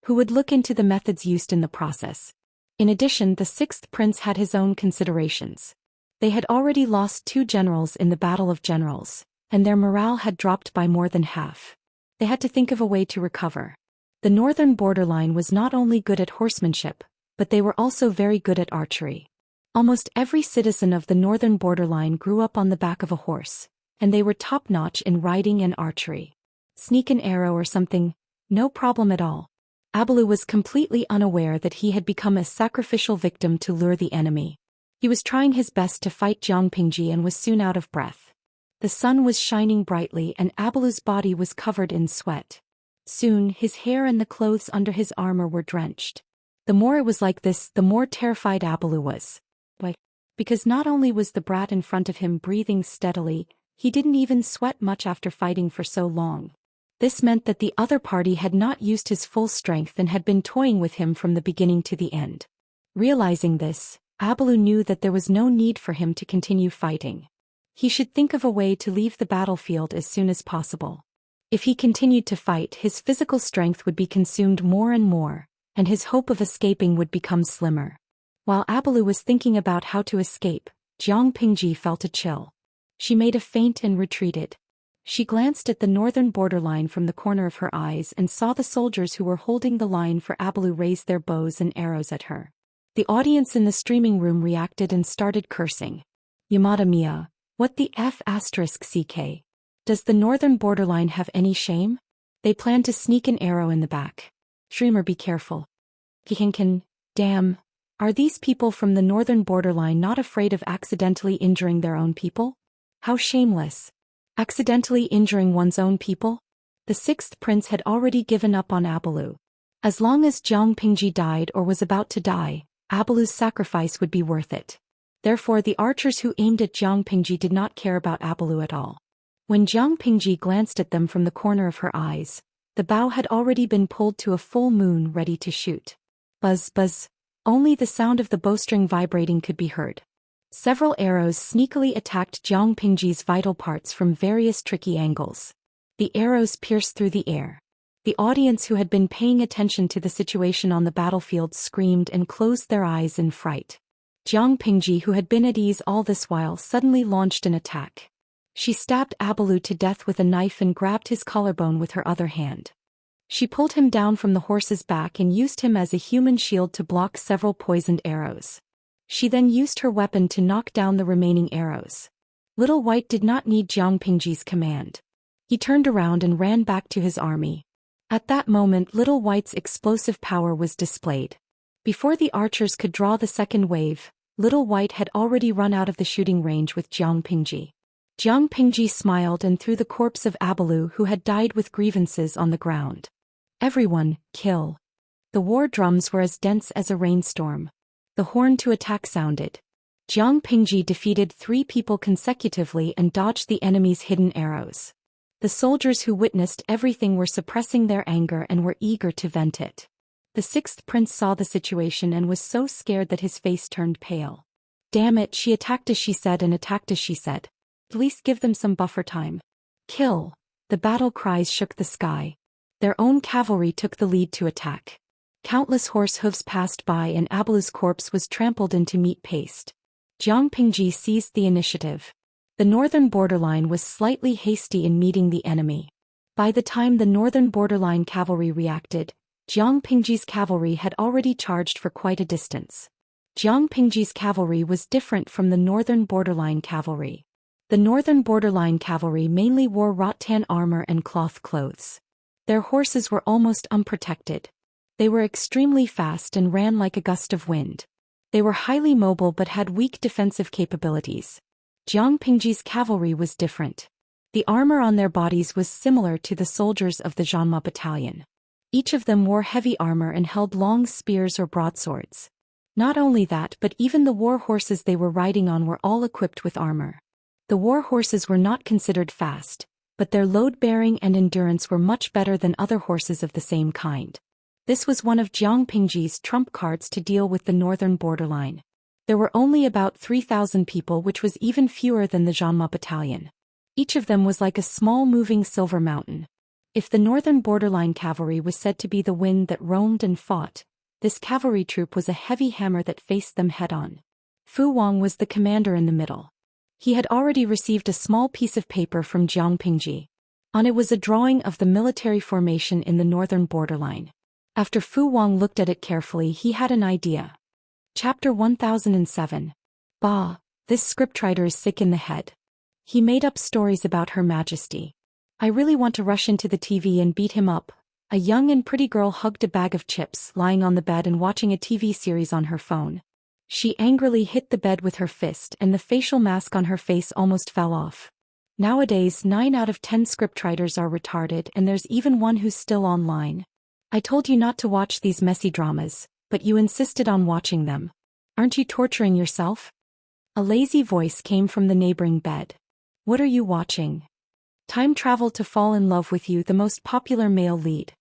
Who would look into the methods used in the process? In addition, the sixth prince had his own considerations. They had already lost 2 generals in the Battle of Generals, and their morale had dropped by more than half. They had to think of a way to recover. The northern borderline was not only good at horsemanship, but they were also very good at archery. Almost every citizen of the northern borderline grew up on the back of a horse, and they were top-notch in riding and archery. Sneak an arrow or something, no problem at all. Abalu was completely unaware that he had become a sacrificial victim to lure the enemy. He was trying his best to fight Jiang Pingji and was soon out of breath. The sun was shining brightly and Abalu's body was covered in sweat. Soon, his hair and the clothes under his armor were drenched. The more it was like this, the more terrified Abalu was. Why? Because not only was the brat in front of him breathing steadily, he didn't even sweat much after fighting for so long. This meant that the other party had not used his full strength and had been toying with him from the beginning to the end. Realizing this, Abalu knew that there was no need for him to continue fighting. He should think of a way to leave the battlefield as soon as possible. If he continued to fight, his physical strength would be consumed more and more, and his hope of escaping would become slimmer. While Abalu was thinking about how to escape, Jiang Pingji felt a chill. She made a feint and retreated. She glanced at the northern borderline from the corner of her eyes and saw the soldiers who were holding the line for Abalu raise their bows and arrows at her. The audience in the streaming room reacted and started cursing. Yamada Mia, what the F***CK? Does the northern borderline have any shame? They plan to sneak an arrow in the back. Streamer, be careful. Kihinkin, damn. Are these people from the northern borderline not afraid of accidentally injuring their own people? How shameless. Accidentally injuring one's own people? The sixth prince had already given up on Abalu. As long as Jiang Pingji died or was about to die, Abalu's sacrifice would be worth it. Therefore the archers who aimed at Jiang Pingji did not care about Abalu at all. When Jiang Pingji glanced at them from the corner of her eyes, the bow had already been pulled to a full moon ready to shoot. Buzz buzz. Only the sound of the bowstring vibrating could be heard. Several arrows sneakily attacked Jiang Pingji's vital parts from various tricky angles. The arrows pierced through the air. The audience who had been paying attention to the situation on the battlefield screamed and closed their eyes in fright. Jiang Pingji, who had been at ease all this while, suddenly launched an attack. She stabbed Abalu to death with a knife and grabbed his collarbone with her other hand. She pulled him down from the horse's back and used him as a human shield to block several poisoned arrows. She then used her weapon to knock down the remaining arrows. Little White did not need Jiang Pingji's command. He turned around and ran back to his army. At that moment, Little White's explosive power was displayed. Before the archers could draw the second wave, Little White had already run out of the shooting range with Jiang Pingji. Jiang Pingji smiled and threw the corpse of Abalu who had died with grievances on the ground. Everyone, kill. The war drums were as dense as a rainstorm. The horn to attack sounded. Jiang Pingji defeated 3 people consecutively and dodged the enemy's hidden arrows. The soldiers who witnessed everything were suppressing their anger and were eager to vent it. The 6th prince saw the situation and was so scared that his face turned pale. Damn it, she attacked as she said and attacked as she said. At least give them some buffer time. Kill. The battle cries shook the sky. Their own cavalry took the lead to attack. Countless horse hooves passed by and Abalu's corpse was trampled into meat paste. Jiang Pingji seized the initiative. The northern borderline was slightly hasty in meeting the enemy. By the time the northern borderline cavalry reacted, Jiang Pingji's cavalry had already charged for quite a distance. Jiang Pingji's cavalry was different from the northern borderline cavalry. The northern borderline cavalry mainly wore rattan armor and cloth clothes. Their horses were almost unprotected. They were extremely fast and ran like a gust of wind. They were highly mobile but had weak defensive capabilities. Jiang Pingji's cavalry was different. The armor on their bodies was similar to the soldiers of the Zhanma battalion. Each of them wore heavy armor and held long spears or broadswords. Not only that, but even the war horses they were riding on were all equipped with armor. The war horses were not considered fast, but their load-bearing and endurance were much better than other horses of the same kind. This was one of Jiang Pingji's trump cards to deal with the northern borderline. There were only about 3,000 people, which was even fewer than the Zhanma battalion. Each of them was like a small moving silver mountain. If the northern borderline cavalry was said to be the wind that roamed and fought, this cavalry troop was a heavy hammer that faced them head-on. Fu Wang was the commander in the middle. He had already received a small piece of paper from Jiang Pingji. On it was a drawing of the military formation in the northern borderline. After Fu Wang looked at it carefully, he had an idea. Chapter 1007. Bah, this scriptwriter is sick in the head. He made up stories about Her Majesty. I really want to rush into the TV and beat him up. A young and pretty girl hugged a bag of chips, lying on the bed and watching a TV series on her phone. She angrily hit the bed with her fist and the facial mask on her face almost fell off. Nowadays 9 out of 10 scriptwriters are retarded and there's even one who's still online. I told you not to watch these messy dramas, but you insisted on watching them. Aren't you torturing yourself? A lazy voice came from the neighboring bed. What are you watching? Time Travel to Fall in Love with You, the most popular male lead.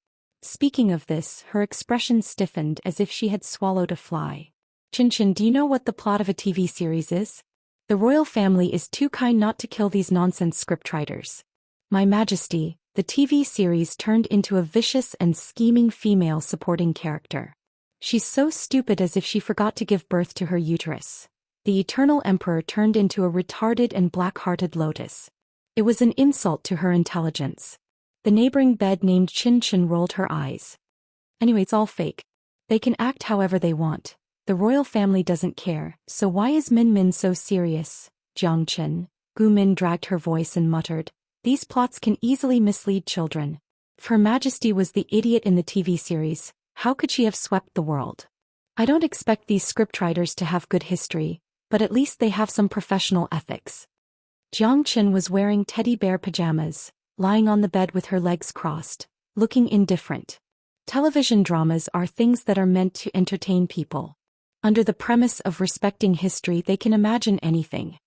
Speaking of this, her expression stiffened as if she had swallowed a fly. Chin, do you know what the plot of a TV series is? The royal family is too kind not to kill these nonsense scriptwriters. My Majesty, the TV series turned into a vicious and scheming female supporting character. She's so stupid as if she forgot to give birth to her uterus. The eternal emperor turned into a retarded and black-hearted lotus. It was an insult to her intelligence. The neighboring bed named Chin rolled her eyes. Anyway, it's all fake. They can act however they want. The royal family doesn't care, so why is Min so serious? Jiang Qin. Gu Min dragged her voice and muttered, these plots can easily mislead children. If Her Majesty was the idiot in the TV series, how could she have swept the world? I don't expect these scriptwriters to have good history, but at least they have some professional ethics. Jiang Qin was wearing teddy bear pajamas, lying on the bed with her legs crossed, looking indifferent. Television dramas are things that are meant to entertain people. Under the premise of respecting history, they can imagine anything.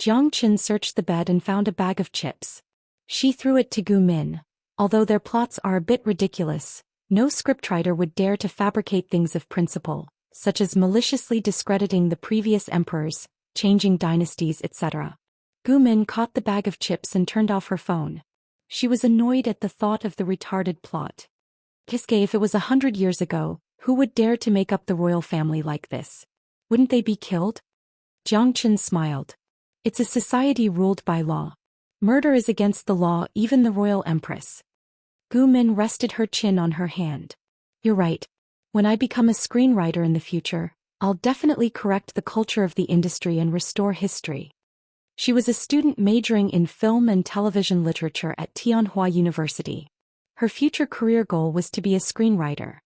Jiang Qin searched the bed and found a bag of chips. She threw it to Gu Min. Although their plots are a bit ridiculous, no scriptwriter would dare to fabricate things of principle, such as maliciously discrediting the previous emperors, changing dynasties, etc. Gu Min caught the bag of chips and turned off her phone. She was annoyed at the thought of the retarded plot. Kiske, if it was 100 years ago, who would dare to make up the royal family like this? Wouldn't they be killed? Jiang Qin smiled. It's a society ruled by law. Murder is against the law, even the royal empress. Gu Min rested her chin on her hand. You're right. When I become a screenwriter in the future, I'll definitely correct the culture of the industry and restore history. She was a student majoring in film and television literature at Tianhua University. Her future career goal was to be a screenwriter.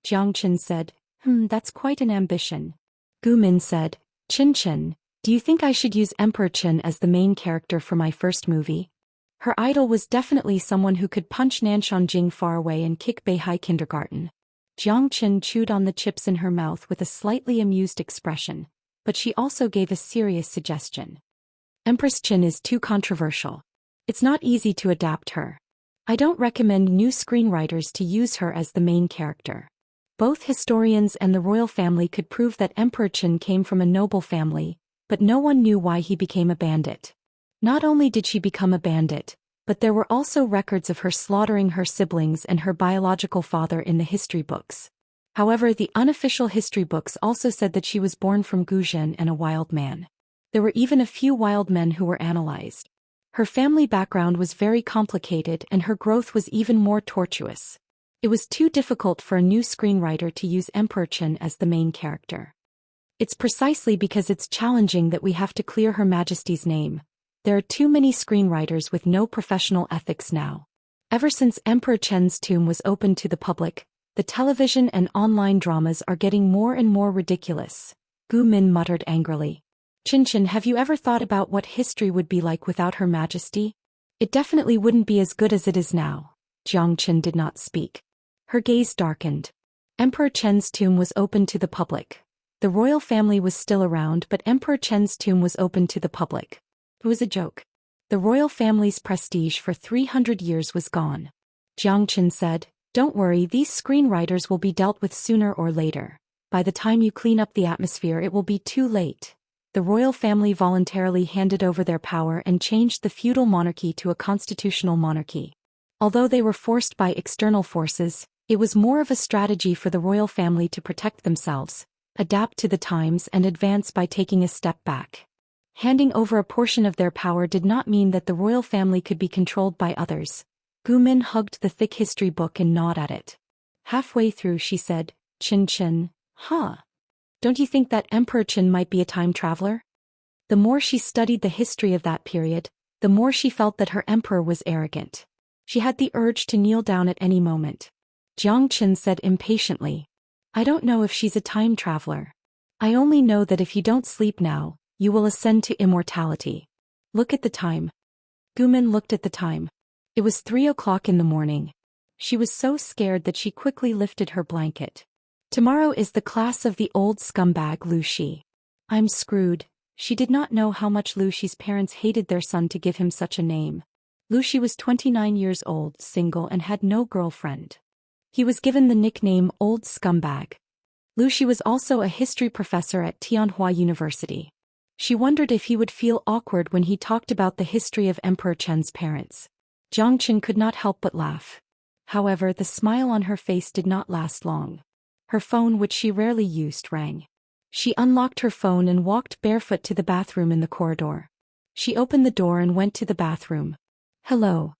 Jiang Qin said, that's quite an ambition. Gu Min said, Qin, do you think I should use Emperor Qin as the main character for my first movie? Her idol was definitely someone who could punch Nanshan Jing far away and kick Beihai kindergarten. Jiang Qin chewed on the chips in her mouth with a slightly amused expression, but she also gave a serious suggestion. Empress Qin is too controversial. It's not easy to adapt her. I don't recommend new screenwriters to use her as the main character. Both historians and the royal family could prove that Emperor Qin came from a noble family, but no one knew why he became a bandit. Not only did she become a bandit, but there were also records of her slaughtering her siblings and her biological father in the history books. However, the unofficial history books also said that she was born from Guzhen and a wild man. There were even a few wild men who were analyzed. Her family background was very complicated and her growth was even more tortuous. It was too difficult for a new screenwriter to use Emperor Qin as the main character. It's precisely because it's challenging that we have to clear Her Majesty's name. There are too many screenwriters with no professional ethics now. Ever since Emperor Qin's tomb was opened to the public, the television and online dramas are getting more and more ridiculous, Gu Min muttered angrily. Qin, have you ever thought about what history would be like without Her Majesty? It definitely wouldn't be as good as it is now. Jiang Qin did not speak. Her gaze darkened. Emperor Qin's tomb was open to the public. The royal family was still around, but Emperor Qin's tomb was open to the public. It was a joke. The royal family's prestige for 300 years was gone. Jiang Qin said, "Don't worry, these screenwriters will be dealt with sooner or later. By the time you clean up the atmosphere it will be too late." The royal family voluntarily handed over their power and changed the feudal monarchy to a constitutional monarchy. Although they were forced by external forces, it was more of a strategy for the royal family to protect themselves, adapt to the times and advance by taking a step back. Handing over a portion of their power did not mean that the royal family could be controlled by others. Gu Min hugged the thick history book and gnawed at it. Halfway through she said, Qin, huh? Don't you think that Emperor Qin might be a time traveler? The more she studied the history of that period, the more she felt that her emperor was arrogant. She had the urge to kneel down at any moment. Jiang Qin said impatiently, "I don't know if she's a time traveler. I only know that if you don't sleep now, you will ascend to immortality. Look at the time." Gu Min looked at the time. It was 3 o'clock in the morning. She was so scared that she quickly lifted her blanket. Tomorrow is the class of the old scumbag Lu Xi. I'm screwed. She did not know how much Lu Xi's parents hated their son to give him such a name. Lu Xi was 29 years old, single and had no girlfriend. He was given the nickname Old Scumbag. Lu Xi was also a history professor at Tianhua University. She wondered if he would feel awkward when he talked about the history of Emperor Qin's parents. Jiang Qin could not help but laugh. However, the smile on her face did not last long. Her phone, which she rarely used, rang. She unlocked her phone and walked barefoot to the bathroom in the corridor. She opened the door and went to the bathroom. Hello.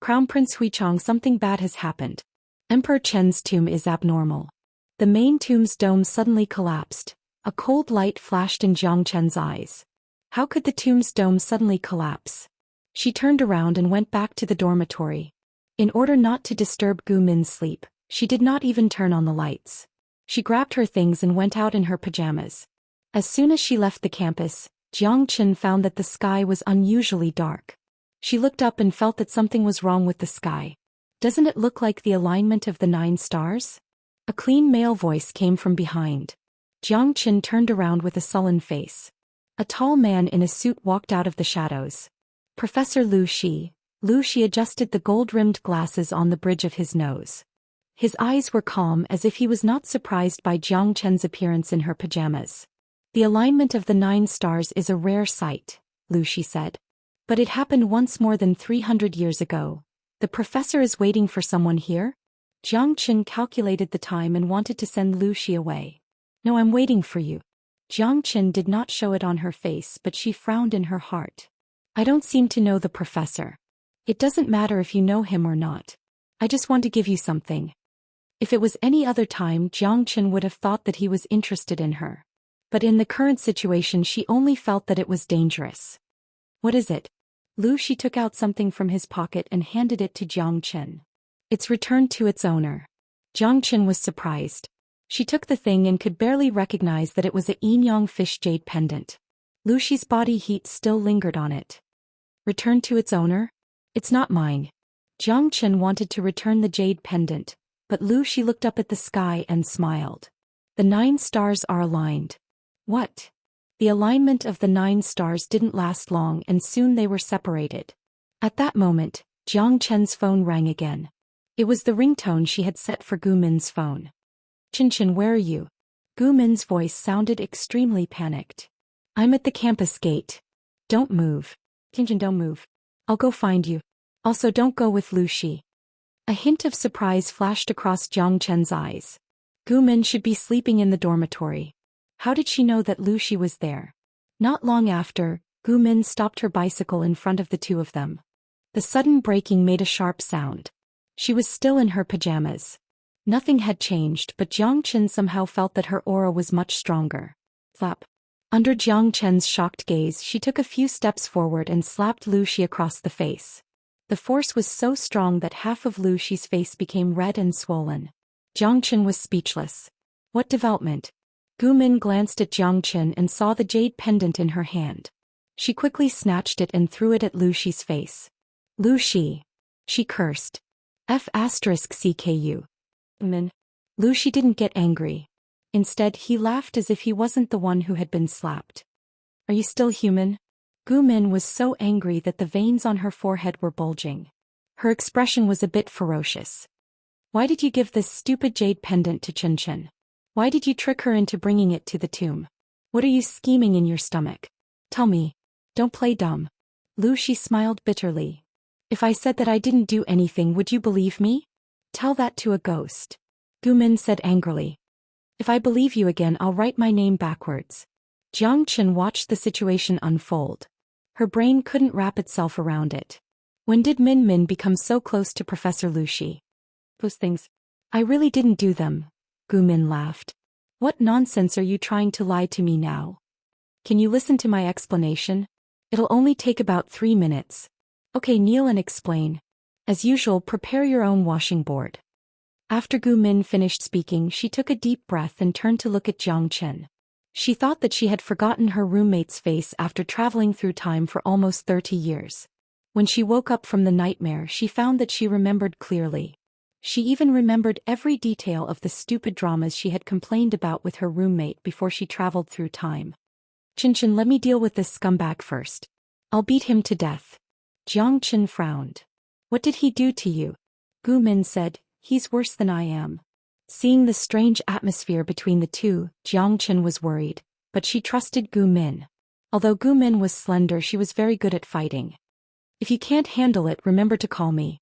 Crown Prince Huichang, something bad has happened. Emperor Qin's tomb is abnormal. The main tomb's dome suddenly collapsed. A cold light flashed in Jiang Qin's eyes. How could the tomb's dome suddenly collapse? She turned around and went back to the dormitory. In order not to disturb Gu Min's sleep, she did not even turn on the lights. She grabbed her things and went out in her pajamas. As soon as she left the campus, Jiang Qin found that the sky was unusually dark. She looked up and felt that something was wrong with the sky. Doesn't it look like the alignment of the 9 stars? A clean male voice came from behind. Jiang Qin turned around with a sullen face. A tall man in a suit walked out of the shadows. Professor Lu Xi. Lu Xi adjusted the gold-rimmed glasses on the bridge of his nose. His eyes were calm, as if he was not surprised by Jiang Qin's appearance in her pajamas. The alignment of the 9 stars is a rare sight, Lu Xi said. But it happened once more than 300 years ago. The professor is waiting for someone here? Jiang Qin calculated the time and wanted to send Lu Xi away. No, I'm waiting for you. Jiang Qin did not show it on her face, but she frowned in her heart. I don't seem to know the professor. It doesn't matter if you know him or not. I just want to give you something. If it was any other time, Jiang Qin would have thought that he was interested in her. But in the current situation she only felt that it was dangerous. What is it? Lu Xi took out something from his pocket and handed it to Jiang Qin. It's returned to its owner. Jiang Qin was surprised. She took the thing and could barely recognize that it was a yin-yang fish jade pendant. Lu Shi's body heat still lingered on it. Return to its owner? It's not mine. Jiang Chen wanted to return the jade pendant, but Lu Xi looked up at the sky and smiled. The 9 stars are aligned. What? The alignment of the 9 stars didn't last long and soon they were separated. At that moment, Jiang Chen's phone rang again. It was the ringtone she had set for Gu Min's phone. Qinchin, where are you? Gu Min's voice sounded extremely panicked. I'm at the campus gate. Don't move. Qinchin, don't move. I'll go find you. Also, don't go with Lu Xi. A hint of surprise flashed across Jiang Chen's eyes. Gu Min should be sleeping in the dormitory. How did she know that Lu Xi was there? Not long after, Gu Min stopped her bicycle in front of the two of them. The sudden braking made a sharp sound. She was still in her pajamas. Nothing had changed, but Jiang Chen somehow felt that her aura was much stronger. Flap. Under Jiang Chen's shocked gaze, she took a few steps forward and slapped Lu Xi across the face. The force was so strong that half of Lu Xi's face became red and swollen. Jiang Chen was speechless. What development? Gu Min glanced at Jiang Chen and saw the jade pendant in her hand. She quickly snatched it and threw it at Lu Xi's face. Lu Xi. She cursed. F***CKU. Min. Lu Xi didn't get angry. Instead, he laughed as if he wasn't the one who had been slapped. Are you still human? Gu Min was so angry that the veins on her forehead were bulging. Her expression was a bit ferocious. Why did you give this stupid jade pendant to Chen Chen? Why did you trick her into bringing it to the tomb? What are you scheming in your stomach? Tell me. Don't play dumb. Lu Xi smiled bitterly. If I said that I didn't do anything, would you believe me? Tell that to a ghost. Gu Min said angrily. If I believe you again, I'll write my name backwards. Jiang Chen watched the situation unfold. Her brain couldn't wrap itself around it. When did Min Min become so close to Professor Lu Xi? Those things. I really didn't do them. Gu Min laughed. What nonsense are you trying to lie to me now? Can you listen to my explanation? It'll only take about 3 minutes. Okay, kneel and explain. As usual, prepare your own washing board. After Gu Min finished speaking, she took a deep breath and turned to look at Jiang Chen. She thought that she had forgotten her roommate's face after traveling through time for almost 30 years. When she woke up from the nightmare, she found that she remembered clearly. She even remembered every detail of the stupid dramas she had complained about with her roommate before she traveled through time. Qinchin, let me deal with this scumbag first. I'll beat him to death. Jiang Chen frowned. What did he do to you? Gu Min said, he's worse than I am. Seeing the strange atmosphere between the two, Jiang Chen was worried, but she trusted Gu Min. Although Gu Min was slender, she was very good at fighting. If you can't handle it, remember to call me.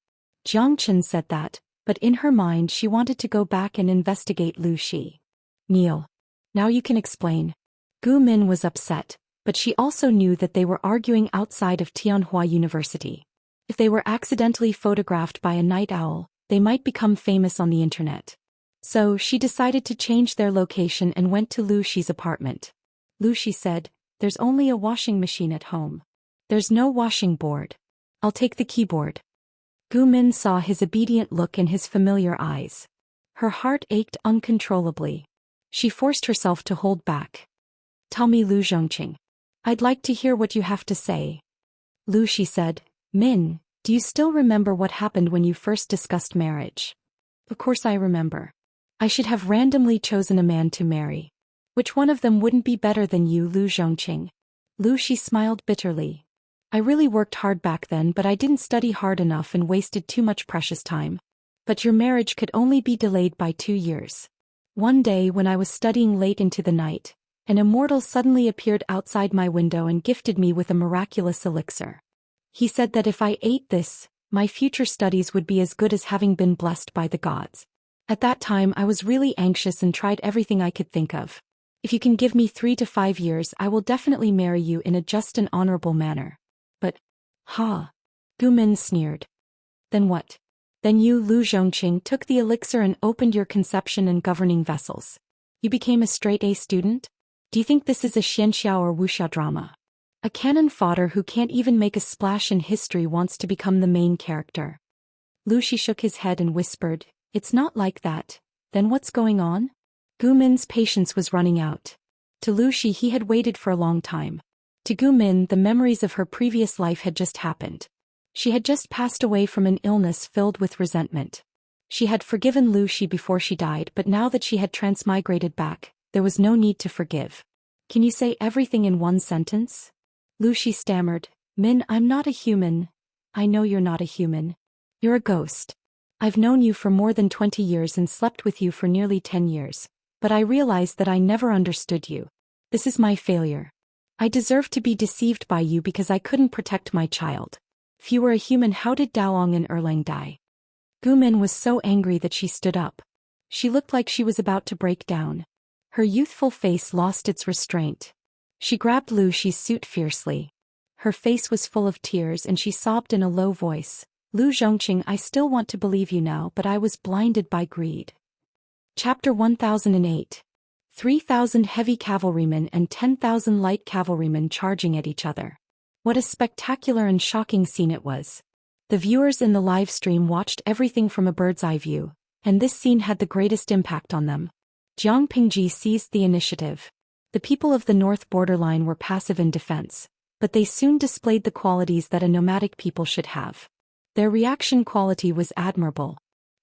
Jiang Chen said that, but in her mind she wanted to go back and investigate Lu Xi. Kneel. Now you can explain. Gu Min was upset, but she also knew that they were arguing outside of Tianhua University. If they were accidentally photographed by a night owl, they might become famous on the internet. So she decided to change their location and went to Lu Xi's apartment. Lu Xi said, there's only a washing machine at home. There's no washing board. I'll take the keyboard. Gu Min saw his obedient look in his familiar eyes. Her heart ached uncontrollably. She forced herself to hold back. Tell me, Lu Zhongqing. I'd like to hear what you have to say. Lu Xi said, Min, do you still remember what happened when you first discussed marriage? Of course I remember. I should have randomly chosen a man to marry. Which one of them wouldn't be better than you, Lu Zhongqing? Lu Xi smiled bitterly. I really worked hard back then, but I didn't study hard enough and wasted too much precious time. But your marriage could only be delayed by 2 years. One day when I was studying late into the night, an immortal suddenly appeared outside my window and gifted me with a miraculous elixir. He said that if I ate this, my future studies would be as good as having been blessed by the gods. At that time I was really anxious and tried everything I could think of. If you can give me 3 to 5 years, I will definitely marry you in a just and honorable manner. But, Gu Min sneered. Then what? Then you, Lu Zhongqing, took the elixir and opened your conception and governing vessels. You became a straight-A student? Do you think this is a Xianxia or Wuxia drama? A cannon fodder who can't even make a splash in history wants to become the main character. Lu Xi shook his head and whispered, it's not like that. Then what's going on? Gu Min's patience was running out. To Lu Shi he had waited for a long time. To Gu Min the memories of her previous life had just happened. She had just passed away from an illness filled with resentment. She had forgiven Lu Shi before she died, but now that she had transmigrated back, there was no need to forgive. Can you say everything in one sentence? Lu Shi stammered. Min, I'm not a human. I know you're not a human. You're a ghost. I've known you for more than 20 years and slept with you for nearly 10 years. But I realized that I never understood you. This is my failure. I deserve to be deceived by you because I couldn't protect my child. If you were a human, how did Daoong and Erlang die? Gu Min was so angry that she stood up. She looked like she was about to break down. Her youthful face lost its restraint. She grabbed Lu Shi's suit fiercely. Her face was full of tears and she sobbed in a low voice. Lu Zhongqing, I still want to believe you now, but I was blinded by greed. Chapter 1008. 3,000 heavy cavalrymen and 10,000 light cavalrymen charging at each other. What a spectacular and shocking scene it was. The viewers in the live stream watched everything from a bird's eye view, and this scene had the greatest impact on them. Jiang Pingji seized the initiative. The people of the north borderline were passive in defense, but they soon displayed the qualities that a nomadic people should have. Their reaction quality was admirable.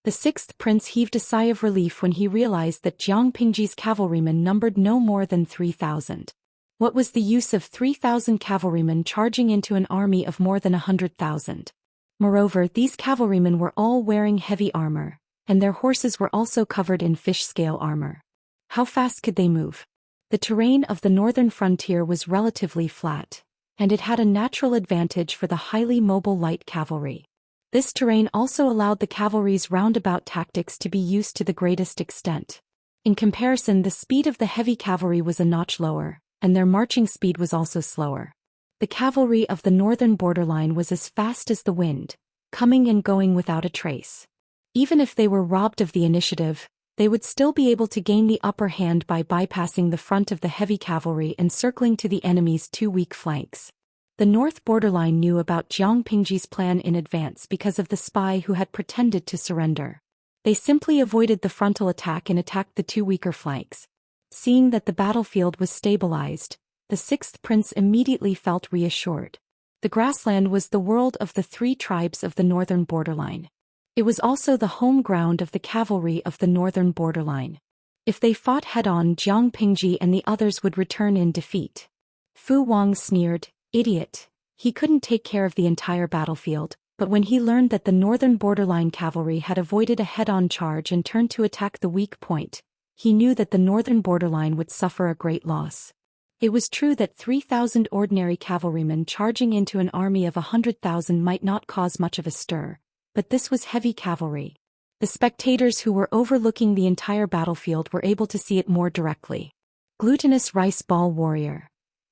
The sixth prince heaved a sigh of relief when he realized that Jiang Pingji's cavalrymen numbered no more than 3,000. What was the use of 3,000 cavalrymen charging into an army of more than 100,000? Moreover, these cavalrymen were all wearing heavy armor, and their horses were also covered in fish-scale armor. How fast could they move? The terrain of the northern frontier was relatively flat, and it had a natural advantage for the highly mobile light cavalry. This terrain also allowed the cavalry's roundabout tactics to be used to the greatest extent. In comparison, the speed of the heavy cavalry was a notch lower, and their marching speed was also slower. The cavalry of the northern borderline was as fast as the wind, coming and going without a trace. Even if they were robbed of the initiative, they would still be able to gain the upper hand by bypassing the front of the heavy cavalry and circling to the enemy's two weak flanks. The north borderline knew about Jiang Pingji's plan in advance because of the spy who had pretended to surrender. They simply avoided the frontal attack and attacked the two weaker flanks. Seeing that the battlefield was stabilized, the sixth prince immediately felt reassured. The grassland was the world of the three tribes of the northern borderline. It was also the home ground of the cavalry of the northern borderline. If they fought head-on, Jiang Pingji and the others would return in defeat. Fu Wang sneered, "Idiot, he couldn't take care of the entire battlefield," but when he learned that the northern borderline cavalry had avoided a head-on charge and turned to attack the weak point, he knew that the northern borderline would suffer a great loss. It was true that 3,000 ordinary cavalrymen charging into an army of 100,000 might not cause much of a stir, but this was heavy cavalry. The spectators who were overlooking the entire battlefield were able to see it more directly. Glutinous rice ball warrior.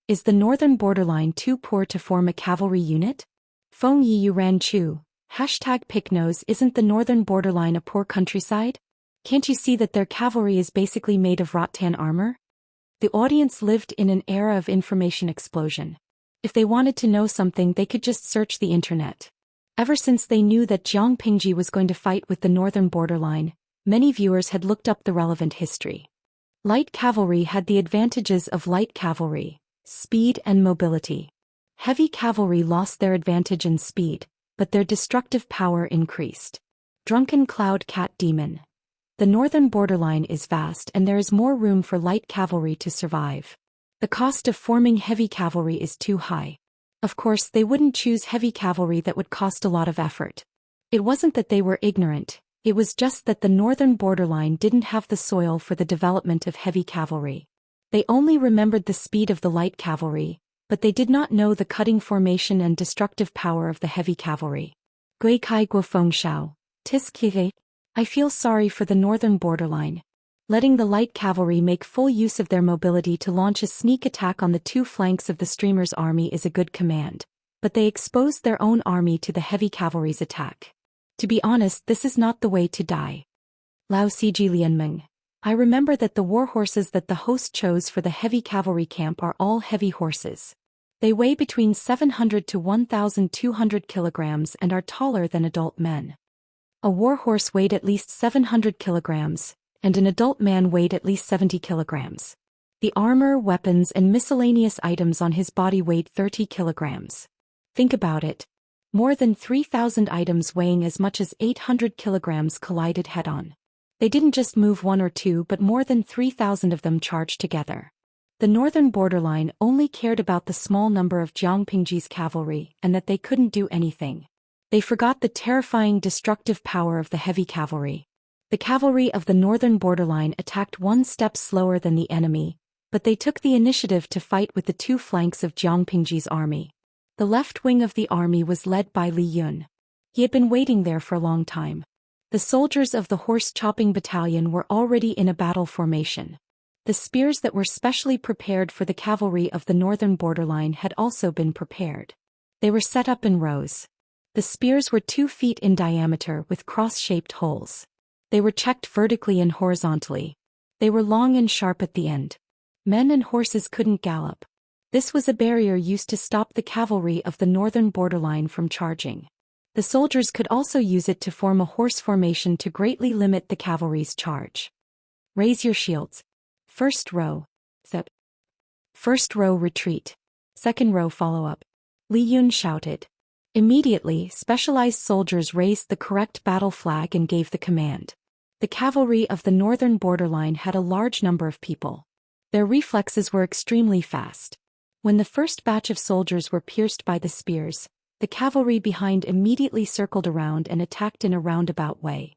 Is the northern borderline too poor to form a cavalry unit? Feng Yiyu Ran Chu. #Picknose. Isn't the northern borderline a poor countryside? Can't you see that their cavalry is basically made of rattan armor? The audience lived in an era of information explosion. If they wanted to know something, they could just search the internet. Ever since they knew that Jiang Pingji was going to fight with the northern borderline, many viewers had looked up the relevant history. Light cavalry had the advantages of light cavalry, speed and mobility. Heavy cavalry lost their advantage in speed, but their destructive power increased. Drunken Cloud Cat Demon. The northern borderline is vast and there is more room for light cavalry to survive. The cost of forming heavy cavalry is too high. Of course, they wouldn't choose heavy cavalry that would cost a lot of effort. It wasn't that they were ignorant, it was just that the northern borderline didn't have the soil for the development of heavy cavalry. They only remembered the speed of the light cavalry, but they did not know the cutting formation and destructive power of the heavy cavalry. Gui Kai Guo Feng Shao. Tis Kire. I feel sorry for the northern borderline. Letting the light cavalry make full use of their mobility to launch a sneak attack on the two flanks of the streamer's army is a good command, but they exposed their own army to the heavy cavalry's attack. To be honest, this is not the way to die. Lao Siji Lianmeng. I remember that the war horses that the host chose for the heavy cavalry camp are all heavy horses. They weigh between 700 to 1,200 kilograms and are taller than adult men. A war horse weighed at least 700 kilograms, and an adult man weighed at least 70 kilograms. The armor, weapons, and miscellaneous items on his body weighed 30 kilograms. Think about it. More than 3,000 items weighing as much as 800 kilograms collided head-on. They didn't just move one or two, but more than 3,000 of them charged together. The northern borderline only cared about the small number of Jiang Pingji's cavalry and that they couldn't do anything. They forgot the terrifying destructive power of the heavy cavalry. The cavalry of the northern borderline attacked one step slower than the enemy, but they took the initiative to fight with the two flanks of Jiang Pingji's army. The left wing of the army was led by Li Yun. He had been waiting there for a long time. The soldiers of the horse-chopping battalion were already in a battle formation. The spears that were specially prepared for the cavalry of the northern borderline had also been prepared. They were set up in rows. The spears were 2 feet in diameter with cross-shaped holes. They were checked vertically and horizontally. They were long and sharp at the end. Men and horses couldn't gallop. This was a barrier used to stop the cavalry of the northern borderline from charging. The soldiers could also use it to form a horse formation to greatly limit the cavalry's charge. Raise your shields. First row. First row retreat. Second row follow up. Li Yun shouted. Immediately, specialized soldiers raised the correct battle flag and gave the command. The cavalry of the northern borderline had a large number of people. Their reflexes were extremely fast. When the first batch of soldiers were pierced by the spears, the cavalry behind immediately circled around and attacked in a roundabout way.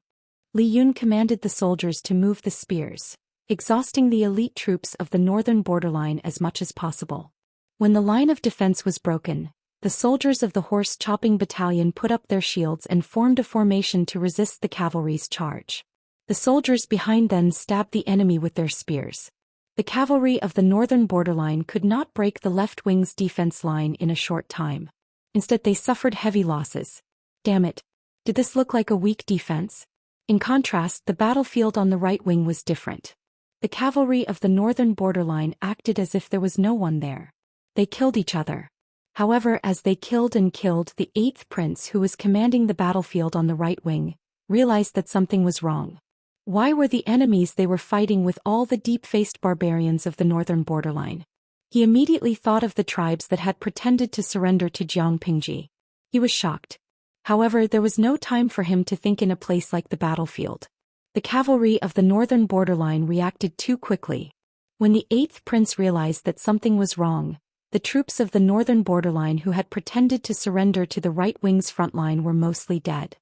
Li Yun commanded the soldiers to move the spears, exhausting the elite troops of the northern borderline as much as possible. When the line of defense was broken, the soldiers of the horse-chopping battalion put up their shields and formed a formation to resist the cavalry's charge. The soldiers behind then stabbed the enemy with their spears. The cavalry of the northern borderline could not break the left wing's defense line in a short time. Instead, they suffered heavy losses. Damn it. Did this look like a weak defense? In contrast, the battlefield on the right wing was different. The cavalry of the northern borderline acted as if there was no one there. They killed each other. However, as they killed and killed, the 8th prince, who was commanding the battlefield on the right wing, realized that something was wrong. Why were the enemies they were fighting with all the deep-faced barbarians of the northern borderline? He immediately thought of the tribes that had pretended to surrender to Jiang Pingji. He was shocked. However, there was no time for him to think in a place like the battlefield. The cavalry of the northern borderline reacted too quickly. When the 8th prince realized that something was wrong, the troops of the northern borderline who had pretended to surrender to the right wing's front line were mostly dead.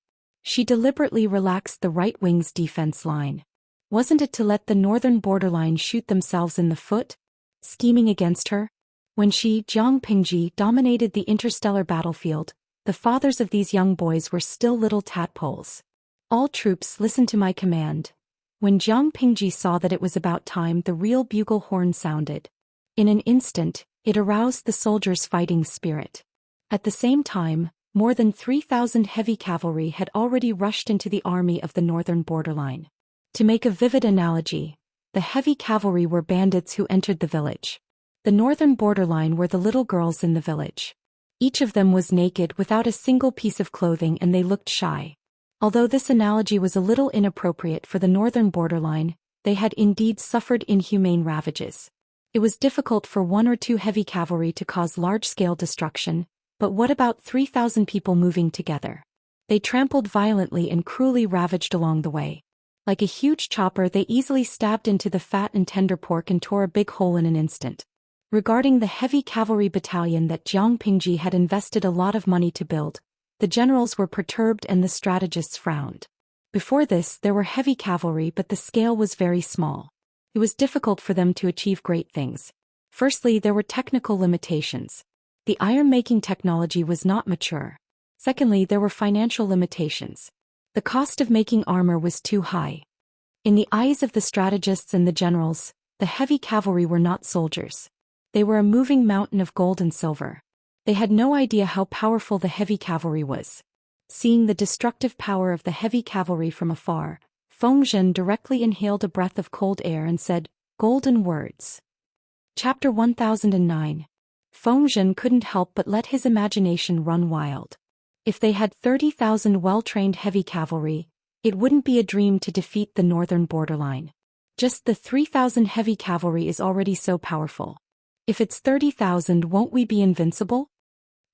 She deliberately relaxed the right wing's defense line. Wasn't it to let the northern borderline shoot themselves in the foot? Scheming against her? When she, Jiang Pingji, dominated the interstellar battlefield, the fathers of these young boys were still little tadpoles. All troops, listen to my command. When Jiang Pingji saw that it was about time, the real bugle horn sounded. In an instant, it aroused the soldiers' fighting spirit. At the same time, more than 3,000 heavy cavalry had already rushed into the army of the northern borderline. To make a vivid analogy, the heavy cavalry were bandits who entered the village. The northern borderline were the little girls in the village. Each of them was naked without a single piece of clothing, and they looked shy. Although this analogy was a little inappropriate for the northern borderline, they had indeed suffered inhumane ravages. It was difficult for 1 or 2 heavy cavalry to cause large-scale destruction, but what about 3,000 people moving together? They trampled violently and cruelly ravaged along the way. Like a huge chopper, they easily stabbed into the fat and tender pork and tore a big hole in an instant. Regarding the heavy cavalry battalion that Jiang Pingji had invested a lot of money to build, the generals were perturbed and the strategists frowned. Before this, there were heavy cavalry, but the scale was very small. It was difficult for them to achieve great things. Firstly, there were technical limitations. The iron-making technology was not mature. Secondly, there were financial limitations. The cost of making armor was too high. In the eyes of the strategists and the generals, the heavy cavalry were not soldiers. They were a moving mountain of gold and silver. They had no idea how powerful the heavy cavalry was. Seeing the destructive power of the heavy cavalry from afar, Fengzhen directly inhaled a breath of cold air and said, "Golden words." Chapter 1009. Fengzhen couldn't help but let his imagination run wild. If they had 30,000 well-trained heavy cavalry, It wouldn't be a dream to defeat the northern borderline. Just the 3,000 heavy cavalry is already so powerful. If it's 30,000, won't we be invincible?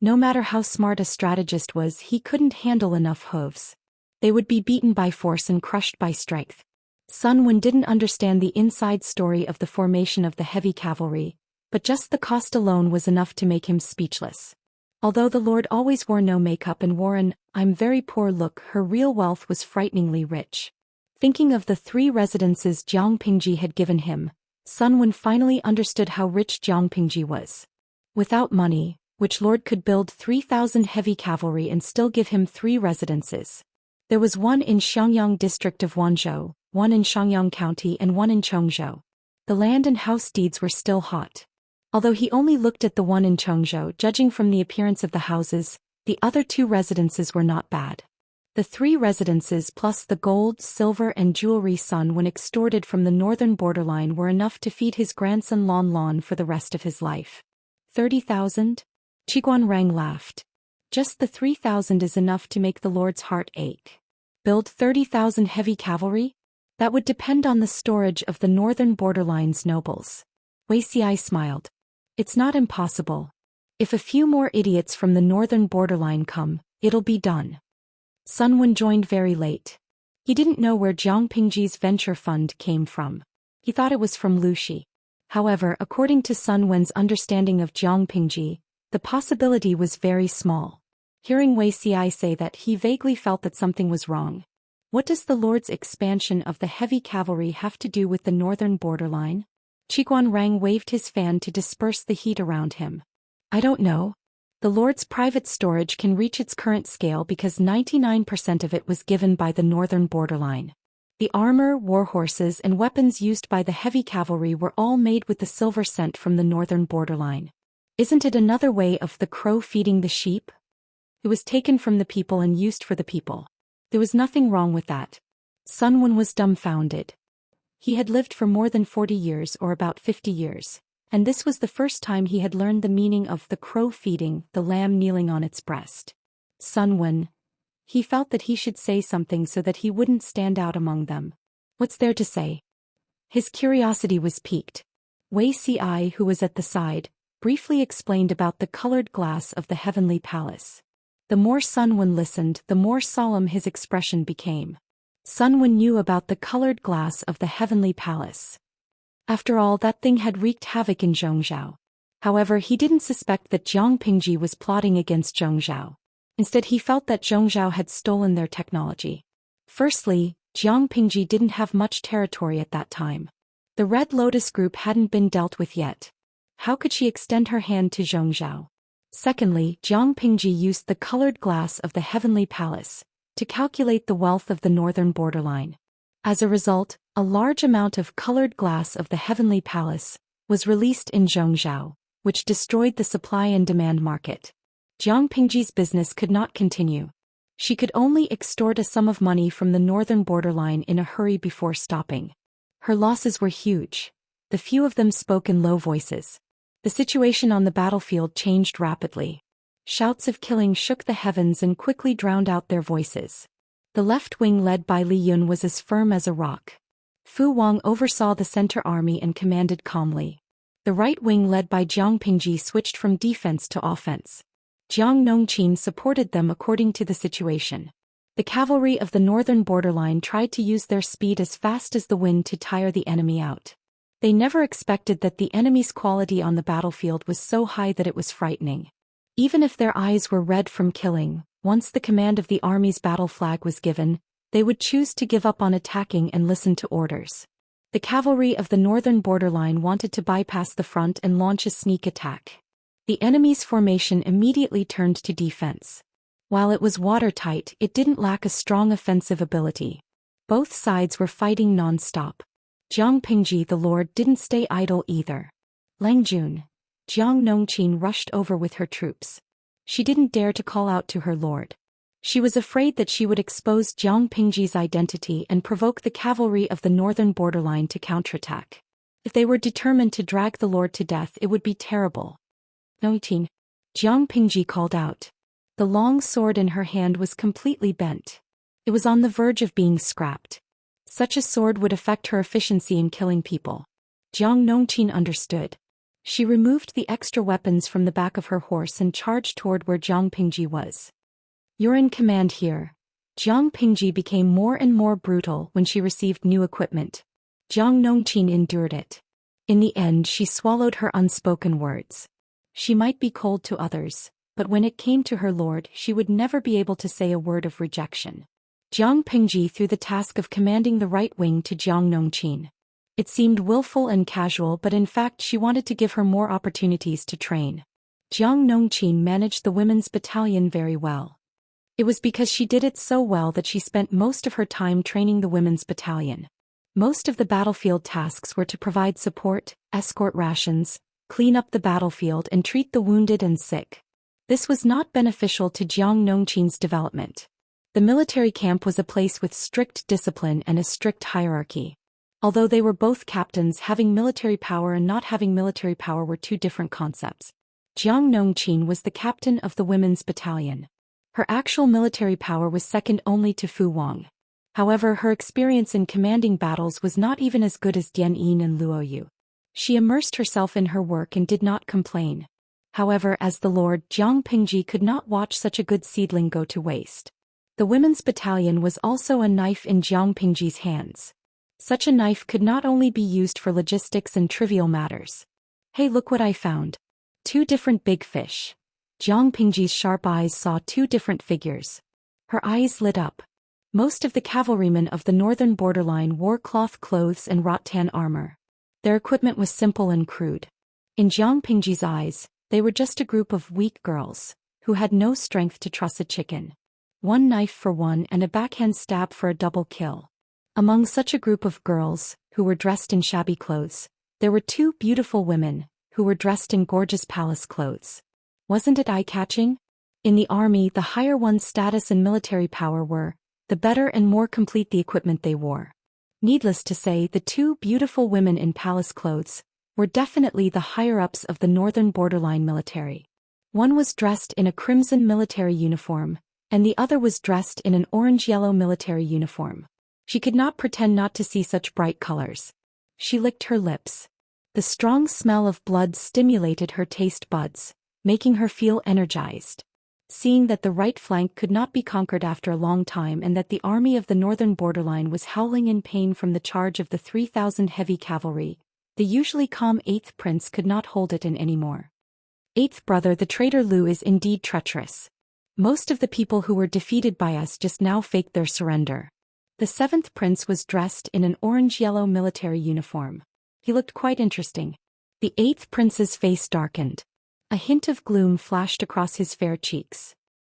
No matter how smart a strategist was, he couldn't handle enough hooves. They would be beaten by force and crushed by strength. Sun Wen didn't understand the inside story of the formation of the heavy cavalry, but just the cost alone was enough to make him speechless. Although the Lord always wore no makeup and wore an "I'm very poor" look, her real wealth was frighteningly rich. Thinking of the 3 residences Jiang Pingji had given him, Sun Wen finally understood how rich Jiang Pingji was. Without money, which lord could build 3,000 heavy cavalry and still give him 3 residences? There was one in Xiangyang district of Wanzhou, one in Shangyang County and one in Chongzhou. The land and house deeds were still hot. Although he only looked at the one in Chongzhou, judging from the appearance of the houses, the other 2 residences were not bad. The 3 residences plus the gold, silver and jewelry Sun Wen extorted from the northern borderline were enough to feed his grandson Lon Lon for the rest of his life. 30,000? Qiguan Rang laughed. Just the 3,000 is enough to make the Lord's heart ache. Build 30,000 heavy cavalry? That would depend on the storage of the northern borderline's nobles. Wuxia smiled. It's not impossible. If a few more idiots from the northern borderline come, it'll be done. Sun Wen joined very late. He didn't know where Jiang Pingji's venture fund came from. He thought it was from Lushi. However, according to Sun Wen's understanding of Jiang Pingji, the possibility was very small. Hearing Wuxia say that, he vaguely felt that something was wrong. What does the Lord's expansion of the heavy cavalry have to do with the northern borderline? Qiguan Rang waved his fan to disperse the heat around him. I don't know. The Lord's private storage can reach its current scale because 99% of it was given by the northern borderline. The armor, warhorses and weapons used by the heavy cavalry were all made with the silver sent from the northern borderline. Isn't it another way of the crow feeding the sheep? It was taken from the people and used for the people. There was nothing wrong with that. Sun Wen was dumbfounded. He had lived for more than 40 years or about 50 years, and this was the first time he had learned the meaning of the crow feeding the lamb kneeling on its breast. Sun Wen. He felt that he should say something so that he wouldn't stand out among them. What's there to say? His curiosity was piqued. Wuxia, who was at the side, briefly explained about the colored glass of the heavenly palace. The more Sun Wen listened, the more solemn his expression became. Sun Wen knew about the colored glass of the heavenly palace. After all, that thing had wreaked havoc in Zhongzhou. However, he didn't suspect that Jiang Pingji was plotting against Zhongzhou. Instead, he felt that Zhongzhou had stolen their technology. Firstly, Jiang Pingji didn't have much territory at that time. The Red Lotus group hadn't been dealt with yet. How could she extend her hand to Zhongzhou? Secondly, Jiang Pingji used the colored glass of the heavenly palace to calculate the wealth of the northern borderline. As a result, a large amount of colored glass of the heavenly palace was released in Zhongzhou, which destroyed the supply and demand market. Jiang Pingji's business could not continue. She could only extort a sum of money from the northern borderline in a hurry before stopping. Her losses were huge. The few of them spoke in low voices. The situation on the battlefield changed rapidly. Shouts of killing shook the heavens and quickly drowned out their voices. The left wing led by Li Yun was as firm as a rock. Fu Wang oversaw the center army and commanded calmly. The right wing led by Jiang Pingji switched from defense to offense. Jiang Nongqin supported them according to the situation. The cavalry of the northern borderline tried to use their speed as fast as the wind to tire the enemy out. They never expected that the enemy's quality on the battlefield was so high that it was frightening. Even if their eyes were red from killing, once the command of the army's battle flag was given, they would choose to give up on attacking and listen to orders. The cavalry of the northern borderline wanted to bypass the front and launch a sneak attack. The enemy's formation immediately turned to defense. While it was watertight, it didn't lack a strong offensive ability. Both sides were fighting non-stop. Jiang Pingji, the Lord, didn't stay idle either. Langjun. Jiang Nongqin rushed over with her troops. She didn't dare to call out to her lord. She was afraid that she would expose Jiang Pingji's identity and provoke the cavalry of the northern borderline to counterattack. If they were determined to drag the lord to death, it would be terrible. Nongqin. Jiang Pingji called out. The long sword in her hand was completely bent. It was on the verge of being scrapped. Such a sword would affect her efficiency in killing people. Jiang Nongqin understood. She removed the extra weapons from the back of her horse and charged toward where Jiang Pingji was. "You're in command here." Jiang Pingji became more and more brutal when she received new equipment. Jiang Nongqin endured it. In the end, she swallowed her unspoken words. She might be cold to others, but when it came to her lord, she would never be able to say a word of rejection. Jiang Pingji threw the task of commanding the right wing to Jiang Nongqin. It seemed willful and casual, but in fact she wanted to give her more opportunities to train. Jiang Nongqin managed the women's battalion very well. It was because she did it so well that she spent most of her time training the women's battalion. Most of the battlefield tasks were to provide support, escort rations, clean up the battlefield and treat the wounded and sick. This was not beneficial to Jiang Nongqin's development. The military camp was a place with strict discipline and a strict hierarchy. Although they were both captains, having military power and not having military power were two different concepts. Jiang Nongqin was the captain of the women's battalion. Her actual military power was second only to Fu Wang. However, her experience in commanding battles was not even as good as Dian Yin and Luo Yu. She immersed herself in her work and did not complain. However, as the lord, Jiang Pingji could not watch such a good seedling go to waste. The women's battalion was also a knife in Jiang Pingji's hands. Such a knife could not only be used for logistics and trivial matters. "Hey, look what I found." 2 different big fish. Jiang Pingji's sharp eyes saw 2 different figures. Her eyes lit up. Most of the cavalrymen of the northern borderline wore cloth clothes and rattan armor. Their equipment was simple and crude. In Jiang Pingji's eyes, they were just a group of weak girls, who had no strength to truss a chicken. 1 knife for one and a backhand stab for a double kill. Among such a group of girls, who were dressed in shabby clothes, there were 2 beautiful women, who were dressed in gorgeous palace clothes. Wasn't it eye-catching? In the army, the higher one's status and military power were, the better and more complete the equipment they wore. Needless to say, the 2 beautiful women in palace clothes were definitely the higher-ups of the northern borderline military. One was dressed in a crimson military uniform, and the other was dressed in an orange-yellow military uniform. She could not pretend not to see such bright colors. She licked her lips. The strong smell of blood stimulated her taste buds, making her feel energized. Seeing that the right flank could not be conquered after a long time and that the army of the northern borderline was howling in pain from the charge of the 3,000 heavy cavalry, the usually calm 8th prince could not hold it in anymore. 8th brother, the traitor Lu is indeed treacherous. Most of the people who were defeated by us just now faked their surrender. The 7th prince was dressed in an orange-yellow military uniform. He looked quite interesting. The 8th prince's face darkened. A hint of gloom flashed across his fair cheeks.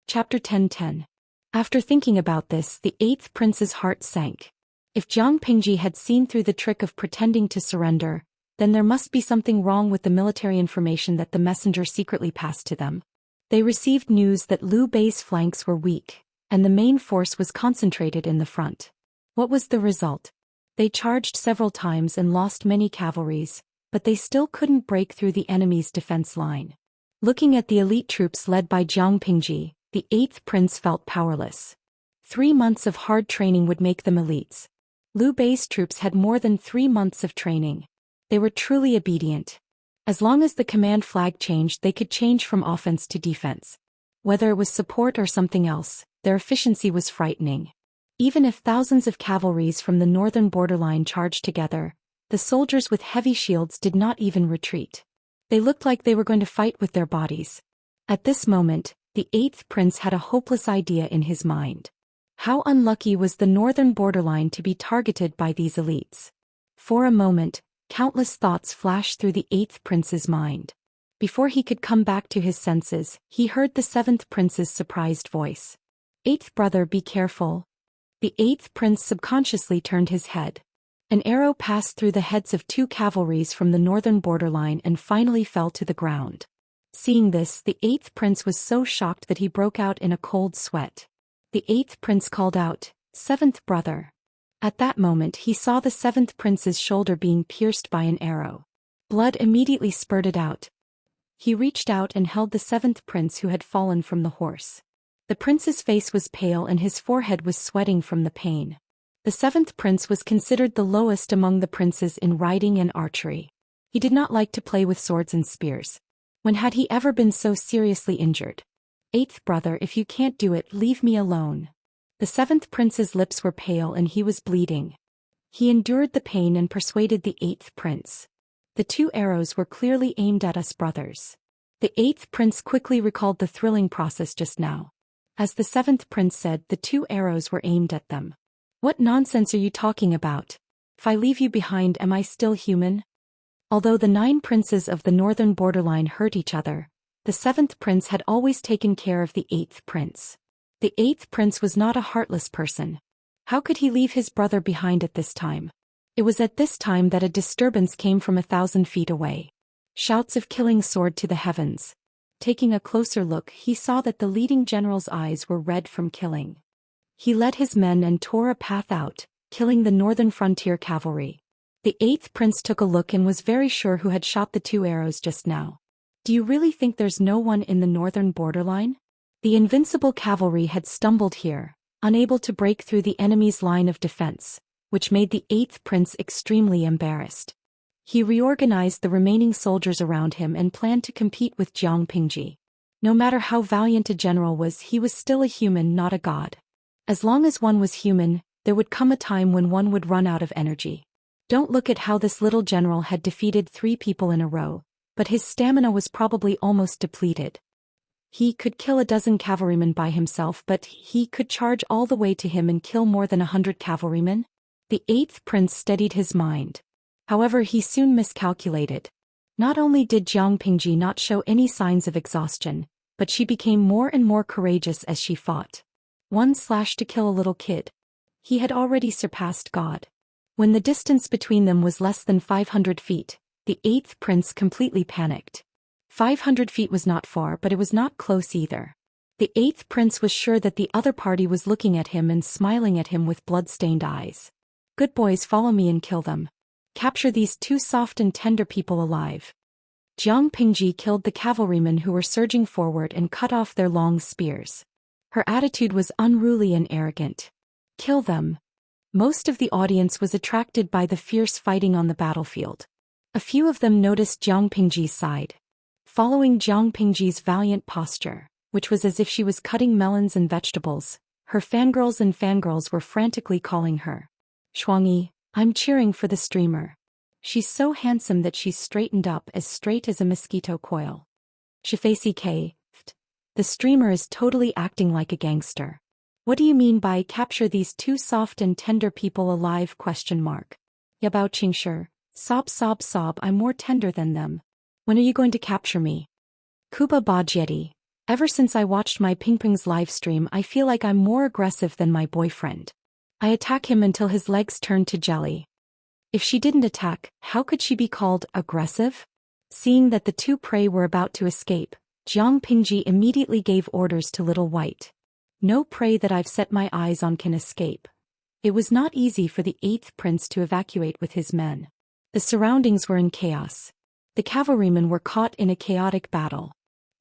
Chapter 10:10. After thinking about this, the 8th prince's heart sank. If Jiang Pingji had seen through the trick of pretending to surrender, then there must be something wrong with the military information that the messenger secretly passed to them. They received news that Liu Bei's flanks were weak, and the main force was concentrated in the front. What was the result? They charged several times and lost many cavalries, but they still couldn't break through the enemy's defense line. Looking at the elite troops led by Jiang Pingji, the 8th prince felt powerless. 3 months of hard training would make them elites. Liu Bei's troops had more than 3 months of training. They were truly obedient. As long as the command flag changed, they could change from offense to defense. Whether it was support or something else, their efficiency was frightening. Even if thousands of cavalries from the northern borderline charged together, the soldiers with heavy shields did not even retreat. They looked like they were going to fight with their bodies. At this moment, the 8th prince had a hopeless idea in his mind. How unlucky was the northern borderline to be targeted by these elites? For a moment, countless thoughts flashed through the 8th prince's mind. Before he could come back to his senses, he heard the 7th prince's surprised voice. 8th brother, be careful. The 8th prince subconsciously turned his head. An arrow passed through the heads of 2 cavalries from the northern borderline and finally fell to the ground. Seeing this, the 8th prince was so shocked that he broke out in a cold sweat. The 8th prince called out, 7th brother. At that moment he saw the 7th prince's shoulder being pierced by an arrow. Blood immediately spurted out. He reached out and held the 7th prince who had fallen from the horse. The prince's face was pale and his forehead was sweating from the pain. The seventh prince was considered the lowest among the princes in riding and archery. He did not like to play with swords and spears. When had he ever been so seriously injured? Eighth brother, if you can't do it, leave me alone. The seventh prince's lips were pale and he was bleeding. He endured the pain and persuaded the eighth prince. The 2 arrows were clearly aimed at us brothers. The eighth prince quickly recalled the thrilling process just now. As the seventh prince said, the 2 arrows were aimed at them. What nonsense are you talking about? If I leave you behind, am I still human? Although the 9 princes of the northern borderline hurt each other, the 7th prince had always taken care of the 8th prince. The 8th prince was not a heartless person. How could he leave his brother behind at this time? It was at this time that a disturbance came from 1,000 feet away. Shouts of killing soared to the heavens. Taking a closer look, he saw that the leading general's eyes were red from killing. He led his men and tore a path out, killing the northern frontier cavalry. The 8th prince took a look and was very sure who had shot the 2 arrows just now. Do you really think there's no one in the northern borderline? The invincible cavalry had stumbled here, unable to break through the enemy's line of defense, which made the 8th prince extremely embarrassed. He reorganized the remaining soldiers around him and planned to compete with Jiang Pingji. No matter how valiant a general was, he was still a human, not a god. As long as one was human, there would come a time when one would run out of energy. Don't look at how this little general had defeated 3 people in a row, but his stamina was probably almost depleted. He could kill a dozen cavalrymen by himself, but he could charge all the way to him and kill more than 100 cavalrymen? The 8th prince steadied his mind. However, he soon miscalculated. Not only did Jiang Pingji not show any signs of exhaustion, but she became more and more courageous as she fought. 1 slash to kill a little kid. He had already surpassed God. When the distance between them was less than 500 feet, the 8th prince completely panicked. 500 feet was not far, but it was not close either. The 8th prince was sure that the other party was looking at him and smiling at him with blood-stained eyes. Good boys, follow me and kill them. Capture these 2 soft and tender people alive. Jiang Pingji killed the cavalrymen who were surging forward and cut off their long spears. Her attitude was unruly and arrogant. Kill them. Most of the audience was attracted by the fierce fighting on the battlefield. A few of them noticed Jiang Pingji's side. Following Jiang Pingji's valiant posture, which was as if she was cutting melons and vegetables, her fangirls and fangirls were frantically calling her. Shuangyi, I'm cheering for the streamer. She's so handsome that she's straightened up as straight as a mosquito coil. Shifacey K. The streamer is totally acting like a gangster. What do you mean by capture these 2 soft and tender people alive? Yabao Qingshi, sob, I'm more tender than them. When are you going to capture me? Kuba Bajeti, ever since I watched my Pingping's live stream, I feel like I'm more aggressive than my boyfriend. I attack him until his legs turn to jelly. If she didn't attack, how could she be called aggressive? Seeing that the 2 prey were about to escape, Jiang Pingji immediately gave orders to Little White. No prey that I've set my eyes on can escape. It was not easy for the 8th prince to evacuate with his men. The surroundings were in chaos. The cavalrymen were caught in a chaotic battle.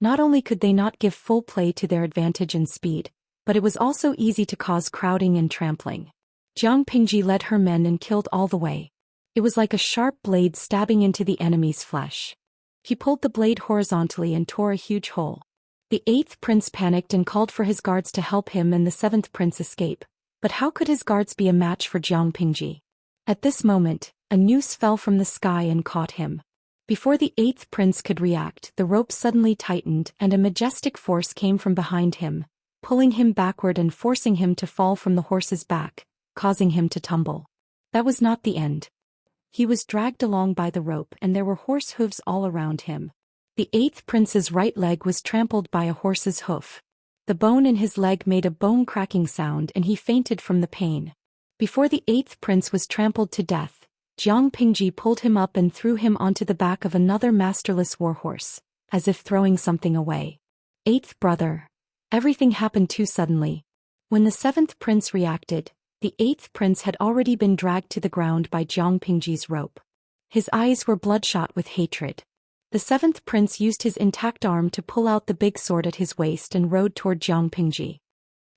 Not only could they not give full play to their advantage and speed, but it was also easy to cause crowding and trampling. Jiang Pingji led her men and killed all the way. It was like a sharp blade stabbing into the enemy's flesh. He pulled the blade horizontally and tore a huge hole. The 8th prince panicked and called for his guards to help him and the 7th prince escape. But how could his guards be a match for Jiang Pingji? At this moment, a noose fell from the sky and caught him. Before the 8th prince could react, the rope suddenly tightened and a majestic force came from behind him, pulling him backward and forcing him to fall from the horse's back, causing him to tumble. That was not the end. He was dragged along by the rope and there were horse hooves all around him. The 8th prince's right leg was trampled by a horse's hoof. The bone in his leg made a bone-cracking sound and he fainted from the pain. Before the 8th prince was trampled to death, Jiang Pingji pulled him up and threw him onto the back of another masterless warhorse, as if throwing something away. 8th brother. Everything happened too suddenly. When the 7th prince reacted, the 8th prince had already been dragged to the ground by Jiang Pingji's rope. His eyes were bloodshot with hatred. The seventh prince used his intact arm to pull out the big sword at his waist and rode toward Jiang Pingji.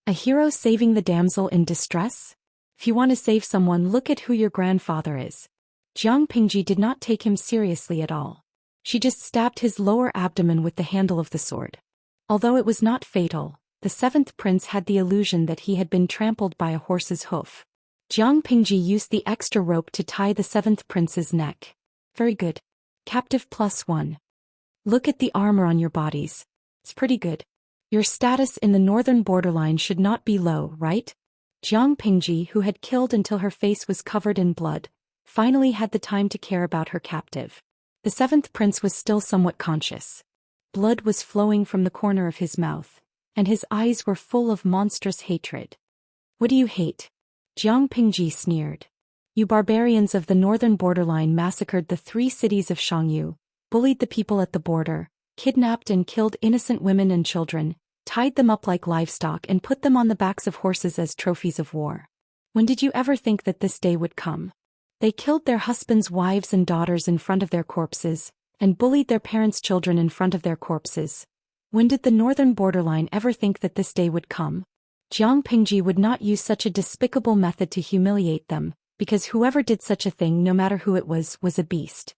A hero saving the damsel in distress? If you want to save someone, look at who your grandfather is. Jiang Pingji did not take him seriously at all. She just stabbed his lower abdomen with the handle of the sword. Although it was not fatal, the seventh prince had the illusion that he had been trampled by a horse's hoof. Jiang Pingji used the extra rope to tie the seventh prince's neck. Very good. Captive +1. Look at the armor on your bodies. It's pretty good. Your status in the northern borderline should not be low, right? Jiang Pingji, who had killed until her face was covered in blood, finally had the time to care about her captive. The seventh prince was still somewhat conscious. Blood was flowing from the corner of his mouth, and his eyes were full of monstrous hatred. What do you hate? Jiang Pingji sneered. You barbarians of the northern borderline massacred the 3 cities of Xianxia, bullied the people at the border, kidnapped and killed innocent women and children, tied them up like livestock and put them on the backs of horses as trophies of war. When did you ever think that this day would come? They killed their husbands' wives and daughters in front of their corpses, and bullied their parents' children in front of their corpses. When did the northern borderline ever think that this day would come? Jiang Pingji would not use such a despicable method to humiliate them, because whoever did such a thing, no matter who it was a beast.